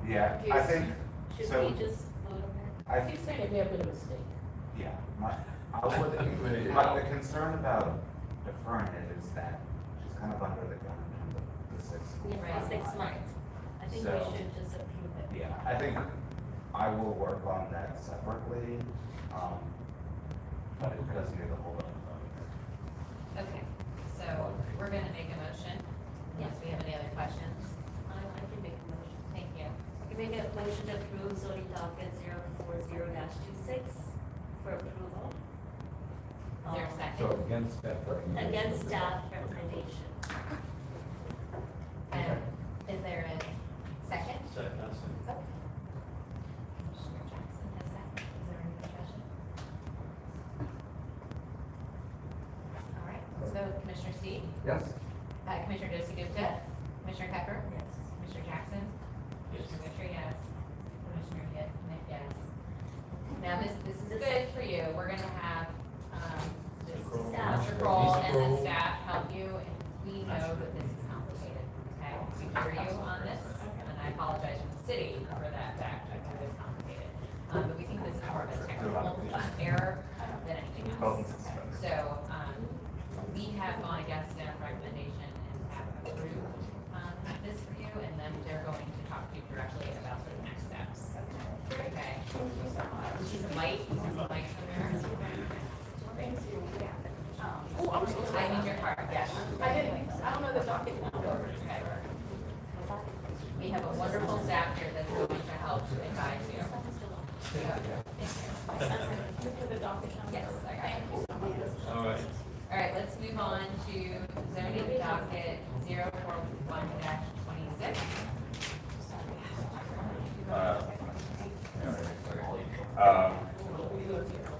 yeah, I think, Should so, we just vote on that? I I keep saying it may have been a mistake. yeah, I would, but the concern about deferring it is that she's kind of under the gun in terms of the 6 months. You're right, 6 months. I think we So- should just approve it. Yeah, I think I will work on that separately, but it does need a hold up. Okay, so we're gonna make a motion, unless we have any other questions. I can make a motion. Thank you. I can make a motion to approve zoning docket 040-26 for approval. Is there a second? So against staff recommendation. Against staff recommendation. And is there a second? Second, I see. Okay. Commissioner Jackson has second. Is there any discussion? All right, let's vote. Commissioner Steve? Yes? Commissioner Josie Gupta? Commissioner Pepper? Yes. Commissioner Jackson? Yes. Commissioner Mitchell, yes. Commissioner Nick, yes. Now, this is good for you. We're gonna have, Mr. Kroll and the staff help you, and we know that this is complicated, okay? We hear you on this, and I apologize for the city for that fact, I know it's complicated. But we think this is more of a technical error than anything else. So, we have gone against staff recommendation and have approved, this for you, and then they're going to talk to you directly about sort of next steps. Okay? She's a mic, I need your card, yes. I don't know the docket number. Okay. We have a wonderful staff here that's going to help advise you. The docket number. Yes, I got it. All right. All right, let's move on to zoning docket 041-26.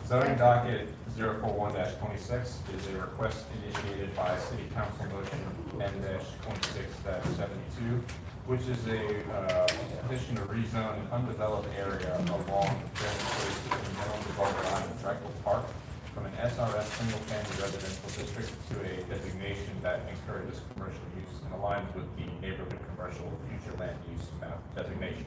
Zoning docket 041-26 is a request initiated by City Council Motion N-26-72, which is a petition to rezone an undeveloped area along Fairmont Place between Middle Development Line and Freckles Park from an SRS single-family residential district to a designation that encourages commercial use and aligns with the neighborhood commercial future land use map designation.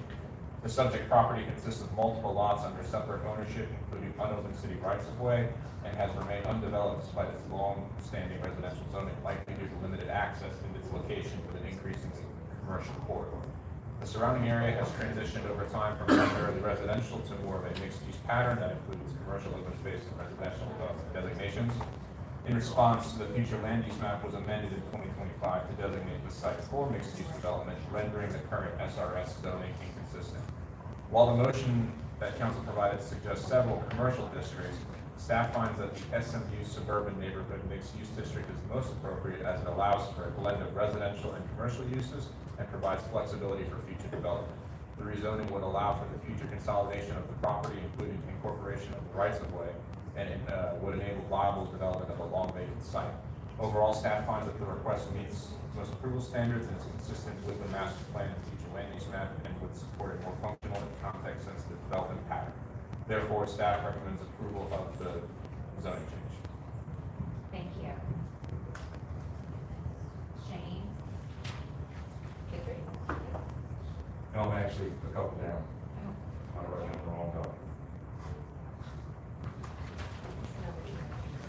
The subject property consists of multiple lots under separate ownership, including unopened city rights-of-way, and has remained undeveloped despite its long-standing residential zoning, likely due to limited access in its location with an increasingly commercial corridor. The surrounding area has transitioned over time from primarily residential to more of a mixed-use pattern that includes commercial open space and residential designations. In response, the future land use map was amended in 2025 to designate the site for mixed-use development, rendering the current SRS zoning inconsistent. While the motion that council provided suggests several commercial districts, staff finds that the SMU suburban neighborhood mixed-use district is most appropriate as it allows for a blend of residential and commercial uses and provides flexibility for future development. The rezoning would allow for the future consolidation of the property, including incorporation of the rights-of-way, and it would enable viable development of a long vacant site. Overall, staff finds that the request meets most approval standards and is consistent with the master plan and future land use map and would support a more functional and context-sensitive development pattern. Therefore, staff recommends approval of the zoning change. Thank you. Shane? Guthrie? No, I'm actually a couple down. I'm writing the wrong document.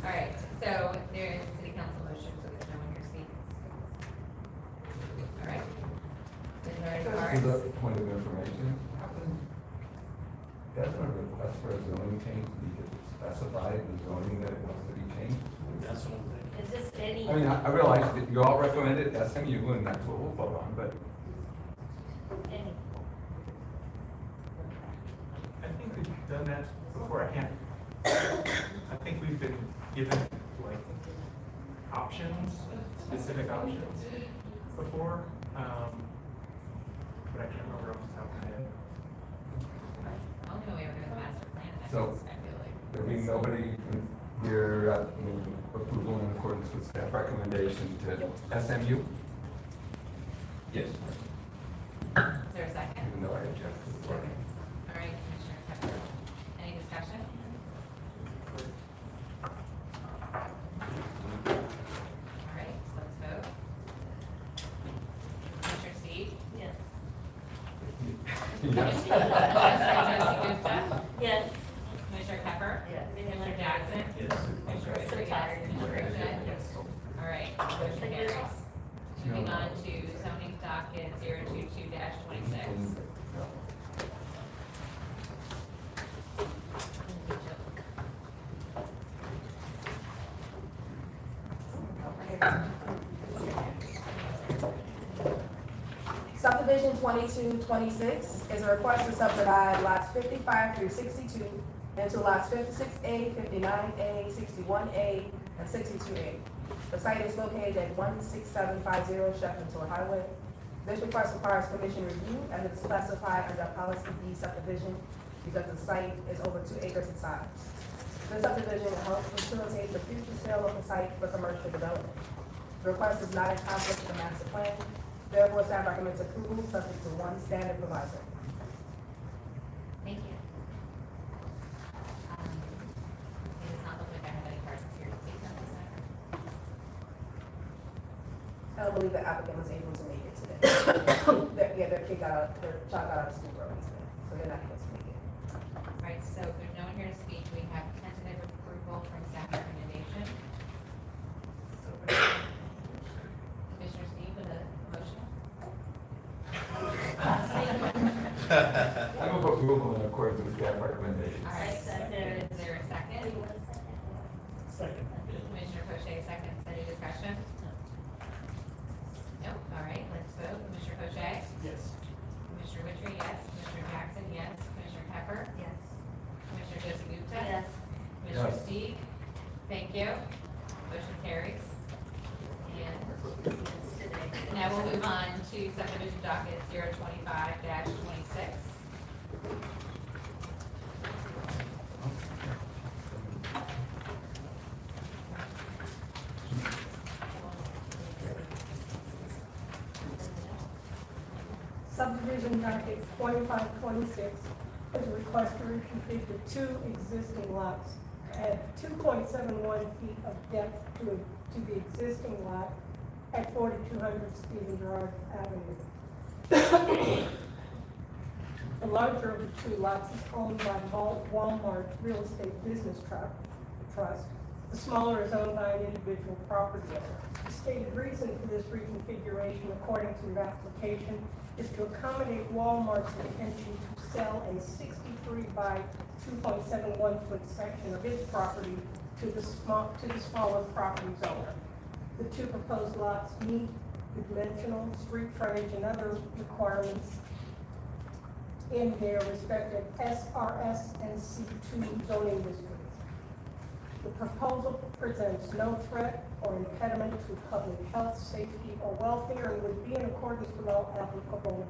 All right, so there is a city council motion, so there's no one here speaking. All right. Is there any This cards? is a point of information. That's a request for a zoning change, we could specify the zoning that it wants to be changed. That's what I'm thinking. Is this any? I mean, I realize that you all recommended SMU and that's what we'll vote on, but Any? I think we've done that before. I think we've been given like options, specific options before, but I can't remember off the top of my head. I don't know we were doing the master plan, and So- I feel like. there being nobody here approval in accordance with staff recommendation to SMU? Yes. Is there a second? Even though I object to the wording. All right, Commissioner Pepper. Any discussion? Gupta? Yes. Commissioner Pepper? Yes. Commissioner Jackson? Yes. Commissioner Ritchie, yes. Commissioner Richard? Yes. All right, motion carries. Moving on to zoning docket 022-26. Subdivision 2226 is a request to subdivide lots 55 through 62 into lots 56A, 59A, 61A, and 62A. The site is located at 16750 Sheffield Tour Highway. This request requires commission review and it is classified under policy B subdivision because the site is over 2 acres in size. This subdivision helps facilitate the future sale of the site for commercial development. The request is not in conflict with the master plan. Therefore, staff recommends approval subject to one standard proviso. Thank you. It does not look like I have any cards here to speak on this matter. I don't believe the applicant was able to make it today. Their child got out of school early today, so they're not able to make it. All right, so if there's no one here to speak, we have tentative approval from staff recommendation. Commissioner Steve with a motion. I move approval in accordance with staff recommendations. All right, so is there a second? Second. Commissioner Poche, seconds. Any discussion? Nope. All right, let's vote. Commissioner Poche? Yes. Commissioner Ritchie, yes. Commissioner Jackson, yes. Commissioner Pepper? Yes. Commissioner Josie Gupta? Yes. Commissioner Yes. Steve? Thank you. Motion carries. And now we'll move on to subdivision docket 025-26. Subdivision docket 2526 is a request to reconfigure two existing lots, add 2.71 feet of depth to the existing lot at 4200 Stephen Gerard Avenue. The larger of the two lots is owned by Walmart Real Estate Business Trust. The smaller is owned by an individual property owner. The stated reason for this reconfiguration, according to the application, is to accommodate Walmart's intention to sell a 63 by 2.71 foot section of its property to the smaller property's owner. The two proposed lots meet the dimensional, street frontage, and other requirements in their respective SRS and C2 zoning districts. The proposal presents no threat or impediment to public health, safety, or welfare, and would be in accordance with all applicable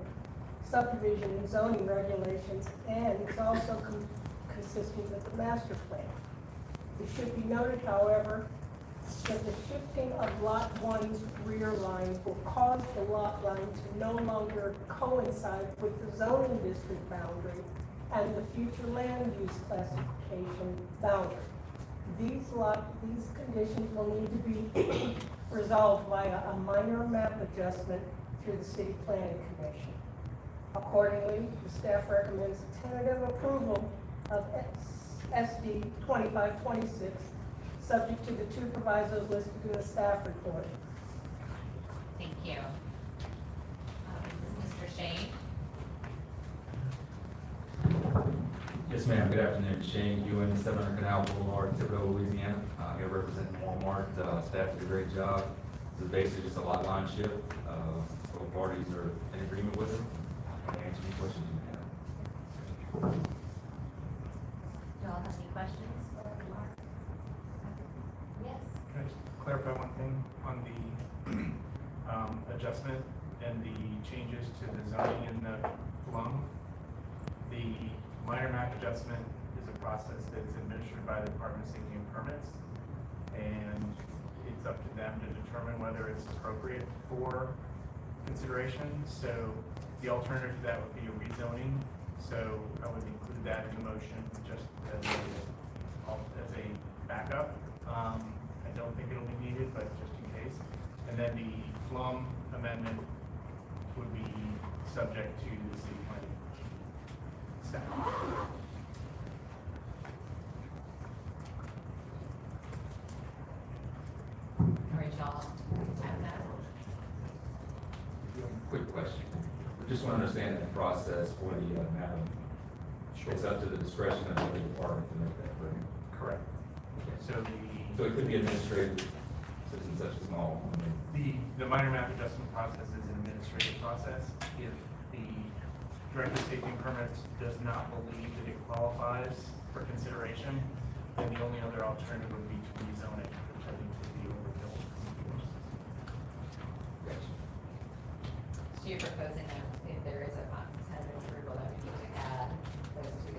subdivision and zoning regulations, and is also consistent with the master plan. It should be noted, however, that the shifting of Lot 1's rear line will cause the lot line to no longer coincide with the zoning district boundary and the future land use classification boundary. These conditions will need to be resolved via a minor map adjustment through the City Planning Commission. Accordingly, the staff recommends tentative approval of SD 2526, subject to the two provisos listed in the staff report. Thank you. This is Mr. Shane. Yes, ma'am. Good afternoon. Shane Ewan, 700 Canal Boulevard, Thibodaux, Louisiana. Here representing Walmart. Staff did a great job. This is basically just a lot line shift. Both parties are in agreement with it. I'll answer any questions you have. Do you all have any questions? Yes. Can I just clarify one thing on the adjustment and the changes to the zoning in the FLUM? The minor map adjustment is a process that's administered by the Department of Safety and Permits, and it's up to them to determine whether it's appropriate for consideration. So the alternative to that would be a rezoning. So I would include that in the motion just as a backup. I don't think it'll be needed, but just in case. And then the FLUM amendment would be subject to the city planning. staff. All right, y'all. Have that. Quick question. We just want to understand the process for the, map. It's up to the discretion of the department to make that, right? Correct. So So it could be administrative, since it's such a small, I mean, the minor map adjustment process is an administrative process. If the director of safety and permits does not believe that it qualifies for consideration, then the only other alternative would be to rezone it, which I think would be overkill. So you're proposing that if there is a tentative approval that we need to add those two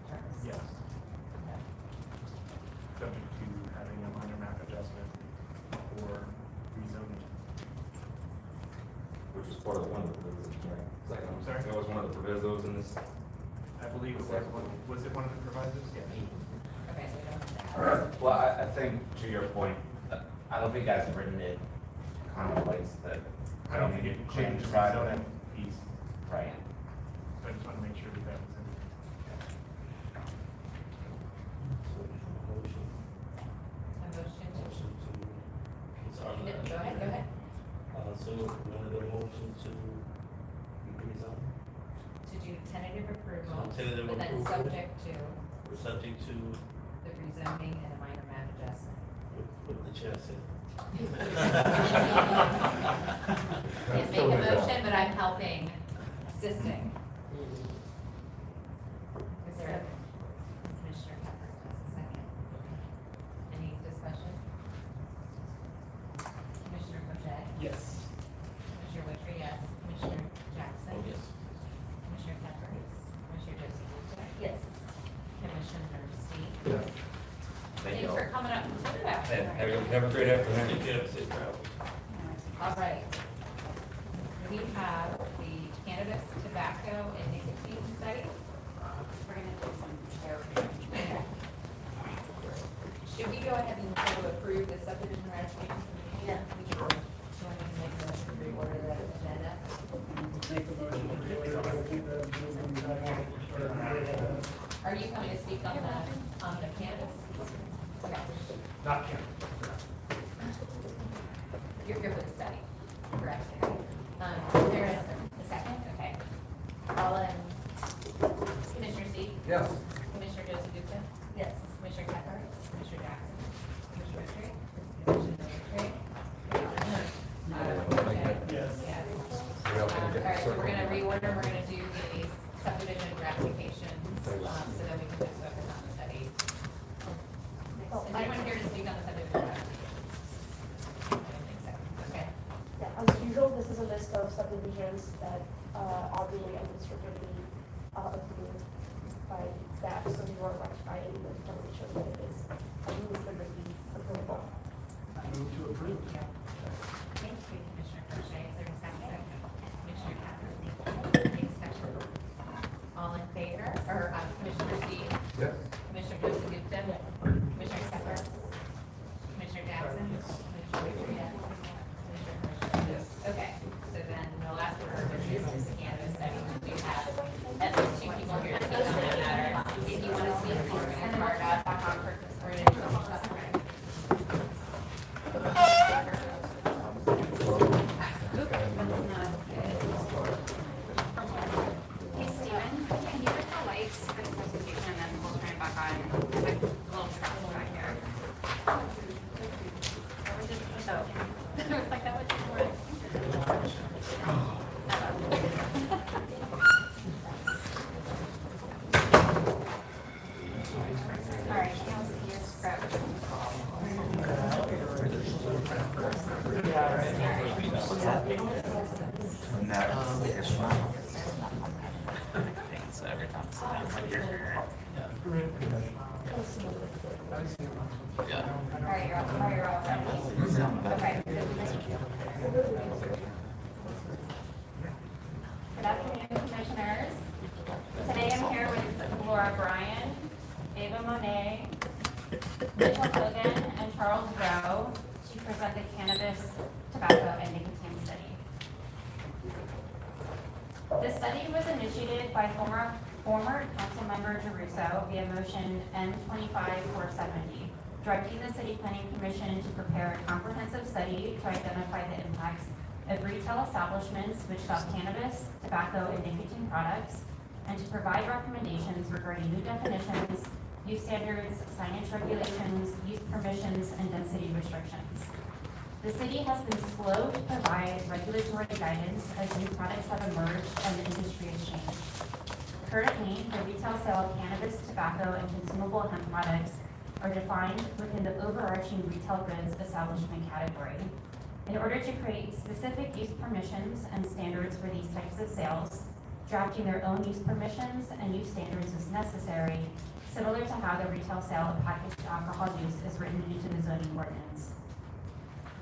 terms? Yes. Okay. Subject to having a minor map adjustment or rezoning. which was part of one of the provisos, right? Second, I'm sorry? that was one of the provisos in this. I believe it was it one of the provisos? Yeah. Okay, so we don't have to add. Well, I think to your point, I don't think as written it contemplates that. I don't think it change includes the side rezoning piece. Right. So I just want to make sure that that was in. A motion to, I'm sorry. no, go ahead. So you want to do a motion to rezone? To do tentative approval, So tentative but then approval. subject to We're subject to the rezoning and a minor map adjustment. what the chair said. Can't make a motion, but I'm helping, assisting. Is there, Commissioner Pepper, just a second. Any discussion? Commissioner Boucher? Yes. Commissioner Witry, yes. Commissioner Jackson? Oh, yes. Commissioner Pepper? Commissioner Josie Boucher? Yes. Commissioner Steve? Yes. Thanks for coming up to do that. Have a great afternoon. Take care of safe travels. All right. We have the cannabis, tobacco, and nicotine study. We're gonna do some Should we go ahead and try to approve the subdivision ratification? Yeah. Sure. So I can make a motion to reorder the agenda. Make the motion to reorder, I think that Are you coming to speak on the cannabis? Okay. Not Kim. You're here for the study, correct? Is there a second? Okay. All in, Commissioner Steve? Yes. Commissioner Josie Gupta? Yes. Commissioner Pepper? Commissioner Jackson? Commissioner Witry? Commissioner Witry? Yes. Yes. Well, All right, so we're gonna reorder, we're gonna do the subdivision ratifications, so that we can just focus on the study. Is anyone here to speak on the subdivision ratifications? I don't think so, okay. Yeah, as usual, this is a list of subdivisions that are being administratively approved by staff, so we were ratifying the determination that it is administratively approvable. Move to approve. Thank you, Commissioner Crochet. Is there a second? Commissioner Catherine? Any discussion? All in favor, or Commissioner Steve? Yes. Commissioner Joseph Gupta? Commissioner Pepper? Commissioner Jackson? Commissioner Witry, yes. Commissioner Crochet? Yes. Okay, so then the last order of business is the cannabis study. We have at least two people here to speak on that matter. If you want to speak, we're going to mark up on purpose. We're going to do Hey, Steven, can you hit the lights for the presentation and then we'll turn it back on? There's like a little traffic back here. Oh, I was like, that was just work. All right, now let's grab All right, you're all ready? Okay. Good afternoon, commissioners. Today I'm here with Laura Bryan, Ava Monet, Mitchell Hogan, and Charles Rowe to present the cannabis, tobacco, and nicotine study. The study was initiated by former former Councilmember DeRusso via motion M25-470, directing the City Planning Commission to prepare a comprehensive study to identify the impacts of retail establishments which sell cannabis, tobacco, and nicotine products, and to provide recommendations regarding new definitions, use standards, signage regulations, use permissions, and density restrictions. The city has been slow to provide regulatory guidance as new products have emerged and the industry has changed. Currently, the retail sale of cannabis, tobacco, and consumable hemp products are defined within the overarching retail goods establishment category. In order to create specific use permissions and standards for these types of sales, drafting their own use permissions and use standards is necessary, similar to how the retail sale of packaged alcohol use is written into the zoning ordinance.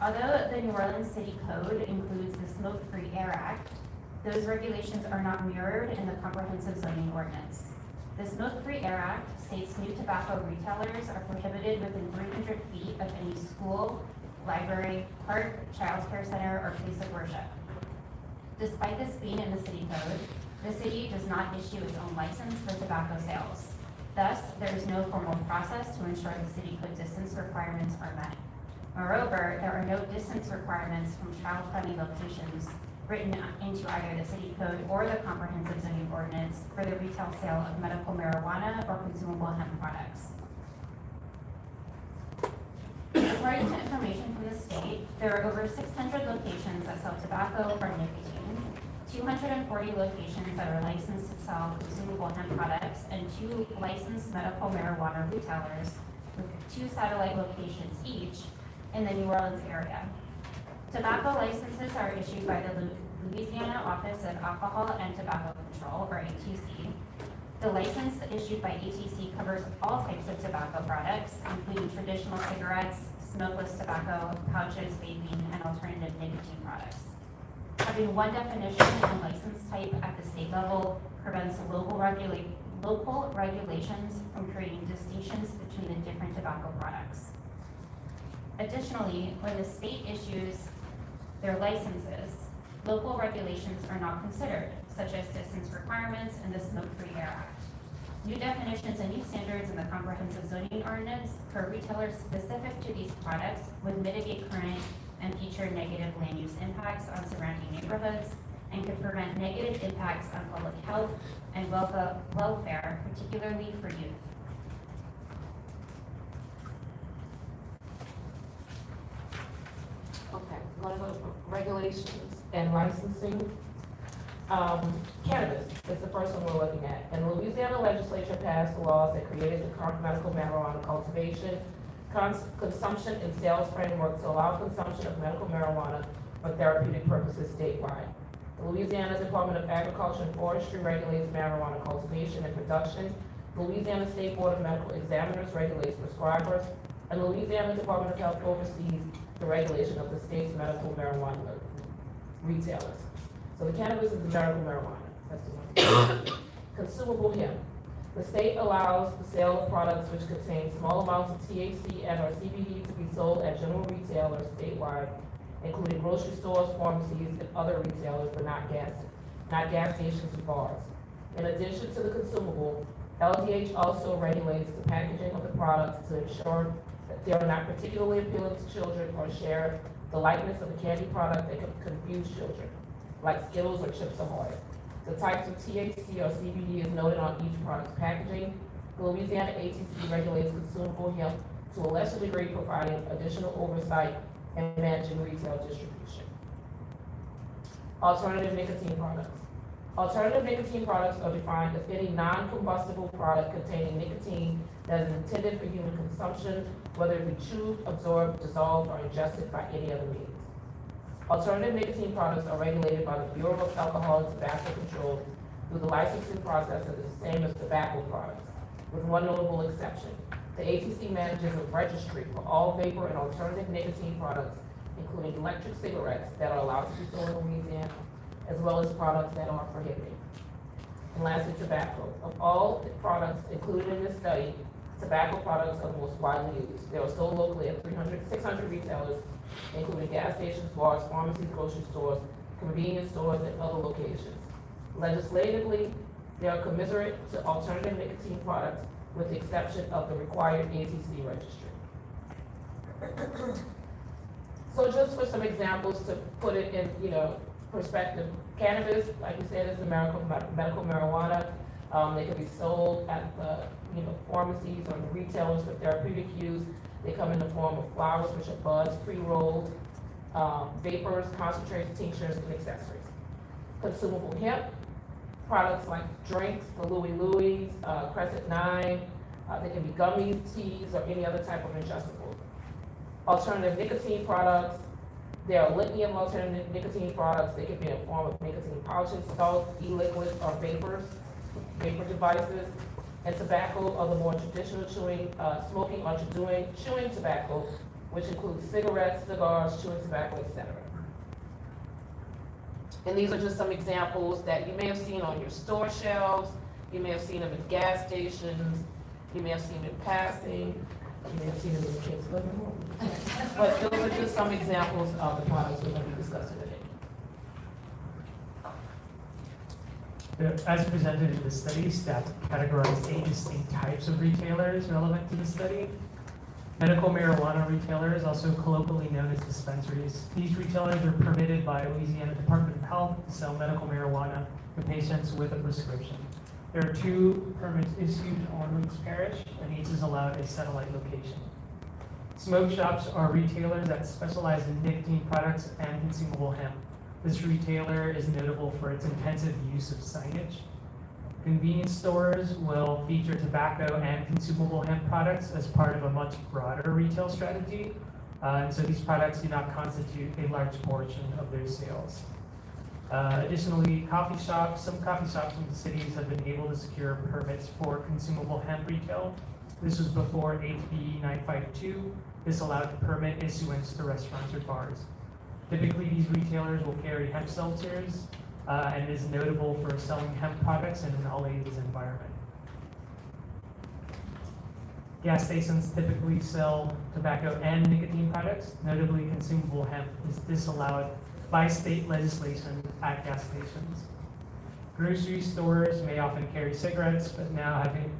Although the New Orleans City Code includes the Smoke-Free Air Act, those regulations are not mirrored in the comprehensive zoning ordinance. The Smoke-Free Air Act states new tobacco retailers are prohibited within 300 feet of any school, library, park, child care center, or place of worship. Despite this being in the city code, the city does not issue its own license for tobacco sales. Thus, there is no formal process to ensure the city code distance requirements are met. Moreover, there are no distance requirements from child-friendly locations written into either the city code or the comprehensive zoning ordinance for the retail sale of medical marijuana or consumable hemp products. According to information from the state, there are over 600 locations that sell tobacco or nicotine, 240 locations that are licensed to sell consumable hemp products, and 2 licensed medical marijuana retailers with 2 satellite locations each in the New Orleans area. Tobacco licenses are issued by the Louisiana Office of Alcohol and Tobacco Control, or ATC. The license issued by ATC covers all types of tobacco products, including traditional cigarettes, smokeless tobacco, pouches, vaping, and alternative nicotine products. Having one definition and license type at the state level prevents local regulations from creating distinctions between the different tobacco products. Additionally, when the state issues their licenses, local regulations are not considered, such as distance requirements and the Smoke-Free Air Act. New definitions and use standards in the comprehensive zoning ordinance for retailers specific to these products would mitigate current and future negative land use impacts on surrounding neighborhoods and could prevent negative impacts on public health and welfare, particularly for youth. Okay, I'm gonna go to regulations and licensing. Cannabis is the first one we're looking at. And the Louisiana legislature passed laws that created the medical marijuana cultivation, consumption, and sales framework to allow consumption of medical marijuana for therapeutic purposes statewide. The Louisiana Department of Agriculture and Forestry regulates marijuana cultivation and production. The Louisiana State Board of Medical Examiners regulates prescribers, and the Louisiana Department of Health oversees the regulation of the state's medical marijuana retailers. So the cannabis is the medical marijuana. That's the one. Consumable hemp. The state allows the sale of products which contain small amounts of THC and or CBD to be sold at general retailers statewide, including grocery stores, pharmacies, and other retailers, but not gas stations and bars. In addition to the consumable, LDH also regulates the packaging of the products to ensure that they are not particularly appealing to children or share the likeness of a candy product that could confuse children, like Skittles or Chips Ahoy. The types of THC or CBD is noted on each product's packaging. The Louisiana ATC regulates consumable hemp to a lesser degree, providing additional oversight and managing retail distribution. Alternative nicotine products. Alternative nicotine products are defined as any non-combustible product containing nicotine that is intended for human consumption, whether it be chewed, absorbed, dissolved, or ingested by any other means. Alternative nicotine products are regulated by the Bureau of Alcohol and Tobacco Control through the licensing process that is the same as tobacco products, with one notable exception. The ATC manages a registry for all vapor and alternative nicotine products, including electric cigarettes that are allowed to be sold in Louisiana, as well as products that are prohibited. And lastly, tobacco. Of all the products included in this study, tobacco products are the most widely used. They are sold locally at 600 retailers, including gas stations, bars, pharmacies, grocery stores, convenience stores, and other locations. Legislatively, They are commensurate to alternative nicotine products with the exception of the required ATC registry. So just for some examples to put it in, perspective, cannabis, like you said, is a medical marijuana. They can be sold at the, pharmacies or the retailers for therapeutic use. They come in the form of flowers, which are buds, pre-rolled, vapors, concentrates, tinctures, and accessories. Consumable hemp, products like drinks, the Louis Louis, Crescent 9, they can be gummies, teas, or any other type of ingestible. Alternative nicotine products, there are lithium alternative nicotine products. They can be in the form of nicotine pouches, salts, e-liquids, or vapor devices. And tobacco are the more traditional smoking or chewing tobacco, which includes cigarettes, cigars, chewing tobacco, etc. And these are just some examples that you may have seen on your store shelves, you may have seen them at gas stations, you may have seen them in passing, you may have seen them in kids' living room. But those are just some examples of the products we're going to be discussing today. As presented in the study, staff categorized 8 distinct types of retailers relevant to the study. Medical marijuana retailers, also colloquially known as dispensaries. These retailers are permitted by Louisiana Department of Health to sell medical marijuana to patients with a prescription. There are 2 permits issued in Orleans Parish, and each is allowed a satellite location. Smoke shops are retailers that specialize in nicotine products and consumable hemp. This retailer is notable for its intensive use of signage. Convenience stores will feature tobacco and consumable hemp products as part of a much broader retail strategy. And so these products do not constitute a large portion of their sales. Additionally, some coffee shops in the cities have been able to secure permits for consumable hemp retail. This was before HB 952. This allowed permit issuance to restaurants or bars. Typically, these retailers will carry hemp seltzers and is notable for selling hemp products in an all-ages environment. Gas stations typically sell tobacco and nicotine products. Notably, consumable hemp is disallowed by state legislation at gas stations. Grocery stores may often carry cigarettes, but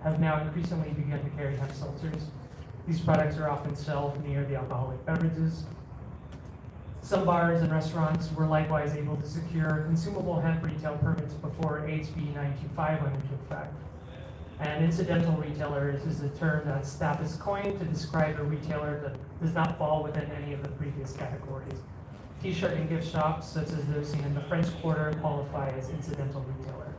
have now increasingly begun to carry hemp seltzers. These products are often shelved near the alcoholic beverages. Some bars and restaurants were likewise able to secure consumable hemp retail permits before HB 925 went into effect. And incidental retailers is a term that staff has coined to describe a retailer that does not fall within any of the previous categories. T-shirt and gift shops, such as those seen in the French Quarter, qualify as incidental retailer.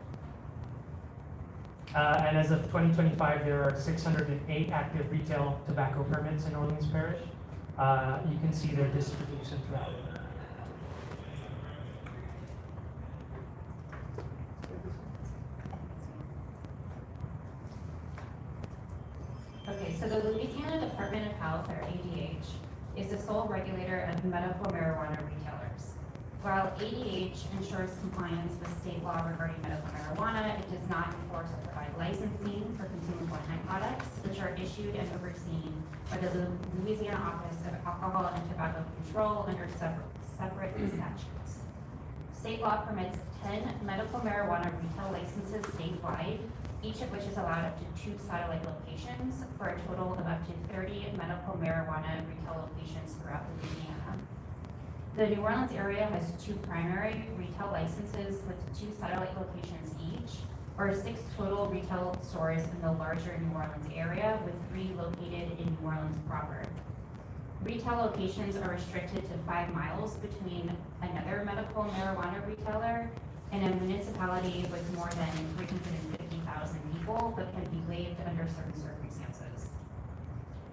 And as of 2025, there are 608 active retail tobacco permits in Orleans Parish. You can see their distribution throughout. Okay, so the Louisiana Department of Health, or ADH, is the sole regulator of medical marijuana retailers. While ADH ensures compliance with state law regarding medical marijuana, it does not enforce or provide licensing for consumable hemp products, which are issued and overseen by the Louisiana Office of Alcohol and Tobacco Control under separate statutes. State law permits 10 medical marijuana retail licenses statewide, each of which is allowed up to 2 satellite locations for a total of up to 30 medical marijuana retail locations throughout Louisiana. The New Orleans area has 2 primary retail licenses with 2 satellite locations each, or 6 total retail stores in the larger New Orleans area, with 3 located in New Orleans proper. Retail locations are restricted to 5 miles between another medical marijuana retailer and a municipality with more than 350,000 people, but can be waived under certain circumstances.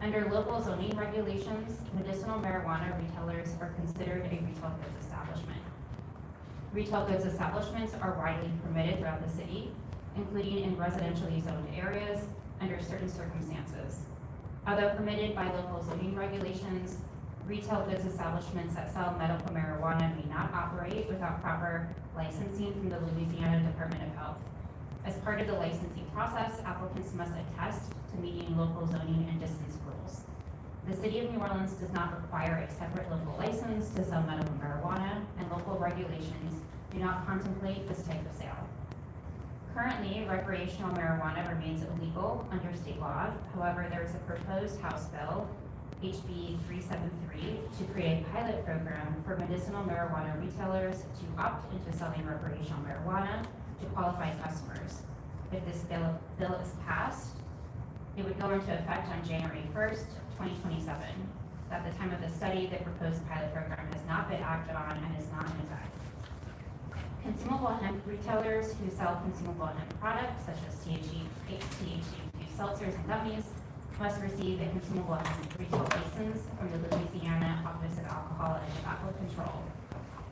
Under local zoning regulations, medicinal marijuana retailers are considered a retail goods establishment. Retail goods establishments are widely permitted throughout the city, including in residentially zoned areas under certain circumstances. Although permitted by local zoning regulations, retail goods establishments that sell medical marijuana may not operate without proper licensing from the Louisiana Department of Health. As part of the licensing process, applicants must attest to meeting local zoning and distance rules. The City of New Orleans does not require a separate local license to sell medical marijuana, and local regulations do not contemplate this type of sale. Currently, recreational marijuana remains illegal under state law. However, there is a proposed House bill, HB 373, to create a pilot program for medicinal marijuana retailers to opt into selling recreational marijuana to qualified customers. If this bill is passed, it would go into effect on January 1st, 2027. At the time of the study, the proposed pilot program has not been acted on and is not in effect. Consumable hemp retailers who sell consumable hemp products such as THC-infused seltzers and gummies must receive a consumable hemp retail license from the Louisiana Office of Alcohol and Tobacco Control.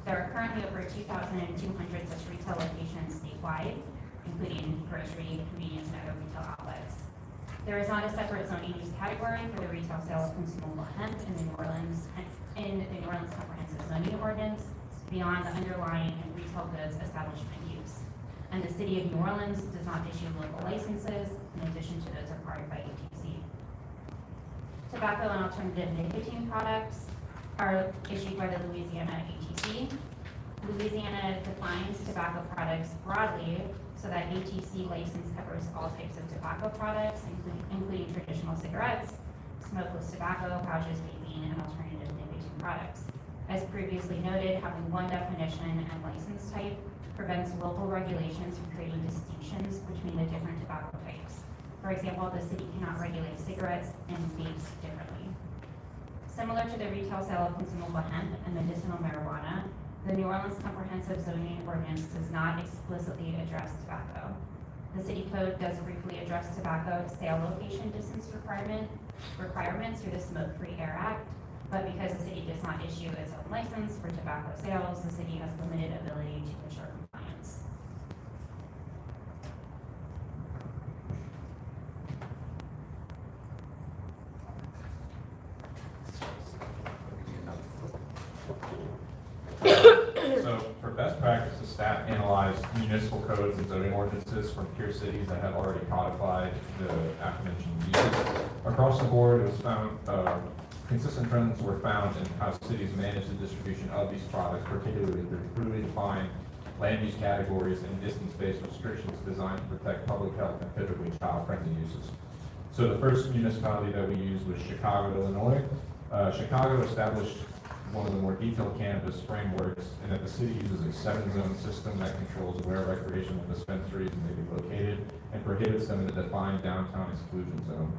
There are currently over 2,200 such retail locations statewide, including grocery, convenience, and other retail outlets. There is not a separate zoning use category for the retail sale of consumable hemp in the New Orleans Comprehensive Zoning Ordinance beyond the underlying retail goods establishment use. And the city of New Orleans does not issue local licenses in addition to those required by ATC. Tobacco and alternative nicotine products are issued by the Louisiana ATC. Louisiana defines tobacco products broadly so that ATC license covers all types of tobacco products, including traditional cigarettes, smokeless tobacco, pouches, vaping, and alternative nicotine products. As previously noted, having one definition and license type prevents local regulations from creating distinctions between the different tobacco types. For example, the city cannot regulate cigarettes and vapes differently. Similar to the retail sale of consumable hemp and medicinal marijuana, the New Orleans Comprehensive Zoning Ordinance does not explicitly address tobacco. The city code does briefly address tobacco sale location distance requirements through the Smoke-Free Air Act, but because the city does not issue its own license for tobacco sales, the city has limited ability to ensure compliance. So for best practices, staff analyzed municipal codes and zoning ordinances from peer cities that have already codified the aforementioned uses. Across the board, it was found, consistent trends were found in how cities manage the distribution of these products, particularly through clearly defined land use categories and distance-based restrictions designed to protect public health and typically child-friendly uses. So the first municipality that we used was Chicago, Illinois. Chicago established one of the more detailed cannabis frameworks, and that the city uses a 7-zone system that controls where recreational dispensaries may be located and prohibits them in a defined downtown exclusion zone.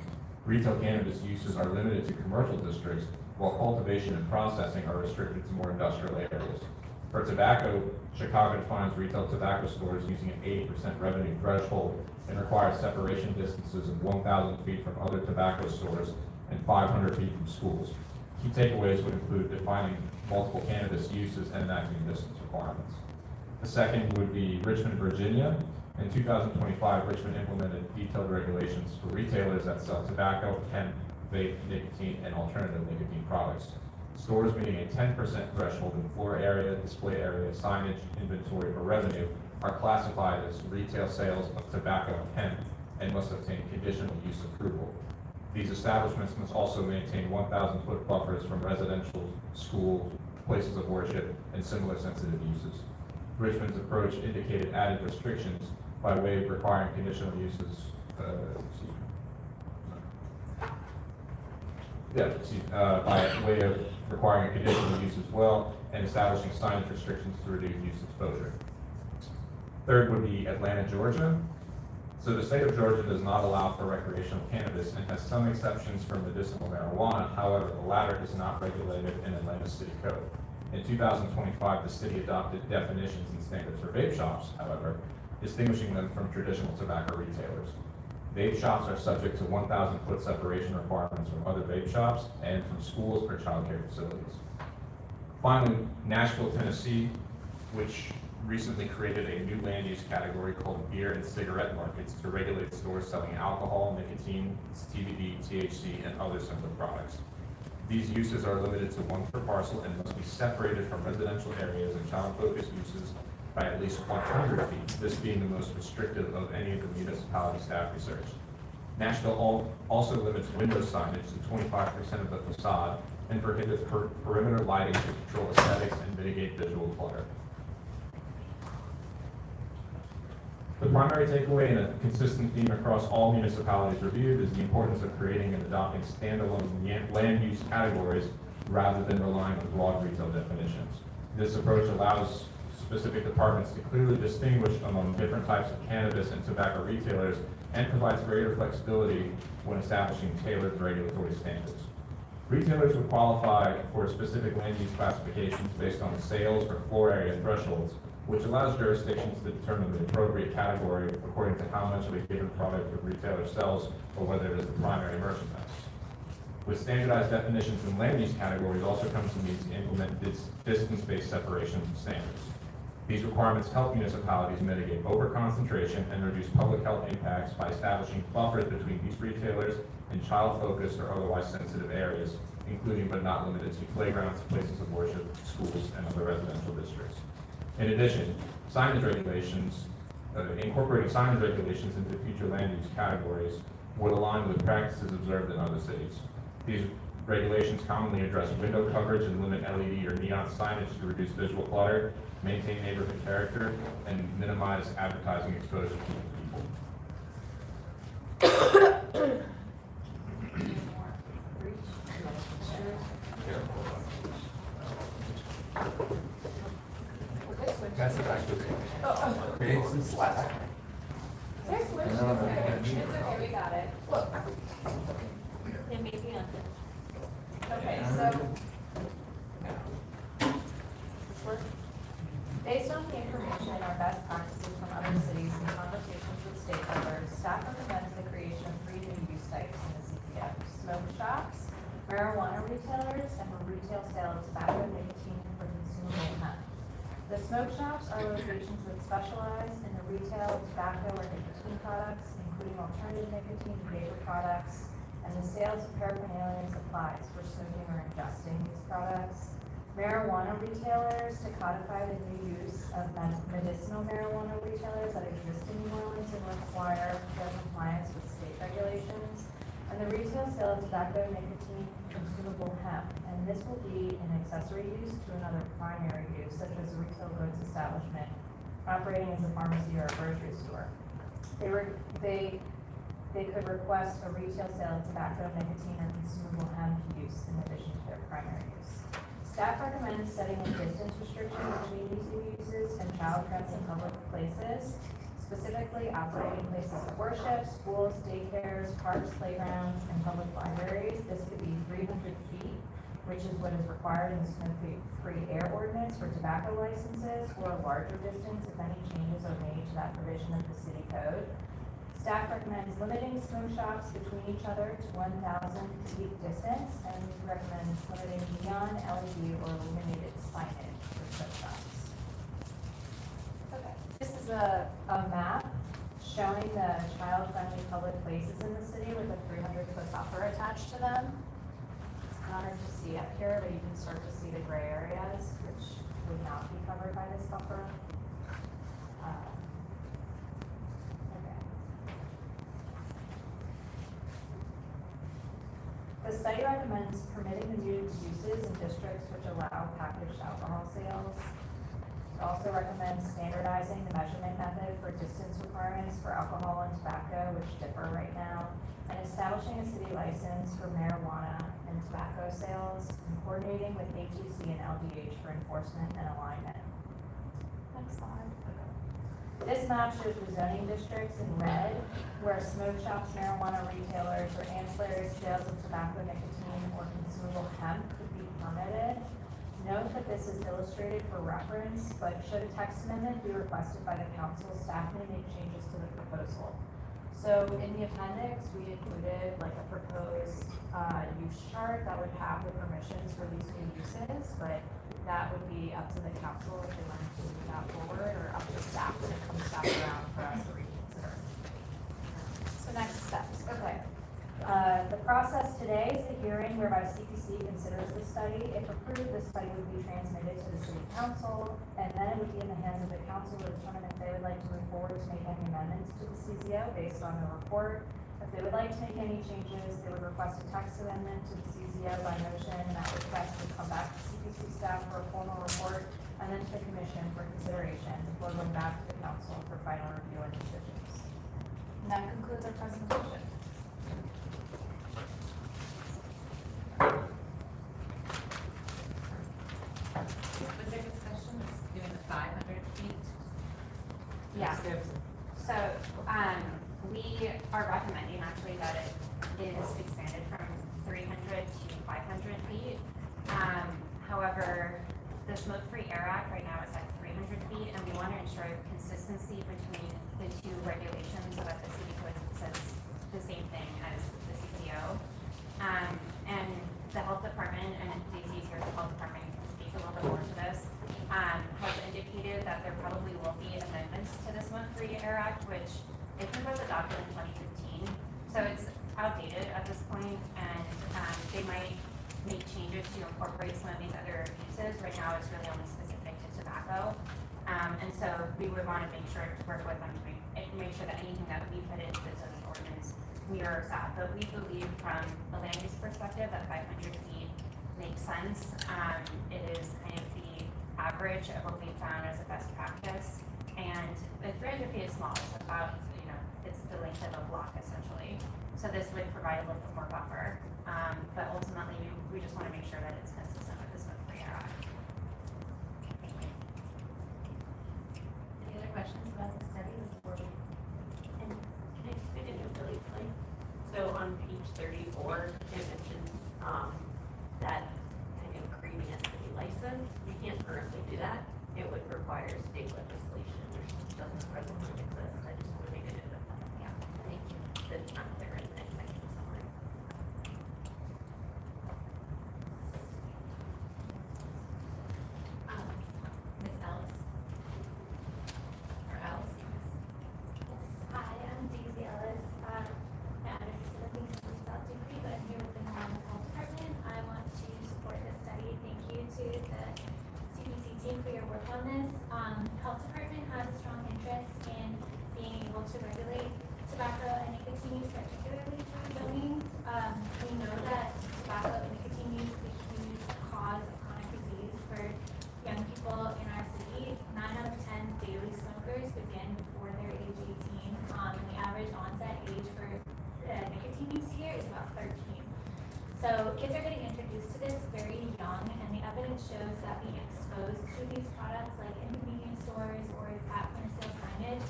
Retail cannabis uses are limited to commercial districts, while cultivation and processing are restricted to more industrial areas. For tobacco, Chicago defines retail tobacco stores using an 80% revenue threshold and requires separation distances of 1,000 feet from other tobacco stores and 500 feet from schools. Key takeaways would include defining multiple cannabis uses and enacting distance requirements. The second would be Richmond, Virginia. In 2025, Richmond implemented detailed regulations for retailers that sell tobacco, hemp, vape, nicotine, and alternative nicotine products. Stores meeting a 10% threshold in floor area, display area, signage, inventory, or revenue are classified as retail sales of tobacco and hemp and must obtain conditional use approval. These establishments must also maintain 1,000-foot buffers from residential, schools, places of worship, and similar sensitive uses. Richmond's approach indicated added restrictions by way of requiring conditional uses, by way of requiring a conditional use as well, and establishing signage restrictions to reduce use exposure. Third would be Atlanta, Georgia. So the state of Georgia does not allow for recreational cannabis and has some exceptions for medicinal marijuana. However, the latter is not regulated in Atlanta City Code. In 2025, the city adopted definitions and standards for vape shops, however, distinguishing them from traditional tobacco retailers. Vape shops are subject to 1,000-foot separation requirements from other vape shops and from schools or child care facilities. Finally, Nashville, Tennessee, which recently created a new land use category called beer and cigarette markets to regulate stores selling alcohol, nicotine, CBD, THC, and other similar products. These uses are limited to 1 per parcel and must be separated from residential areas and child-focused uses by at least 100 feet, this being the most restrictive of any of the municipality staff research. Nashville also limits window signage to 25% of the facade and prohibits perimeter lighting to control aesthetics and mitigate visual clutter. The primary takeaway and a consistent theme across all municipalities reviewed is the importance of creating and adopting standalone land use categories rather than relying on broad retail definitions. This approach allows specific departments to clearly distinguish among different types of cannabis and tobacco retailers and provides greater flexibility when establishing tailored regulatory standards. Retailers would qualify for specific land use classifications based on sales or floor area thresholds, which allows jurisdictions to determine the appropriate category according to how much of a given product the retailer sells or whether it is the primary merchandise. With standardized definitions and land use categories also comes the need to implement distance-based separation standards. These requirements help municipalities mitigate overconcentration and reduce public health impacts by establishing buffers between these retailers and child-focused or otherwise sensitive areas, including but not limited to playgrounds, places of worship, schools, and other residential districts. In addition, signage regulations, incorporating signage regulations into future land use categories would align with practices observed in other cities. These regulations commonly address window coverage and limit LED or neon signage to reduce visual clutter, maintain neighborhood character, and minimize advertising exposure to people. Pass it back to me. Create some slack. It's okay, we got it. Look. It may be on Okay, so. Based on the information and our best practices from other cities and conversations with stakeholders, staff recommends the creation of 3 new use types in the CCF: smoke shops, marijuana retailers, and for retail sale of tobacco, nicotine, for consumable hemp. The smoke shops are locations that specialize in the retail of tobacco or nicotine products, including alternative nicotine and vapor products, and the sales of paraphernalia and supplies for smoking or ingesting these products. Marijuana retailers to codify the new use of medicinal marijuana retailers that exist in New Orleans and require their compliance with state regulations. And the retail sale of tobacco, nicotine, consumable hemp, and this will be an accessory use to another primary use, such as a retail goods establishment operating as a pharmacy or a grocery store. They could request a retail sale of tobacco, nicotine, or consumable hemp use in addition to their primary use. Staff recommends setting a distance restriction between these two uses and child friendly public places, specifically operating places of worship, schools, daycares, parks, playgrounds, and public libraries. This could be 300 feet, which is what is required in the smoke-free air ordinance for tobacco licenses, or a larger distance if any changes are made to that provision of the city code. Staff recommends limiting smoke shops between each other to 1,000 feet distance, and recommends limiting neon, LED, or illuminated signage for smoke shops. Okay, this is a map showing the child-friendly public places in the city with a 300-foot buffer attached to them. It's hard to see up here, but you can start to see the gray areas, which would not be covered by this buffer. The study recommends permitting the new uses in districts which allow packaged alcohol sales. It also recommends standardizing the measurement method for distance requirements for alcohol and tobacco, which differ right now, and establishing a city license for marijuana and tobacco sales, and coordinating with HEC and LDH for enforcement and alignment. Next slide. This map shows the zoning districts in red, where smoke shops, marijuana retailers, or ancillary sales of tobacco, nicotine, or consumable hemp could be permitted. Note that this is illustrated for reference, but should a text amendment be requested by the council, staff may make changes to the proposal. So in the appendix, we included like a proposed use chart that would have the permissions for these new uses, but that would be up to the council if they wanted to move that forward, or up to staff when it comes back around for us to reconsider. So next steps, okay. The process today is the hearing whereby CPC considers the study. If approved, the study would be transmitted to the city council, and then it would be in the hands of the council to determine if they would like to move forward to make any amendments to the CZO based on the report. If they would like to make any changes, they would request a text amendment to the CZO by motion, and that request would come back to CPC staff for a formal report and then to the commission for consideration before going back to the council for final review and decisions. And that concludes our presentation. Was there discussion of doing the 500 feet? Yeah. So, we are recommending actually that it is expanded from 300 to 500 feet. However, the Smoke-Free Air Act right now is at 300 feet, and we want to ensure consistency between the two regulations so that the city code says the same thing as the CCO. And the health department, and Daisy's here, the health department can speak a little bit more to this, has indicated that there probably will be amendments to the Smoke-Free Air Act, which I think was adopted in 2015. So it's outdated at this point, and they might make changes to incorporate some of these other uses. Right now, it's really only specific to tobacco. And so we would want to make sure to work with them to make sure that anything that we put into the zoning ordinance mirrors that. But we believe from a land use perspective that 500 feet makes sense. It is kind of the average of what we found as a best practice. And the 300 feet is small. It's about, it's the length of a block essentially. So this would provide a little bit more buffer. But ultimately, we just want to make sure that it's consistent with the Smoke-Free Air Act. Any other questions about the study before we? And can I just fit in really quick? So on page 34, it mentions, that kind of creating a city license. You can't currently do that. It would require state legislation, which doesn't presently exist. I just want to make a note of that. Yeah, thank you. That's not there in the section somewhere. Ms. Ellis? Or Alice? Hi, I'm Daisy Ellis. I'm an assistant in South Dupree, but I'm here with the Columbus Health Department. I want to support this study. Thank you to the CPC team for your work on this. Health Department has a strong interest in being able to regulate tobacco and nicotine use, particularly through zoning. We know that tobacco and nicotine use is a huge cause of chronic disease for young people in our city. 9 out of 10 daily smokers begin before they're age 18. And the average onset age for nicotine use here is about 13. So kids are getting introduced to this very young, and the evidence shows that being exposed to these products like in convenience stores or at point of sale signage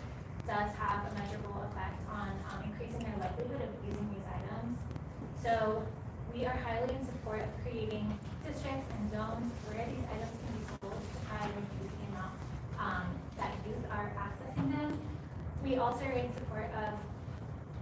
does have a measurable effect on increasing their likelihood of using these items. So we are highly in support of creating districts and zones where these items can be sold to try to reduce the amount that youth are accessing them. We also are in support of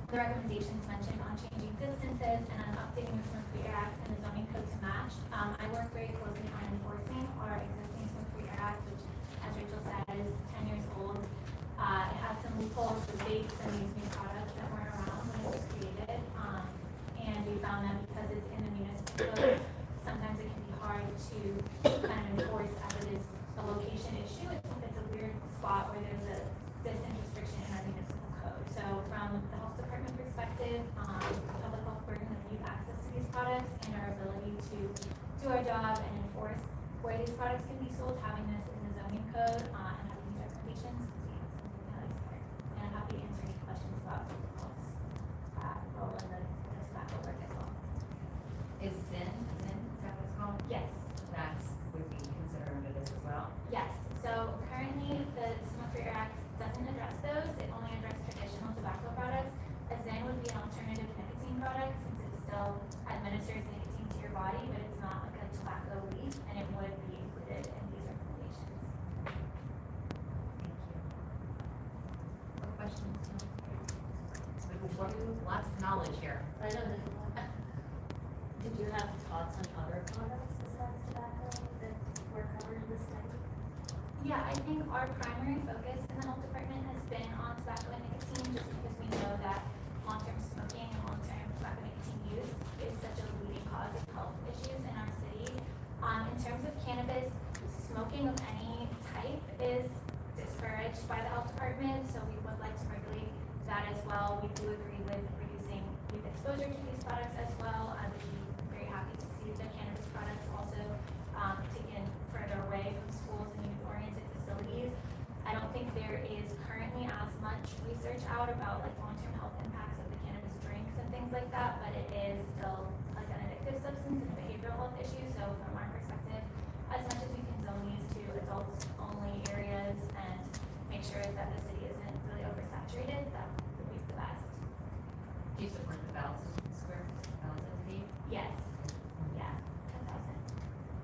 the recommendations mentioned on changing distances and on updating the Smoke-Free Air Act and the zoning code to match. I work very closely on enforcing our existing Smoke-Free Air Act, which, as Rachel said, is 10 years old. It has some loopholes with vapes and these new products that weren't around when it was created. And we found that because it's in the municipal code, sometimes it can be hard to kind of enforce as it is a location issue. It's a weird spot where there's a distance restriction in our municipal code. So from the health department perspective, public health burden of youth access to these products and our ability to do our job and enforce where these products can be sold, having this in the zoning code and having these recommendations would be something that I support. And I'm happy to answer any questions about public health's role in the tobacco work as well. Is Zyn, is that what it's called? Yes. That's, would be considered under this as well? Yes, so currently the Smoke-Free Air Act doesn't address those, it only addresses traditional tobacco products. A Zyn would be an alternative nicotine product since it still administers nicotine to your body, but it's not like a tobacco leaf, and it would be included in these recommendations. What questions? Lots of knowledge here. I know there's a lot. Did you have thoughts on other products besides tobacco that were covered in the study? Yeah, I think our primary focus in the health department has been on tobacco and nicotine, just because we know that long-term smoking and long-term tobacco nicotine use is such a leading cause of health issues in our city. In terms of cannabis, smoking of any type is discouraged by the health department, so we would like to regulate that as well. We do agree with reducing youth exposure to these products as well. I would be very happy to see the cannabis products also taken further away from schools and universities. lot about like long-term health impacts of the cannabis drinks and things like that, but it is still like an addictive substance and a behavioral health issue. So from our perspective, as much as we can zone these to adults-only areas and make sure that the city isn't really oversaturated, that would be the best. Do you support the Balanced fee? Yes. Yeah, 10,000.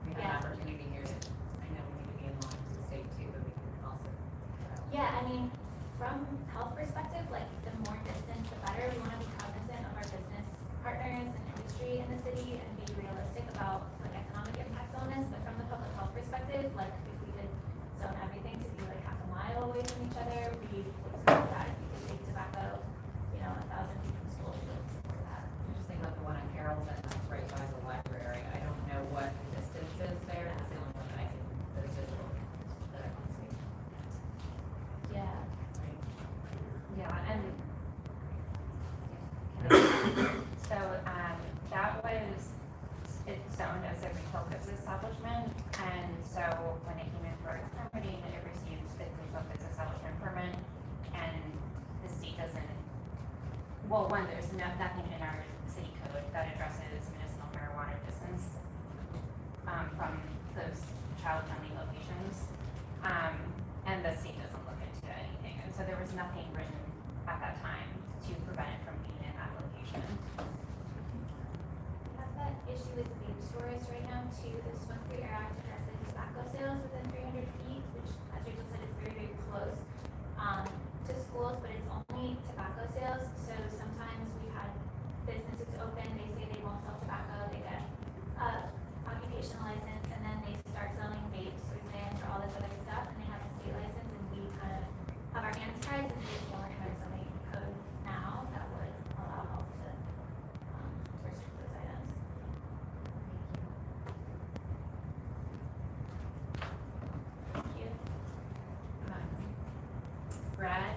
We have an opportunity here to, I know we need to be in line with the state too, but we can also. Yeah, I mean, from health perspective, like the more distance, the better. We want to be cognizant of our business partners and industry in the city and be realistic about like economic impact on us. But from the public health perspective, like if we could zone everything to be like half a mile away from each other, we would support that. If we could take tobacco, 1,000 feet from school, we would support that. I just think about the one on Carroll's that's right by the library. I don't know what the distance is there. It's the only one that I can, that's visible, that I can see. Yeah. Yeah, and so, that was, it's zoned as a retail goods establishment, and so when it came in for its permitting, it received the retail goods establishment permit, and the state doesn't, well, one, there's nothing in our city code that addresses medicinal marijuana distance, from those child-friendly locations, and the state doesn't look into anything, and so there was nothing written at that time to prevent it from being in that location. We have that issue with vape stores right now too. The Smoke-Free Air Act addresses tobacco sales within 300 feet, which, as Rachel said, is very, very close to schools, but it's only tobacco sales. So sometimes we've had businesses open, they say they won't sell tobacco, they get occupational license, and then they start selling vapes or Zans or all this other stuff, and they have a state license, and we kind of have our hands tied, and we don't have zoning code now that would allow health to restrict those items. Thank you. Brad,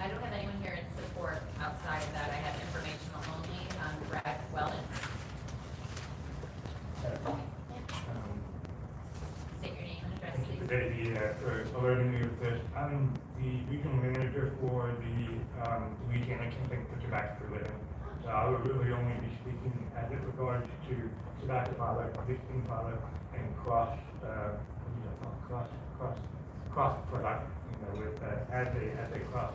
I don't have anyone here in support outside of that. I have informational only. Brad Wellens. State your name and address, Thank you please. for alerting me of this. I'm the regional manager for the Louisiana Campaign for Tobacco for Living. So I would really only be speaking as it regards to tobacco product, nicotine product, and cross product, with as they cross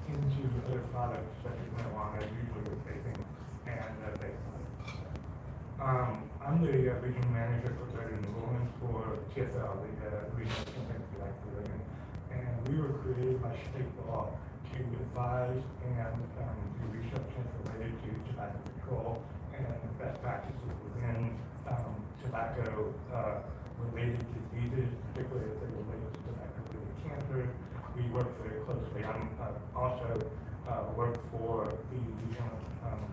into other products such as marijuana, usually with vaping and vape products. I'm the regional manager for Greater New Orleans for TFL, the Regional Campaign for Tobacco Living, and we were created by state law to advise and do research related to tobacco control and best practices within tobacco related diseases, particularly if they're related to tobacco-related cancer. We work very closely. I'm also work for the Louisiana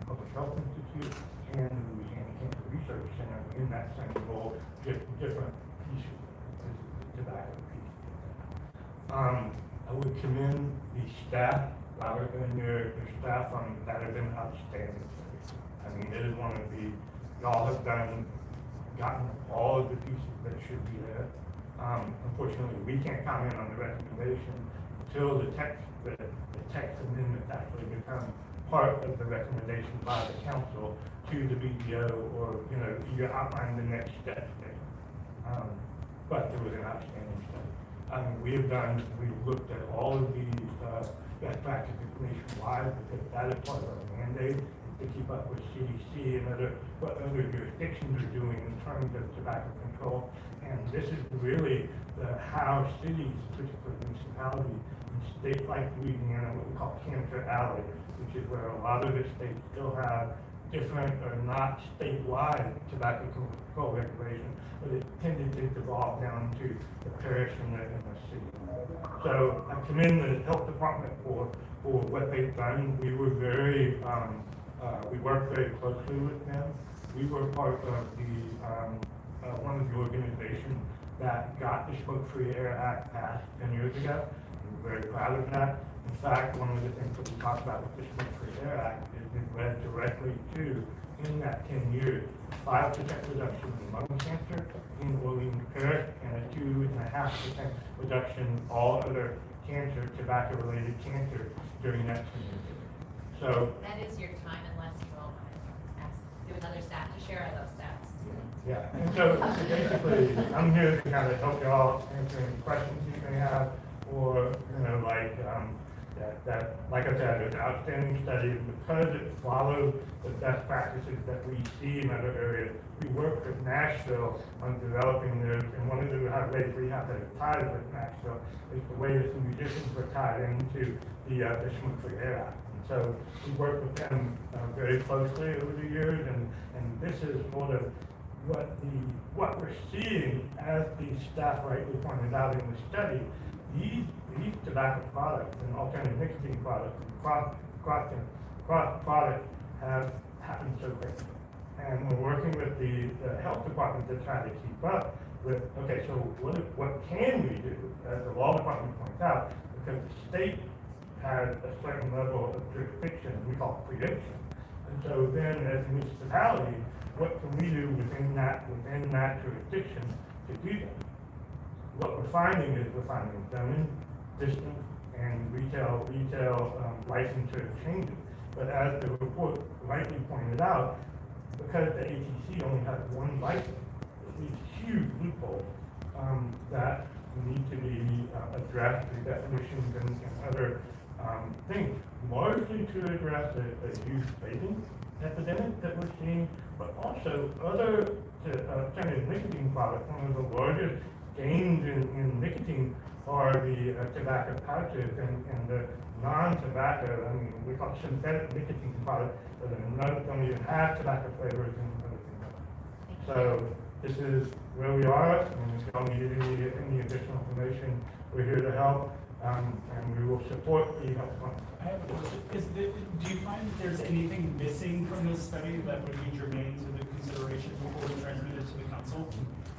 Public Health Institute and the Louisiana Cancer Research Center in that same role, different pieces of tobacco pieces. I would commend the staff, Robert and your staff on that have been outstanding. I mean, it is one of the, y'all have gotten all of the pieces that should be there. Unfortunately, we can't comment on the recommendation until the text amendments actually become part of the recommendation by the council to the BDO, or, you outline the next steps there. But there was an outstanding study. We've looked at all of the best practices nationwide, because that is part of our mandate, to keep up with CDC and what other jurisdictions are doing in terms of tobacco control. And this is really how cities, particularly municipalities, in states like Louisiana, what we call Cancer Alley, which is where a lot of the states still have different or not statewide tobacco control regulations, but it tended to devolve down to the parish and the city. So I commend the health department for what they've done. We were we worked very closely with them. We were part of one of the organizations that got the Smoke-Free Air Act passed 10 years ago. We're very proud of that. In fact, one of the things that we talked about with the Smoke-Free Air Act is it led directly to, in that 10 years, 5% reduction in lung cancer in Orleans Parish and a 2.5% reduction in all other cancer, tobacco-related cancer during that community. So, That is your time unless you all want to ask, do another stat to share those stats. yeah, and so basically, I'm here to kind of help y'all answer any questions you may have, or, like I said, an outstanding study, because it follows the best practices that we see in other areas. We work with Nashville on developing this, and one of the ways we have to tie with Nashville is the way that the musicians were tied into the Schmuck Air Act. And so we work with them very closely over the years, and this is sort of what we're seeing, as the staff rightly pointed out in the study. These tobacco products and alternative nicotine products and cross products have happened so quickly. And we're working with the health department to try to keep up with, okay, so what can we do, as the law department points out, because the state has a certain level of jurisdiction, we call it preemption. And so then as a municipality, what can we do within that jurisdiction to do that? What we're finding is zoning, distance, and retail licensure changes. But as the report rightly pointed out, because the ATC only has one license, these huge loopholes that need to be addressed through definitions and other things, largely to address a youth vaping epidemic that we're seeing, but also other alternative nicotine products. One of the largest gains in nicotine are the tobacco pouches and the non-tobacco, I mean, we call synthetic nicotine products that don't even have tobacco flavors and other things like that. So this is where we are, and if y'all need any additional information, we're here to help, and we will support the health department. I have a question. Do you find that there's anything missing from this study that would be germane to the consideration before we transmit it to the council?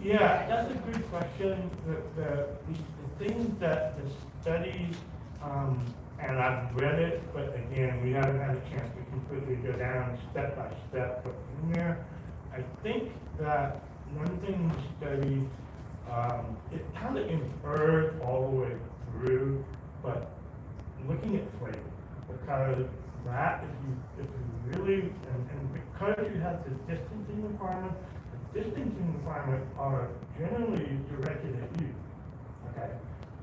Yeah, that's a good question. The things that the study, and I've read it, but again, we haven't had a chance to completely go down step by step what's in there. I think that one thing in the study, it kind of inferred all the way through, but looking at flavor, because that, if you really, and because you have the distancing requirements, the distancing requirements are generally directed at you, okay?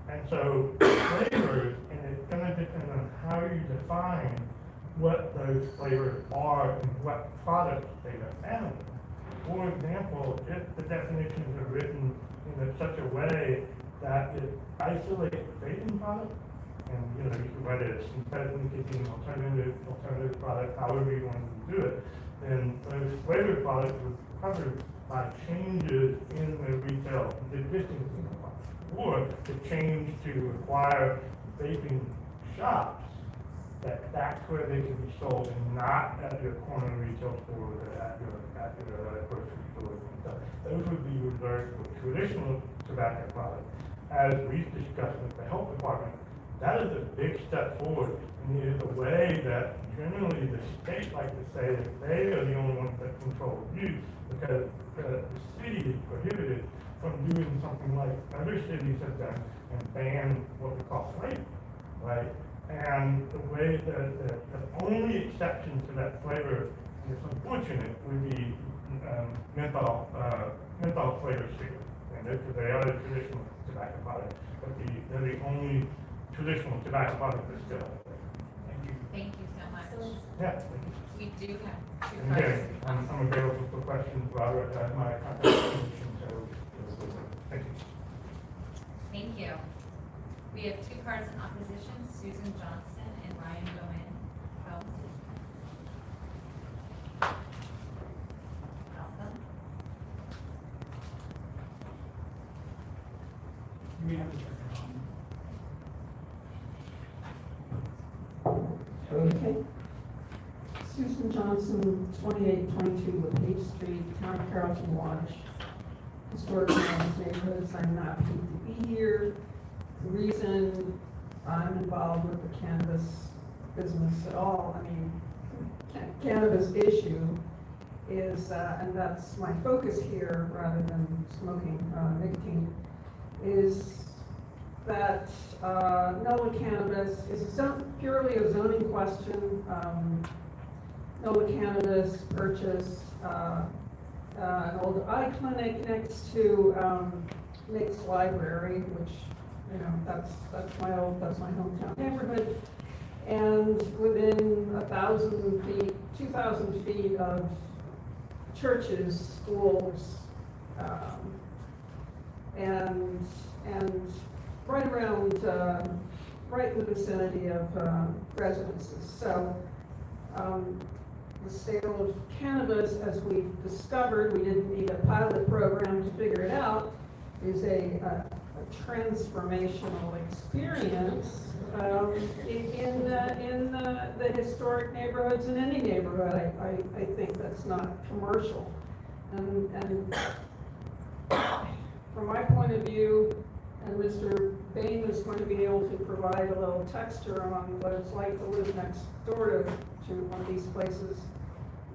And so flavors, and it's going to depend on how you define what those flavors are and what products they are found in. For example, if the definitions are written in such a way that it isolates vaping products, and you can write it as synthetic nicotine, alternative product, however you want to do it, then those flavored products are covered by changes in the retail, the distancing requirements, or the change to require vaping shops that's where they can be sold and not at your corner retail store or at your grocery store. So those would be reserved for traditional tobacco products. As we've discussed with the health department, that is a big step forward, and it is a way that generally the state like to say that they are the only ones that control use, because the city is prohibited from doing something like other cities have done and ban what we call flavor, right? And the way that the only exception to that flavor, and it's unfortunate, would be menthol flavored cigarettes, and they are the traditional tobacco product, but they're the only traditional tobacco product that's still out there. Thank you. Thank you so much. Yeah. We do have two And cards. again, I'm available for questions, Robert, my contact information, so thank you. Thank you. We have two cards in opposition, Susan Johnson and Ryan Bowen. Welcome. You may have to turn it on. Okay. Susan Johnson, 2822 LaPage Street, Town of Carrollton Watch. Historic neighborhoods. I'm not paid to be here. The reason I'm involved with the cannabis business at all, I mean, cannabis issue is, and that's my focus here rather than smoking nicotine, is that NOLA cannabis is purely a zoning question. NOLA cannabis purchased an old eye clinic next to Nick's Library, which, you know, that's my hometown neighborhood. And within 1,000 feet, 2,000 feet of churches, schools, and right around, right in the vicinity of residences. So the sale of cannabis, as we've discovered, we didn't need a pilot program to figure it out, is a transformational experience in the historic neighborhoods in any neighborhood. I think that's not commercial. And from my point of view, and Mr. Bain is going to be able to provide a little texture on what it's like to live next door to one of these places,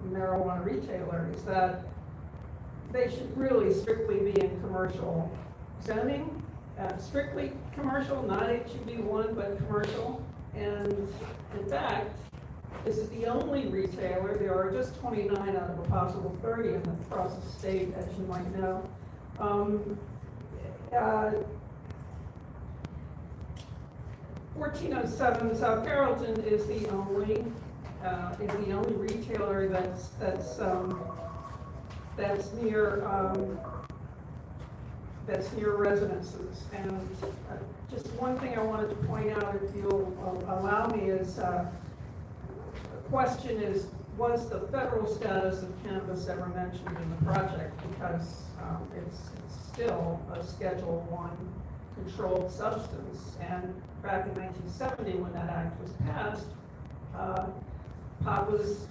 marijuana retailers, that they should really strictly be in commercial zoning, strictly commercial, not HUB1, but commercial. And in fact, this is the only retailer. There are just 29 out of a possible 30 in the process state, as you might know. 1407 South Carrollton is the only retailer that's near residences. And just one thing I wanted to point out, if you'll allow me, is the question is, was the federal status of cannabis ever mentioned in the project? Because it's still a Schedule I controlled substance. And back in 1970, when that act was passed, pot was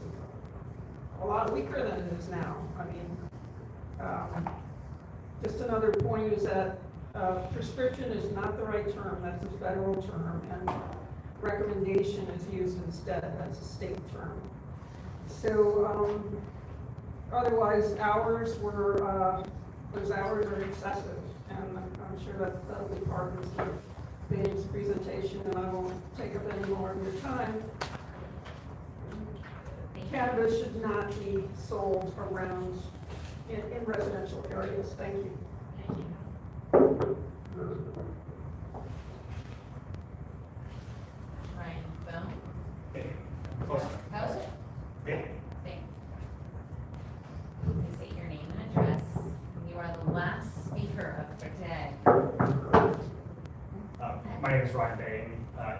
a lot weaker than it is now. I mean, just another point is that prescription is not the right term. That's a federal term, and recommendation is used instead. That's a state term. So otherwise, those hours are excessive, and I'm sure that'll be part of Mr. Bain's presentation, and I won't take up any more of your time. Cannabis should not be sold around in residential areas. Thank you. Ryan Boone? Close. How's it? Bain. Bain. Please state your name and address. You are the last speaker of the day. My name is Ryan Bain,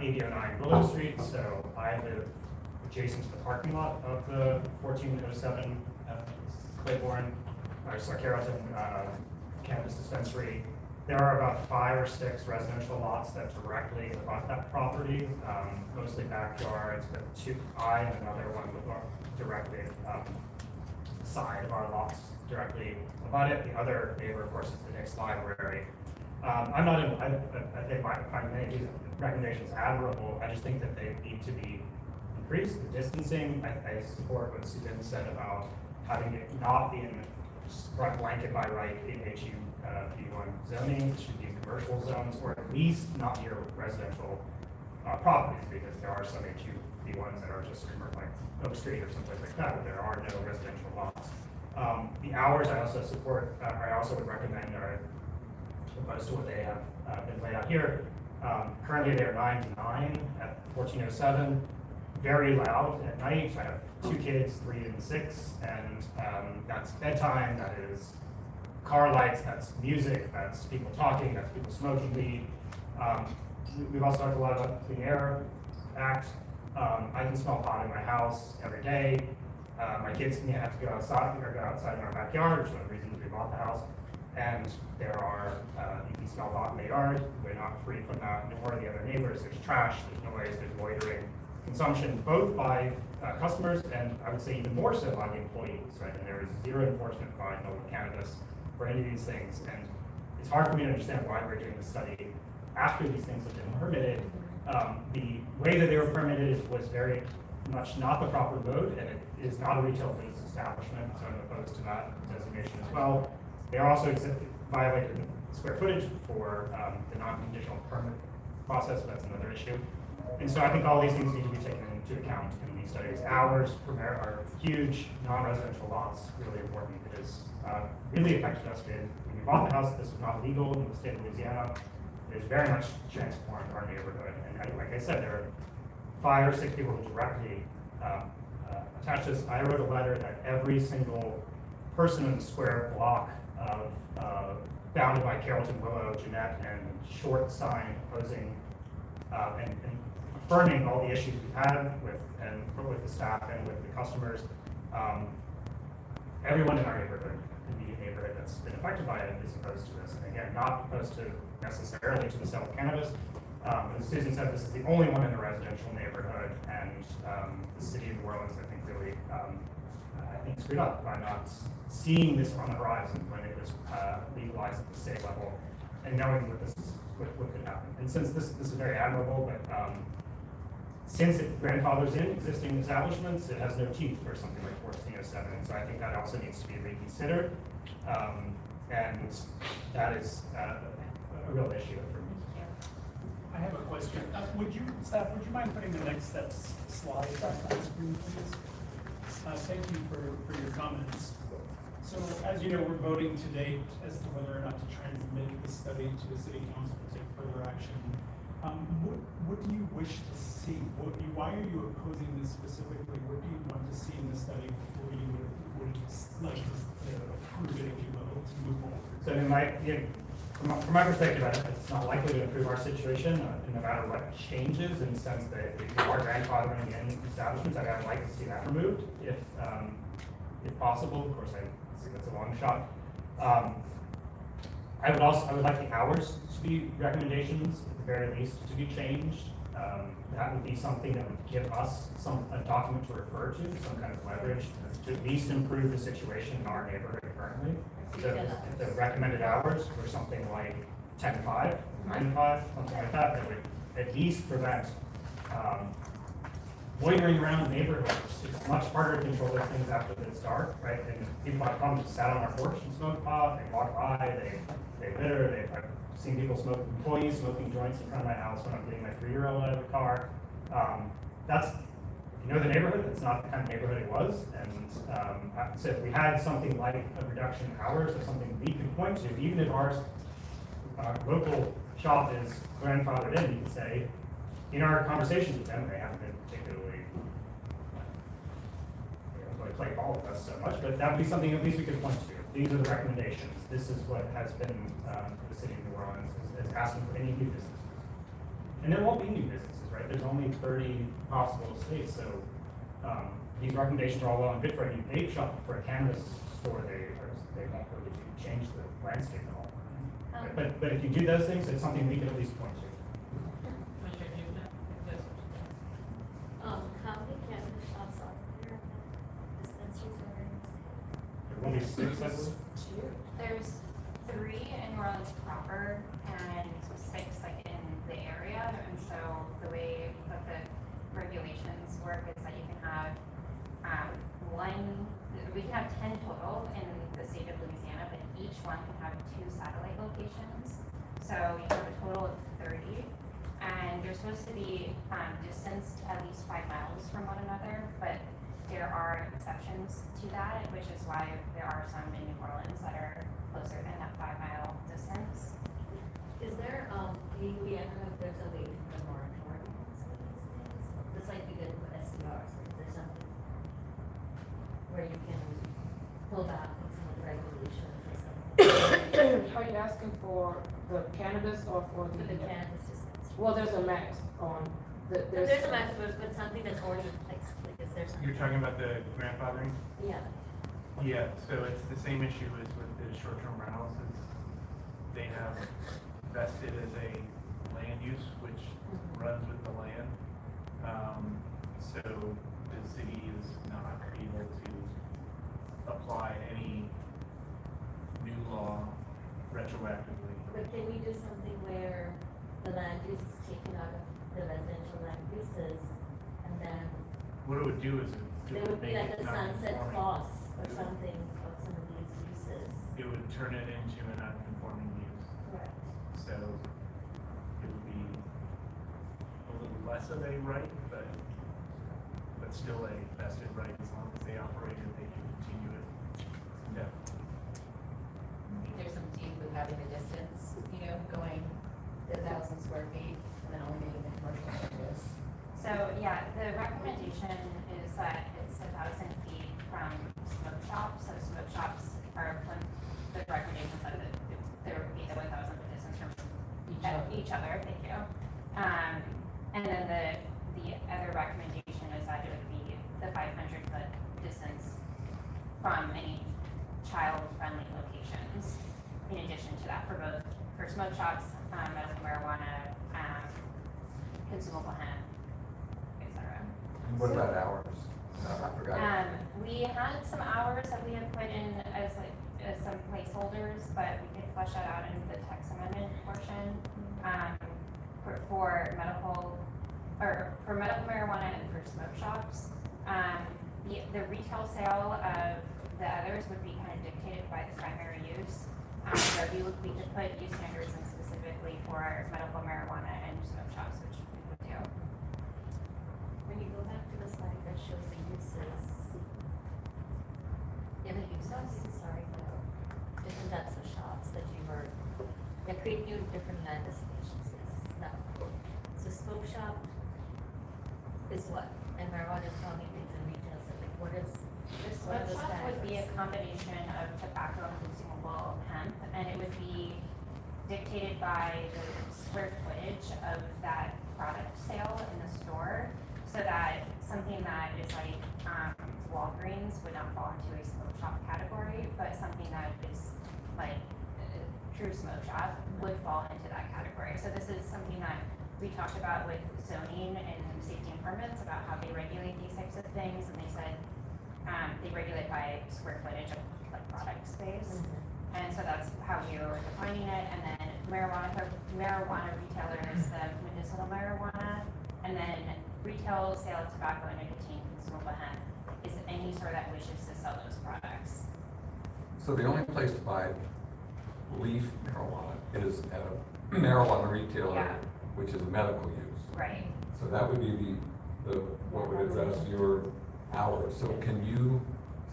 8009 Willow Street, so I live adjacent to the parking lot of the 1407 Claiborne, or Carrollton cannabis dispensary. There are about 5 or 6 residential lots that directly abut that property, mostly backyards, but I and another one with our directly side of our lots directly abut it. The other neighbor, of course, is the Nick's Library. I'm not in, I think I find many of these recommendations admirable. I just think that they need to be increased. The distancing, I support what Susan said about having it not be in blanket by right in HUB1 zoning. It should be in commercial zones, or at least not near residential properties, because there are some HUB1s that are just like Oak Street or someplace like that, where there are no residential lots. The hours I also support, I also would recommend are opposed to what they have been laid out here. Currently they're 9 to 9 at 1407. Very loud at night. I have 2 kids, 3 and 6, and that's bedtime, that is car lights, that's music, that's people talking, that's people smoking weed. We've also talked a lot about the Clean Air Act. I can smell pot in my house every day. My kids can have to go outside or go outside in our backyard, which is one of the reasons we bought the house. And there are, you can smell pot in the yard. We're not free from that, nor are the other neighbors. There's trash, there's noise, there's loitering. Consumption, both by customers and I would say even more so by the employees, right? And there is zero enforcement by NOLA cannabis for any of these things. And it's hard for me to understand why we're doing this study after these things have been permitted. The way that they were permitted was very much not the proper mode, and it is not a retail business establishment, so I'm opposed to that designation as well. They are also violated square footage for the non-conditional permit process, but that's another issue. And so I think all these things need to be taken into account in these studies. Hours are huge, non-residential lots, really important, because really affected us when we bought the house. This was not legal in the state of Louisiana. It has very much transformed our neighborhood. And like I said, there are 5 or 6 people who directly attached this. I wrote a letter that every single person in the square block of bounded by Carrollton, Willow, Jeanette, and Short sign opposing and affirming all the issues we've had with the staff and with the customers. Everyone in our neighborhood, immediate neighborhood that's been affected by it, is opposed to this. And again, not opposed to necessarily to the sale of cannabis. As Susan said, this is the only one in a residential neighborhood, and the city of New Orleans, I think, really screwed up by not seeing this on the horizon when it was legalized at the state level, and knowing what what could happen. And since this is very admirable, but since it grandfathers in existing establishments, it has no teeth for something like 1407. So I think that also needs to be reconsidered, and that is a real issue for me. I have a question. Staff, would you mind putting the next steps slide back on the screen, please? Thank you for your comments. So as you know, we're voting today as to whether or not to transmit the study to the city council to take further action. What do you wish to see? Why are you opposing this specifically? What do you want to see in the study before you would like to approve it, if you will, to move forward? So from my perspective, it's not likely to improve our situation, no matter what changes, in the sense that if you are grandfathering in establishments, I'd like to see that removed, if possible. Of course, I think that's a long shot. I would like the hours to be recommendations, at the very least, to be changed. That would be something that would give us a document to refer to, some kind of leverage, to at least improve the situation in our neighborhood currently. So if the recommended hours were something like 10 to 5, 9 to 5, something like that, that would at least prevent loitering around the neighborhood. It's much harder to control those things after it's dark, right? And people have come, just sat on our porch and smoked pot, they walk by, they litter, I've seen people employees smoking joints in front of my house when I'm getting my 3-year-old out of the car. If you know the neighborhood, that's not the kind of neighborhood it was. And so if we had something like a reduction in hours, or something we could point to, even if our local shop is grandfathered in, you could say, in our conversations with them, they haven't been particularly, play ball with us so much, but that would be something at least we could point to. These are the recommendations. This is what has been the city of New Orleans is asking for any new businesses. And there won't be new businesses, right? There's only 30 possible states, so these recommendations are all well and good for a new vape shop. For a cannabis store, they won't really change the landscape at all. But if you do those things, it's something we can at least point to. How many cannabis shops are there? Dispensaries are in the state? There won't be 6, I believe. There's 3 in New Orleans proper and 6 like in the area. And so the way that the regulations work is that you can have we can have 10 total in the state of Louisiana, but each one can have 2 satellite locations. So you have a total of 30. And you're supposed to be distanced at least 5 miles from one another, but there are exceptions to that, which is why there are some in New Orleans that are closer than that 5-mile distance. Is there, we ever know if there's a way to put a moratorium on some of these things? Just like we did with SDRs, is there something where you can pull back on some of the regulations or something? Are you asking for the cannabis or for For the cannabis dispensary? Well, there's a max on, There's a max, but something that's already in place, like is there something? You're talking about the grandfathering? Yeah. Yeah, so it's the same issue as with the short-term rentals. They have vested as a land use, which runs with the land. So the city is not able to apply any new law retroactively. But can we do something where the land use is taken out of the residential land uses and then What it would do is there would be make like it a sunset non-conforming. clause or something of some of these uses? It would turn it into a non-conforming use. So it would be a little less of a right, but still a vested right as long as they operate and they can continue it. Yeah. I think there's some teeth with having the distance, going to 1,000 square feet and then only making the commercial areas. So, yeah, the recommendation is that it's 1,000 feet from smoke shops. So smoke shops are, the recommendations that there would be the 1,000 foot distance from each other, thank you. And then the other recommendation is that it would be the 500 foot distance from any child-friendly locations. In addition to that, for smoke shops, medical marijuana, consumable hemp, etc. What about hours? I forgot. We had some hours that we had put in as some placeholders, but we could flesh that out in the text amendment portion. For medical marijuana and for smoke shops, the retail sale of the others would be kind of dictated by the primary use. So we could put use standards in specifically for medical marijuana and smoke shops, which we would do. When you go back to the slide that shows the uses, sorry, different types of shops that you were, that create new different land designations, yes, no. So smoke shop is what? And marijuana is how many things in retail, so like what is? The smoke shop would be a combination of tobacco and consumable hemp, and it would be dictated by the square footage of that product sale in the store, so that something that is like Walgreens would not fall into a smoke shop category, but something that is like a true smoke shop would fall into that category. So this is something that we talked about with zoning and safety and permits about how they regulate these types of things, and they said they regulate by square footage of like product space. And so that's how we were defining it. And then marijuana retailers, the medicinal marijuana, and then retail sale of tobacco and nicotine consumable hemp is any store that wishes to sell those products. So the only place to buy leaf marijuana is at a marijuana retailer, Yeah. which is a medical use. Right. So that would be the what would address your hours. So can you,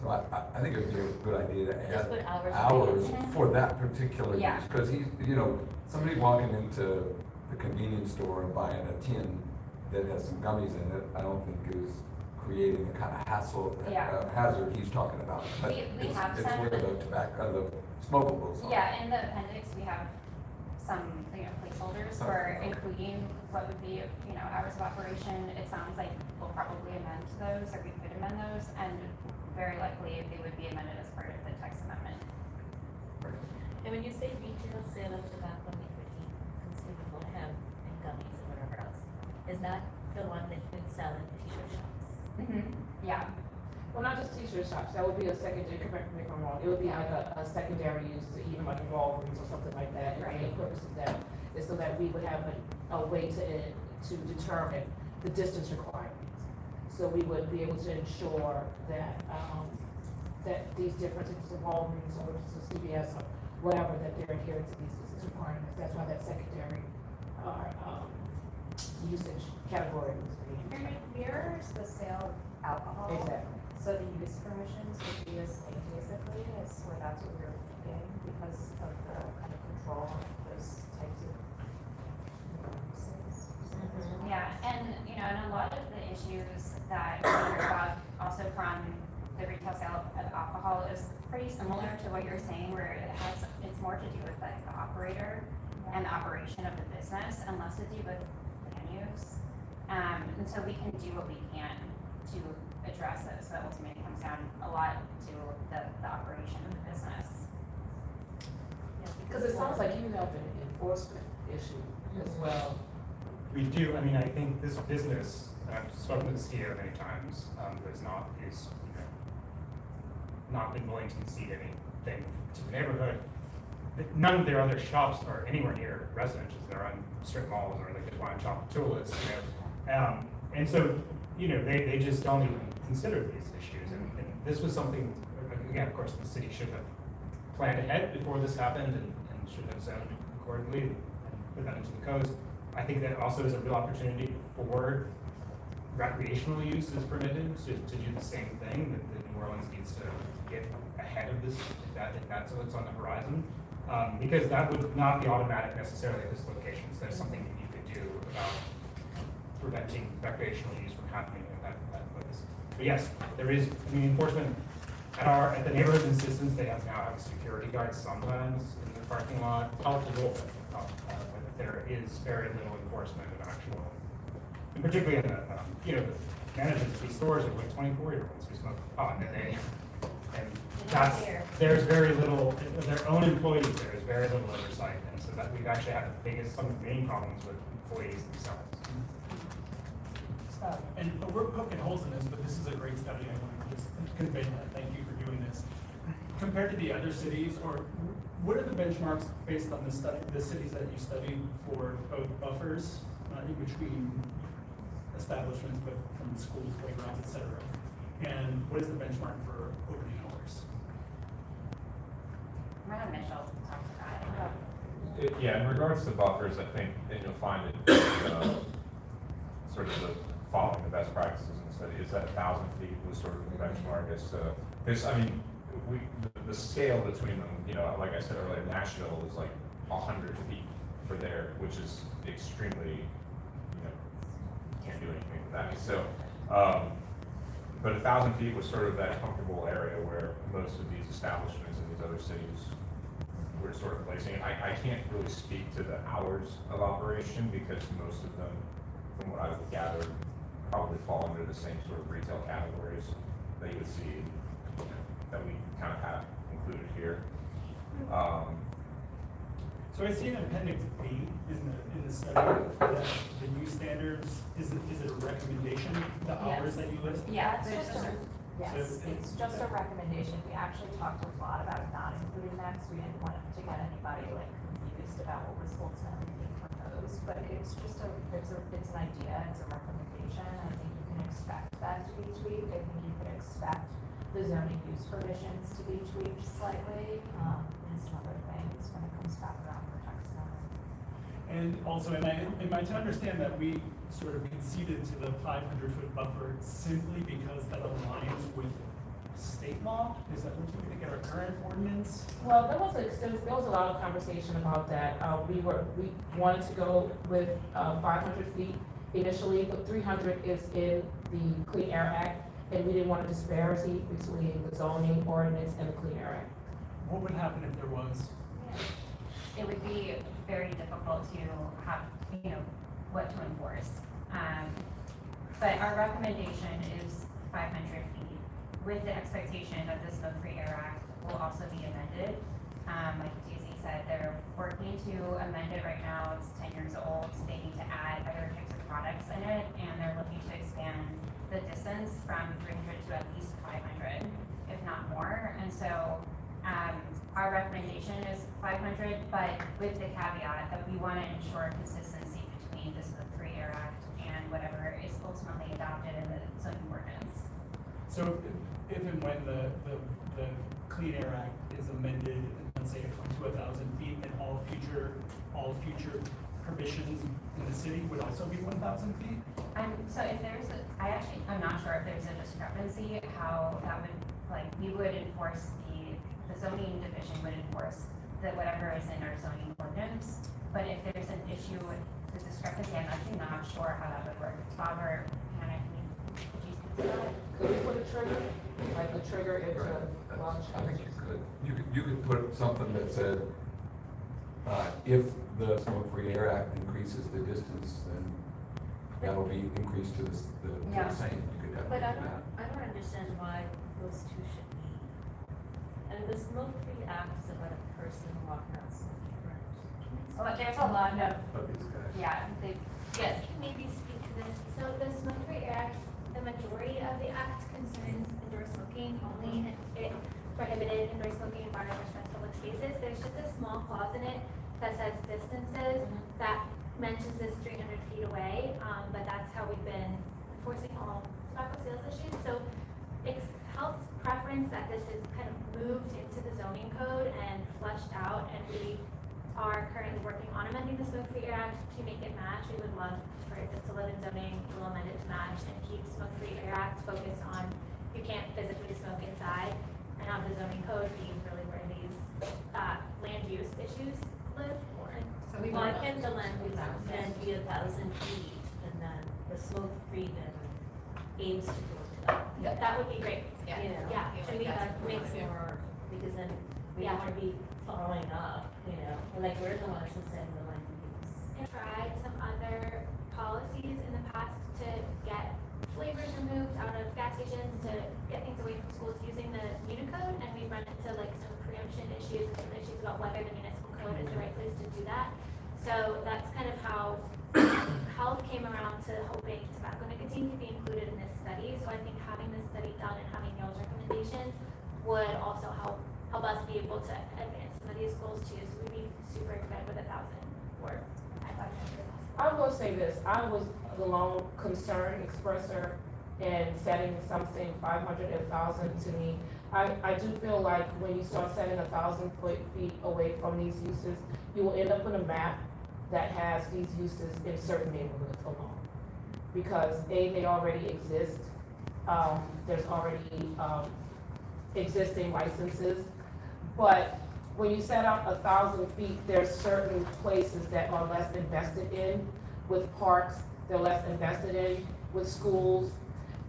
so I think it would be a good idea to Just add put hours. hours for that particular use. Yeah. Because somebody walking into the convenience store and buying a tin that has some gummies in it, I don't think is creating the kind of hazard he's talking about. But We have it's some. where the tobacco, the smokables are. Yeah, in the appendix, we have some, placeholders for including what would be, hours of operation. It sounds like we'll probably amend those, or we could amend those, and very likely they would be amended as part of the text amendment. And when you say retail sale of tobacco, nicotine, consumable hemp, and gummies and whatever else, is that the one that you would sell in t-shirt shops? Yeah. Well, not just t-shirt shops, that would be a secondary, correct me if I'm wrong, it would be like a secondary use to even like a Walgreens or something like that. And the main purpose of that is so that we would have a way to determine the distance requirements. So we would be able to ensure that, that these differences, the Walgreens or the CVS or whatever, that they're adhering to these distance requirements. That's why that secondary, usage category was being. It mirrors the sale of alcohol. Exactly. So the use permissions would be the same basically, as where that's what we're getting because of the kind of control of those types of uses. Yeah, and, and a lot of the issues that we hear about also from the retail sale of alcohol is pretty similar to what you're saying, where it's more to do with like the operator and the operation of the business and less to do with land use. And so we can do what we can to address this, but ultimately it comes down a lot to the operation of the business. Because it sounds like you have an enforcement issue as well. We do, I think this business, and I've spoken to the CEO many times, who has not been willing to concede anything to the neighborhood. None of their other shops are anywhere near residences. They're on strip malls or like the wine shop tourists, and so, they just don't even consider these issues. And this was something, again, of course, the city should have planned ahead before this happened and should have zoned accordingly. put that into the codes. I think that also is a real opportunity for recreational use is permitted to do the same thing, that New Orleans needs to get ahead of this, if that's what's on the horizon. Because that would not be automatic necessarily at this location, so there's something that you could do about preventing recreational use from happening at that place. But yes, there is, I mean, enforcement at the neighborhoods and systems, they now have security guards sometimes in the parking lot, help a little bit, but there is very little enforcement of actual, and particularly in the, the management of these stores are like 24-year-olds who smoke pot in a day. And that's, there's very little, their own employees, there is very little oversight, and so that we've actually had some of the main problems with employees themselves. And we're poking holes in this, but this is a great study. I want to just convey that. Thank you for doing this. Compared to the other cities, or what are the benchmarks based on the study, the cities that you studied for both buffers in between establishments, but from schools, playgrounds, etc. And what is the benchmark for opening hours? I'm gonna have Mitchell talk to that. Yeah, in regards to buffers, I think, and you'll find it, sort of the following the best practices in the study, is that 1,000 feet was sort of the benchmark as to, because, I mean, the scale between them, like I said earlier, Nashville is like 100 feet for there, which is extremely, can't do anything with that. So, but 1,000 feet was sort of that comfortable area where most of these establishments in these other cities were sort of placing it. I can't really speak to the hours of operation because most of them, from what I've gathered, probably fall under the same sort of retail categories that you would see, that we kind of have included here. So I see in Appendix B in the study that the new standards, is it a recommendation, the hours that you list? Yeah, it's just a recommendation. We actually talked a lot about not including that, because we didn't want to get anybody like confused about what was ultimately being proposed. But it's just it's an idea, it's a recommendation. I think you can expect that to be tweaked. I think you could expect the zoning use provisions to be tweaked slightly, and some other things when it comes back around for text center. And also, am I to understand that we sort of conceded to the 500-foot buffer simply because that aligns with state law? Is that what you think at our current ordinance? Well, there was a lot of conversation about that. We wanted to go with 500 feet initially, but 300 is in the Clean Air Act, and we didn't want a disparity between the zoning ordinance and the Clean Air Act. What would happen if there was? It would be very difficult to have, what to enforce. But our recommendation is 500 feet with the expectation that the Smoke-Free Air Act will also be amended. Like Daisy said, they're working to amend it right now. It's 10 years old. They need to add other types of products in it, and they're looking to expand the distance from 300 to at least 500, if not more. And so our recommendation is 500, but with the caveat that we want to ensure consistency between the Smoke-Free Air Act and whatever is ultimately adopted in the zoning ordinance. So if and when the Clean Air Act is amended, and say it comes to 1,000 feet, and all future permissions in the city would also be 1,000 feet? So if I'm not sure if there's a discrepancy, how that would, we would enforce the zoning division would enforce whatever is in our zoning ordinance. But if there's an issue with the discrepancy, I'm actually not sure how that would work. Bob or Hannah, could you speak to that? Could we put a trigger, like a trigger into launch? I think you could put something that said, if the Smoke-Free Air Act increases the distance, then that'll be increased to the same. You could have But that. I don't understand why those two should meet. And the Smoke-Free Act is about a person walking around smoking, right? Well, there's a lot of, Yes, Maybe speak to this. So the Smoke-Free Air Act, the majority of the act concerns indoor smoking only, and it prohibited indoor smoking in bar and restaurants, public spaces. There's just a small clause in it that says distances that mentions this 300 feet away, but that's how we've been enforcing all tobacco sales issues. So it's health's preference that this is kind of moved into the zoning code and fleshed out and really are currently working on amending the Smoke-Free Air Act to make it match. We would love for this to live in zoning, we'll amend it to match and keep Smoke-Free Air Act focused on you can't physically smoke inside, and have the zoning code being really where these, land use issues live. So we Why want- can't the land use then be 1,000 feet and then the smoke free then aims to go to that? That would be great. Yeah. You know, Yeah. to me that makes more, because then we Yeah. don't want to be following up, you know, like we're the ones who send the land use. I tried some other policies in the past to get flavors removed out of gas stations, to get things away from schools using the Unicode, and we run into like some preemption issues and some issues about whether the municipal code is the right place to do that. So that's kind of how health came around to hoping tobacco and nicotine could be included in this study. So I think having this study done and having y'all's recommendations would also help us be able to advance some of these goals too. So we'd be super excited with 1,000 or 5,000. I will say this, I was the lone concern expresser in setting something 500 and 1,000 to me. I do feel like when you start setting 1,000 feet away from these uses, you will end up with a map that has these uses in certain neighborhoods alone. Because they already exist, there's already, existing licenses. But when you set out 1,000 feet, there's certain places that are less invested in with parks, they're less invested in with schools.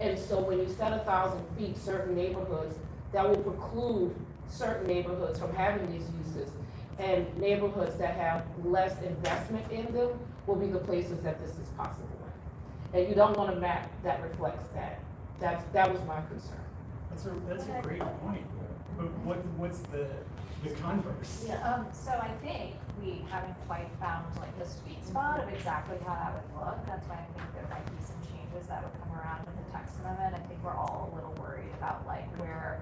And so when you set 1,000 feet, certain neighborhoods, that will preclude certain neighborhoods from having these uses. And neighborhoods that have less investment in them will be the places that this is possible in. And you don't want a map that reflects that. That was my concern. That's a great point, but what's the converse? Yeah, so I think we haven't quite found like the sweet spot of exactly how that would look. That's why I think there might be some changes that would come around with the text amendment. I think we're all a little worried about like where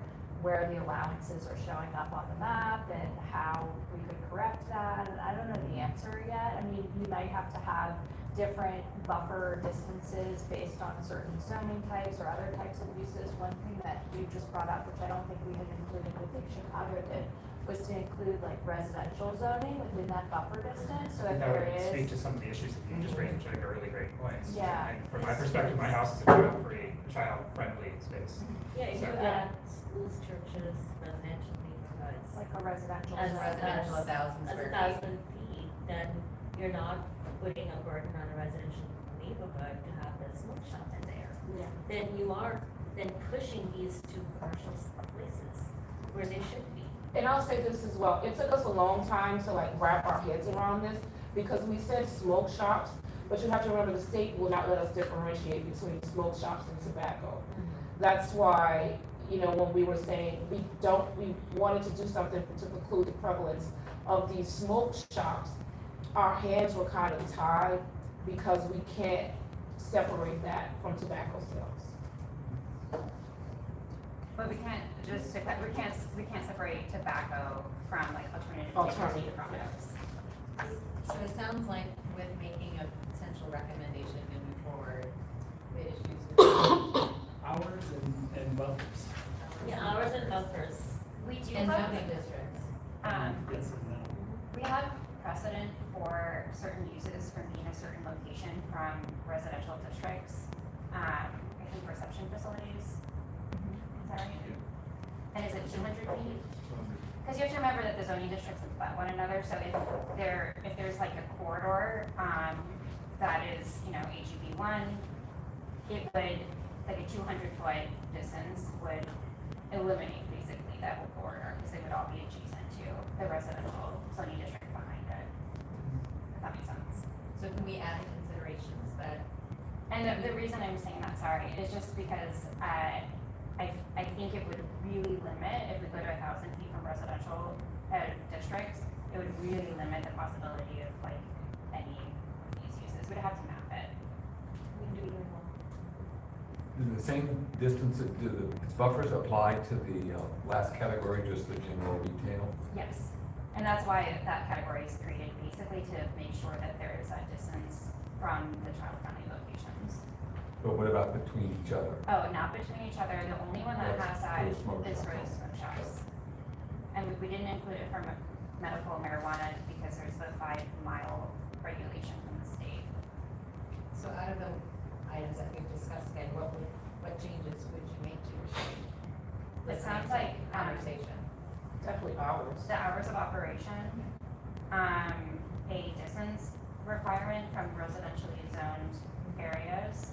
the allowances are showing up on the map and how we could correct that. And I don't know the answer yet. I mean, you might have to have different buffer distances based on certain zoning types or other types of uses. One thing that you just brought up, which I don't think we had included, with like Chicago did, was to include like residential zoning within that buffer distance, so if That there would speak is. to some of the issues that you just raised, which I think are really great points. Yeah. And from my perspective, my house is a child-free, child-friendly space. Yeah, if you So- add schools, churches, residential neighborhoods. Like a residential As zone. Residential, 1,000 as square 1,000 feet, then you're not putting a burden on a residential neighborhood to have the smoke shop in there. Yeah. Then you are then pushing these to commercial places where they should be. And I'll say this as well, it took us a long time to like wrap our heads around this, because we said smoke shops, but you have to remember the state will not let us differentiate between smoke shops and tobacco. That's why, you know, when we were saying, we wanted to do something to preclude the prevalence of these smoke shops, our hands were kind of tied because we can't separate that from tobacco sales. But we can't, we can't separate tobacco from like alternative Alternative, products. So it sounds like with making a potential recommendation moving forward, the issues with Hours and buffers. Yeah, hours and buffers. We do in have, zoning districts. Yes and no. we have precedent for certain uses from being a certain location from residential districts, I think reception facilities. Is that right? And is it 200 feet? Because you have to remember that the zoning districts abut one another, so if there's like a corridor, that is, you know, HEB 1, it would, like a 200-foot distance would eliminate basically that whole corridor, because they would all be adjacent to the residential zoning district behind it. If that makes sense. So can we add considerations that? And the reason I'm saying that, sorry, is just because I think it would really limit, if we go to 1,000 feet from residential districts, it would really limit the possibility of like any of these uses. We'd have to map it. We can do either one. Do the same distance, do the buffers apply to the last category, just the general retail? Yes. And that's why that category is created, basically to make sure that there is that distance from the child-friendly locations. But what about between each other? Oh, not between each other. The only one that has that For the smoke is shop. for the smoke shops. And we didn't include it from medical marijuana because there's the 5-mile regulation from the state. So out of the items that we've discussed today, what changes would you make to your study? It sounds like, Conversation. Definitely hours. the hours of operation, a distance requirement from residentially zoned areas.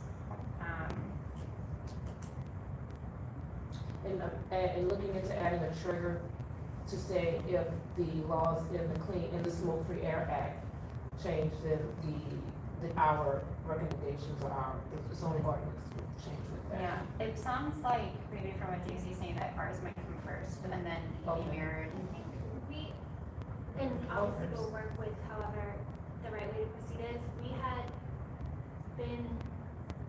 And looking into adding a trigger to say if the laws in the Smoke-Free Air Act change, then the hour recommendations are, the zoning ordinance will change with that. Yeah, it sounds like maybe from what Daisy's saying that ours might come first and then be mirrored. We, and obviously we'll work with however the right way to proceed is. We had been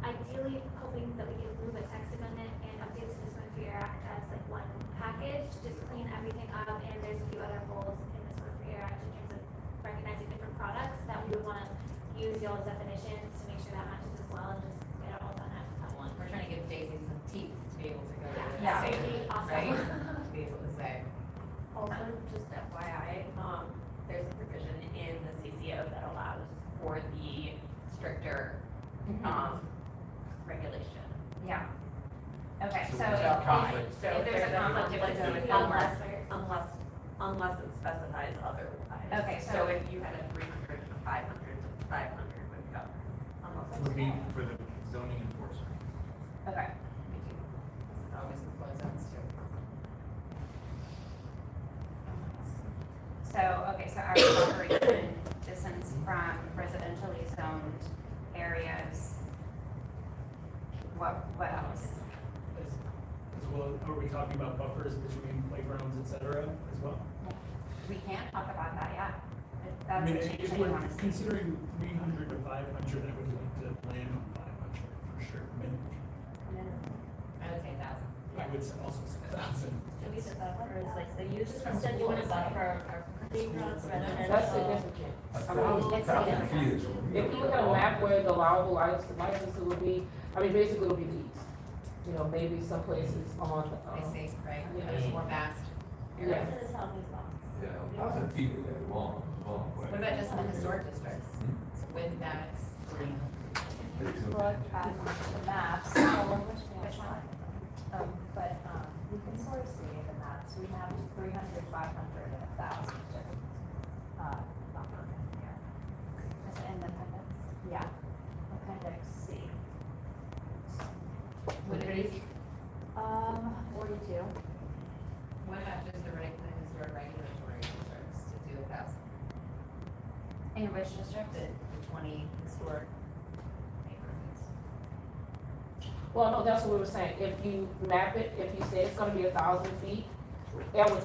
ideally hoping that we could move a text amendment and updates to the Smoke-Free Air Act as like one package, just clean everything up, and there's a few other goals in the Smoke-Free Air Act in terms of recognizing different products that we would wanna use y'all's definitions to make sure that matches as well, and just get it all done at once. We're trying to give Daisy some teeth to be able to go to the Yeah. state, Awesome. right? To be able to say. Also, just FYI, there's a provision in the CCO that allows for the stricter, regulation. Yeah. Okay, so So if so if there's a conflict, it would go with unless, unless it specifies otherwise. Okay, So if you had a 300, 500, 500 would cover. Unless Would be for the zoning enforcement. Okay. This is always the flow zones too. So, okay, so hours of operation, distance from residentially zoned areas. What else? As well, are we talking about buffers between playgrounds, et cetera, as well? We can't talk about that yet. I That's mean, a change if that you we're want to see. considering 300 to 500, I would like to land on 500 for sure, minimum. I would say 1,000. I would also say 1,000. So we said buffer is like the use, instead you want to buffer our playgrounds rather than. That's significant. I mean, It's significant. if you look at a map where the allowable licenses would be, I mean, basically it'll be these. You know, maybe some places on, They say, right, yeah. there's more vast. Yeah. To the southeast box. Yeah, 1,000 feet is a long. What about just in the historic districts? So with that, green. Look at the maps, which one? But, you can sort of see in the maps, we have 300, 500, and 1,000 just, buffer in here. Is it in the appendix? Yeah, appendix C. Would it be, 42. what about just the historic regulatory districts to do 1,000? In which district? The 20 historic neighborhoods. Well, no, that's what we were saying. If you map it, if you say it's gonna be 1,000 feet, that would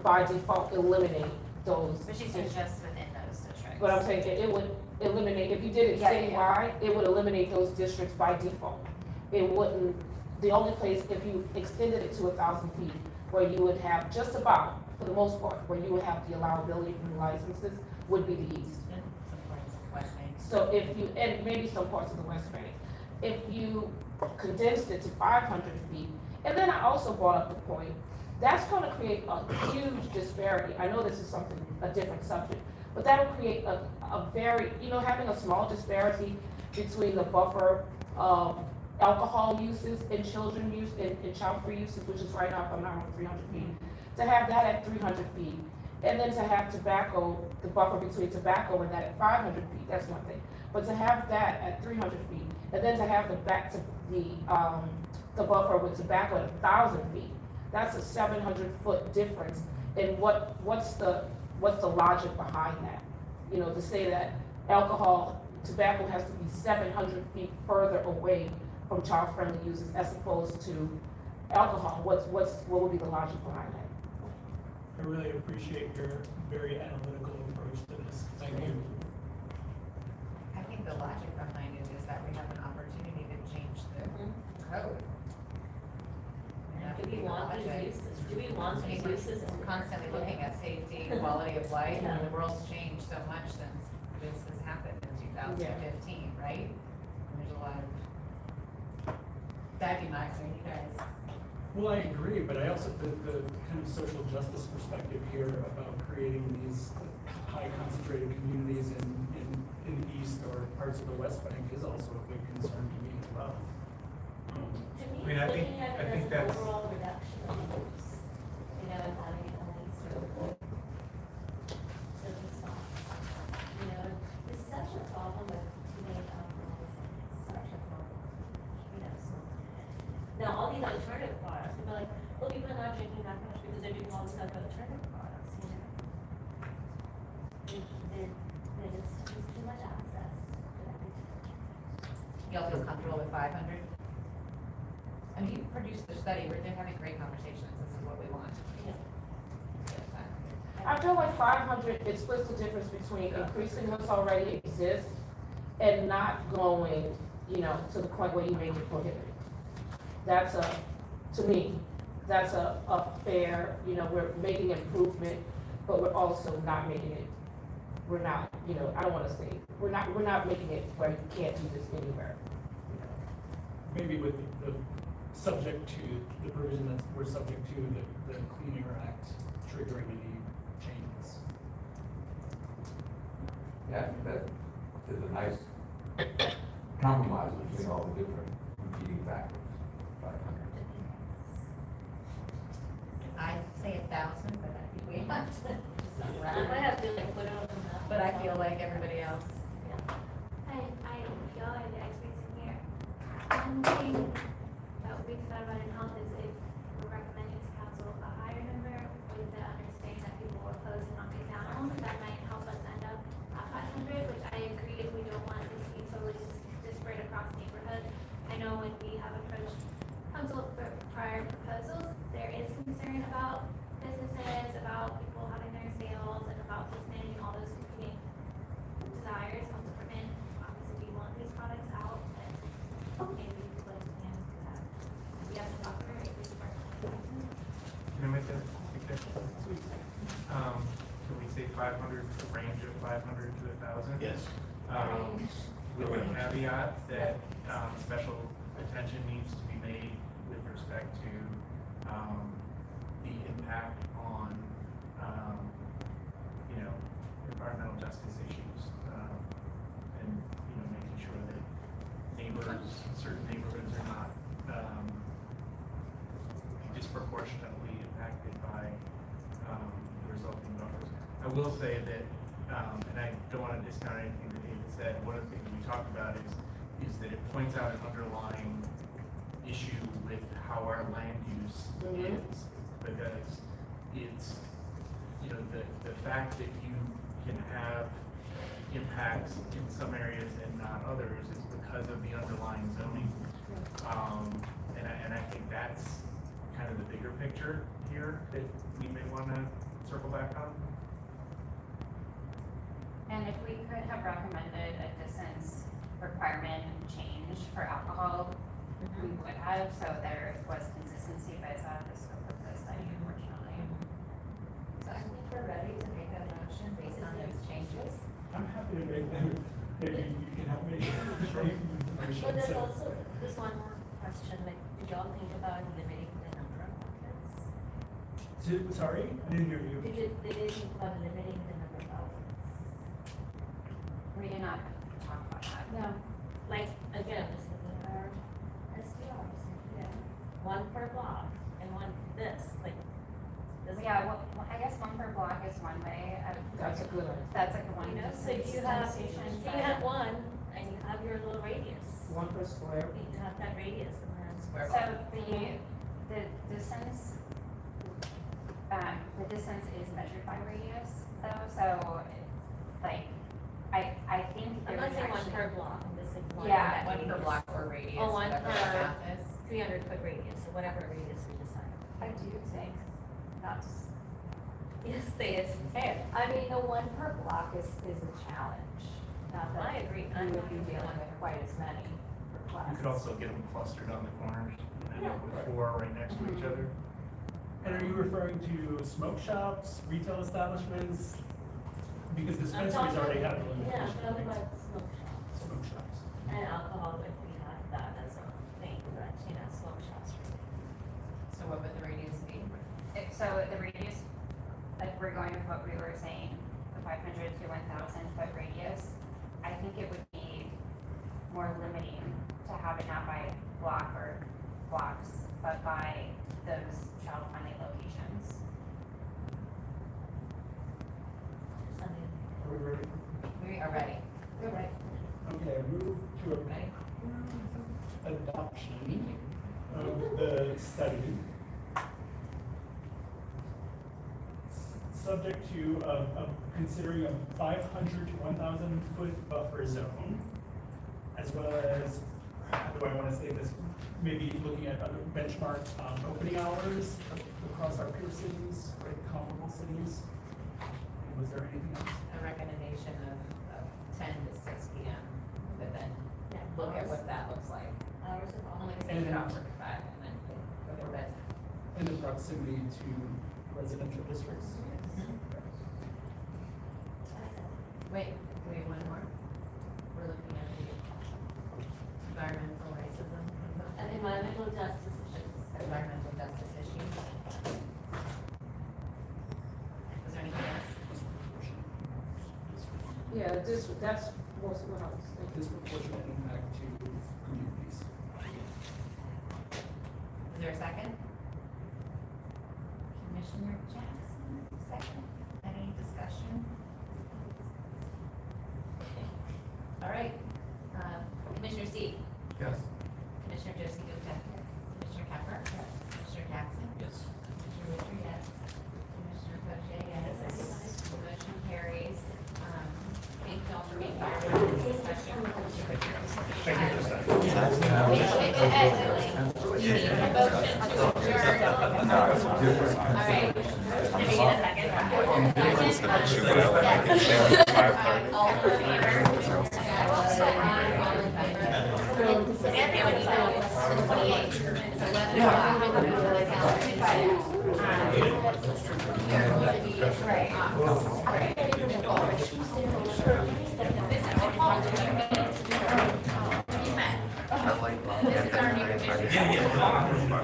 by default eliminate those. But she said just within those districts. But I'm saying that it would eliminate, if you did it Yeah, yeah, yeah. citywide, it would eliminate those districts by default. It wouldn't, the only place, if you extended it to 1,000 feet, where you would have just about, for the most part, where you would have the allowability for the licenses, would be the east. And some parts of West Main. So if you, and maybe some parts of the West Bank, if you condensed it to 500 feet, and then I also brought up the point, that's gonna create a huge disparity. I know this is something, a different subject, but that'll create a very, you know, having a small disparity between the buffer of alcohol uses and children use, and child-free uses, which is right now, if I'm not wrong, 300 feet. To have that at 300 feet, and then to have tobacco, the buffer between tobacco and that at 500 feet, that's one thing. But to have that at 300 feet, and then to have the buffer with tobacco at 1,000 feet, that's a 700-foot difference. And what's the logic behind that? You know, to say that tobacco has to be 700 feet further away from child-friendly uses as opposed to alcohol. What would be the logic behind that? I really appreciate your very analytical approach to this. Thank you. I think the logic behind it is that we have an opportunity to change the code. Do we want these uses? Do we want these uses? We're constantly looking at safety, quality of life, and the world's changed so much since this has happened in 2015, right? And there's a lot of, that'd be my, you guys. Well, I agree, but I also, the kind of social justice perspective here about creating creating these high concentrated communities in the east or parts of the West Bank is also a big concern to me as well. To me, I mean, I think- looking at I it think as an that's- overall reduction of use, you know, and having it only so spots. You know, it's such a problem with teenage alcoholism, it's such a problem, you know, so. Now, all these alternative products, people are like, well, people are not drinking that much because they're doing all this other alternative products, you know? They're just, there's too much access to everything. Y'all feel comfortable with 500? I mean, you produced the study, we're having great conversations, this is what we want. I feel like 500, it splits the difference between increasing what's already exists and not going, you know, to the point where you make it prohibited. That's to me, that's a fair, you know, we're making improvement, but we're also not making it, we're not, you know, I don't wanna say, we're not making it where you can't do this anywhere. Maybe with the subject to, the provision that we're subject to, the Clean Air Act triggering any changes. Yeah, I think that is a nice compromise between all the different competing factors. 500. I say 1,000, but I think we have to. I might have to like put it on the map. But I feel like everybody else. Y'all are the experts in here. One thing that we thought about in health is if we're recommending to council a higher number with the understanding that people will oppose and not get down on, that might help us end up at 500, which I agree if we don't want it to be totally disparate across neighborhoods. I know when we have approached council for prior proposals, there is concern about businesses, about people having their sales, and about just managing all those competing desires. Health department, obviously we want these products out, but maybe we could plan for that. Yes, Dr. Can I make that suggestion? Can we say 500, a range of 500 to 1,000? Yes. With the caveat that, special attention needs to be made with respect to, the impact on, you know, environmental justice issues, and, you know, making sure that certain neighborhoods are not, disproportionately impacted by, the resulting numbers. I will say that, and I don't want to discount anything that David said, one of the things we talked about is that it points out an underlying issue with how our land use is, because it's, you know, the fact that you can have impacts in some areas and not others is because of the underlying zoning. And I think that's kind of the bigger picture here that we may want to circle back on. And if we could have recommended a distance requirement change for alcohol, we would have, so there was consistency, but it's out of the scope of the study, unfortunately. So I think we're ready to make a motion based on those changes. I'm happy to make them, maybe you can help me. But there's also, there's one more question, like, did y'all think about limiting the number of outlets? Sorry, I didn't hear you. Did they think about limiting the number of outlets? We did not talk about that. No. Like, again, just looking at our SDRs, yeah, one per block and one this, like. This Yeah, well, I guess one per block is one way. That's a good one. That's like a one. You know, so if you have one and you have your little radius. One per square. You have that radius and then square. So the distance, the distance is measured by radius though, so like, I think I'm there not was saying one actually. per block, I'm just saying one. Yeah, One per block or radius, Oh, one whatever the per math is. 300-foot radius, or whatever radius we decide. I do think, not just. Yes, say it. I mean, the one per block is a challenge. Not that I agree. we would be dealing with quite as many requests. You could also get them clustered on the corners, you know, with four right next to each other. And are you referring to smoke shops, retail establishments? Because dispensaries already have the Yeah, limitation. I'm talking about smoke shops. Smoke shops. And alcohol, like we have that as a thing, but, you know, smoke shops. So what would the radius be? So the radius, like we're going with what we were saying, the 500 to 1,000 foot radius, I think it would be more limiting to have it not by block or blocks, but by those child-friendly locations. Are we ready? We are ready. You're right. Okay, I move to Ready? adoption of the study. Subject to, considering a 500 to 1,000 foot buffer zone, as well as, how do I want to say this, maybe looking at other benchmark, opening hours across our peer cities, right, comparable cities. Was there anything else? A recommendation of 10 to 6 PM, but then look at what that looks like. Hours of Only because And they then- should offer 5 and then go for bed. And the proximity to residential districts. Wait, one more. We're looking at the environmental racism. And environmental justice issues. Environmental justice issues. Was there anything else? Yeah, that's was what I was thinking. Disproportionate impact to communities. Is there a second? Commissioner Jackson, second. Any discussion? All right. Commissioner C. Yes. Commissioner Josie Gupta. Commissioner Kemper. Commissioner Jackson. Yes. Commissioner Richard, yes. Commissioner Bochet, yes. Motion carries. Thank you all for being here. Discussion. Thank you for that. You need a motion to adjourn. No, it's different. All right. Can we get a second? All in favor? All in favor? Anthony, what do you know? It's the 28th. It's 11 o'clock. You're going to be right. Right. This is a call to the meeting. You met. This is our new commission. Yeah, yeah.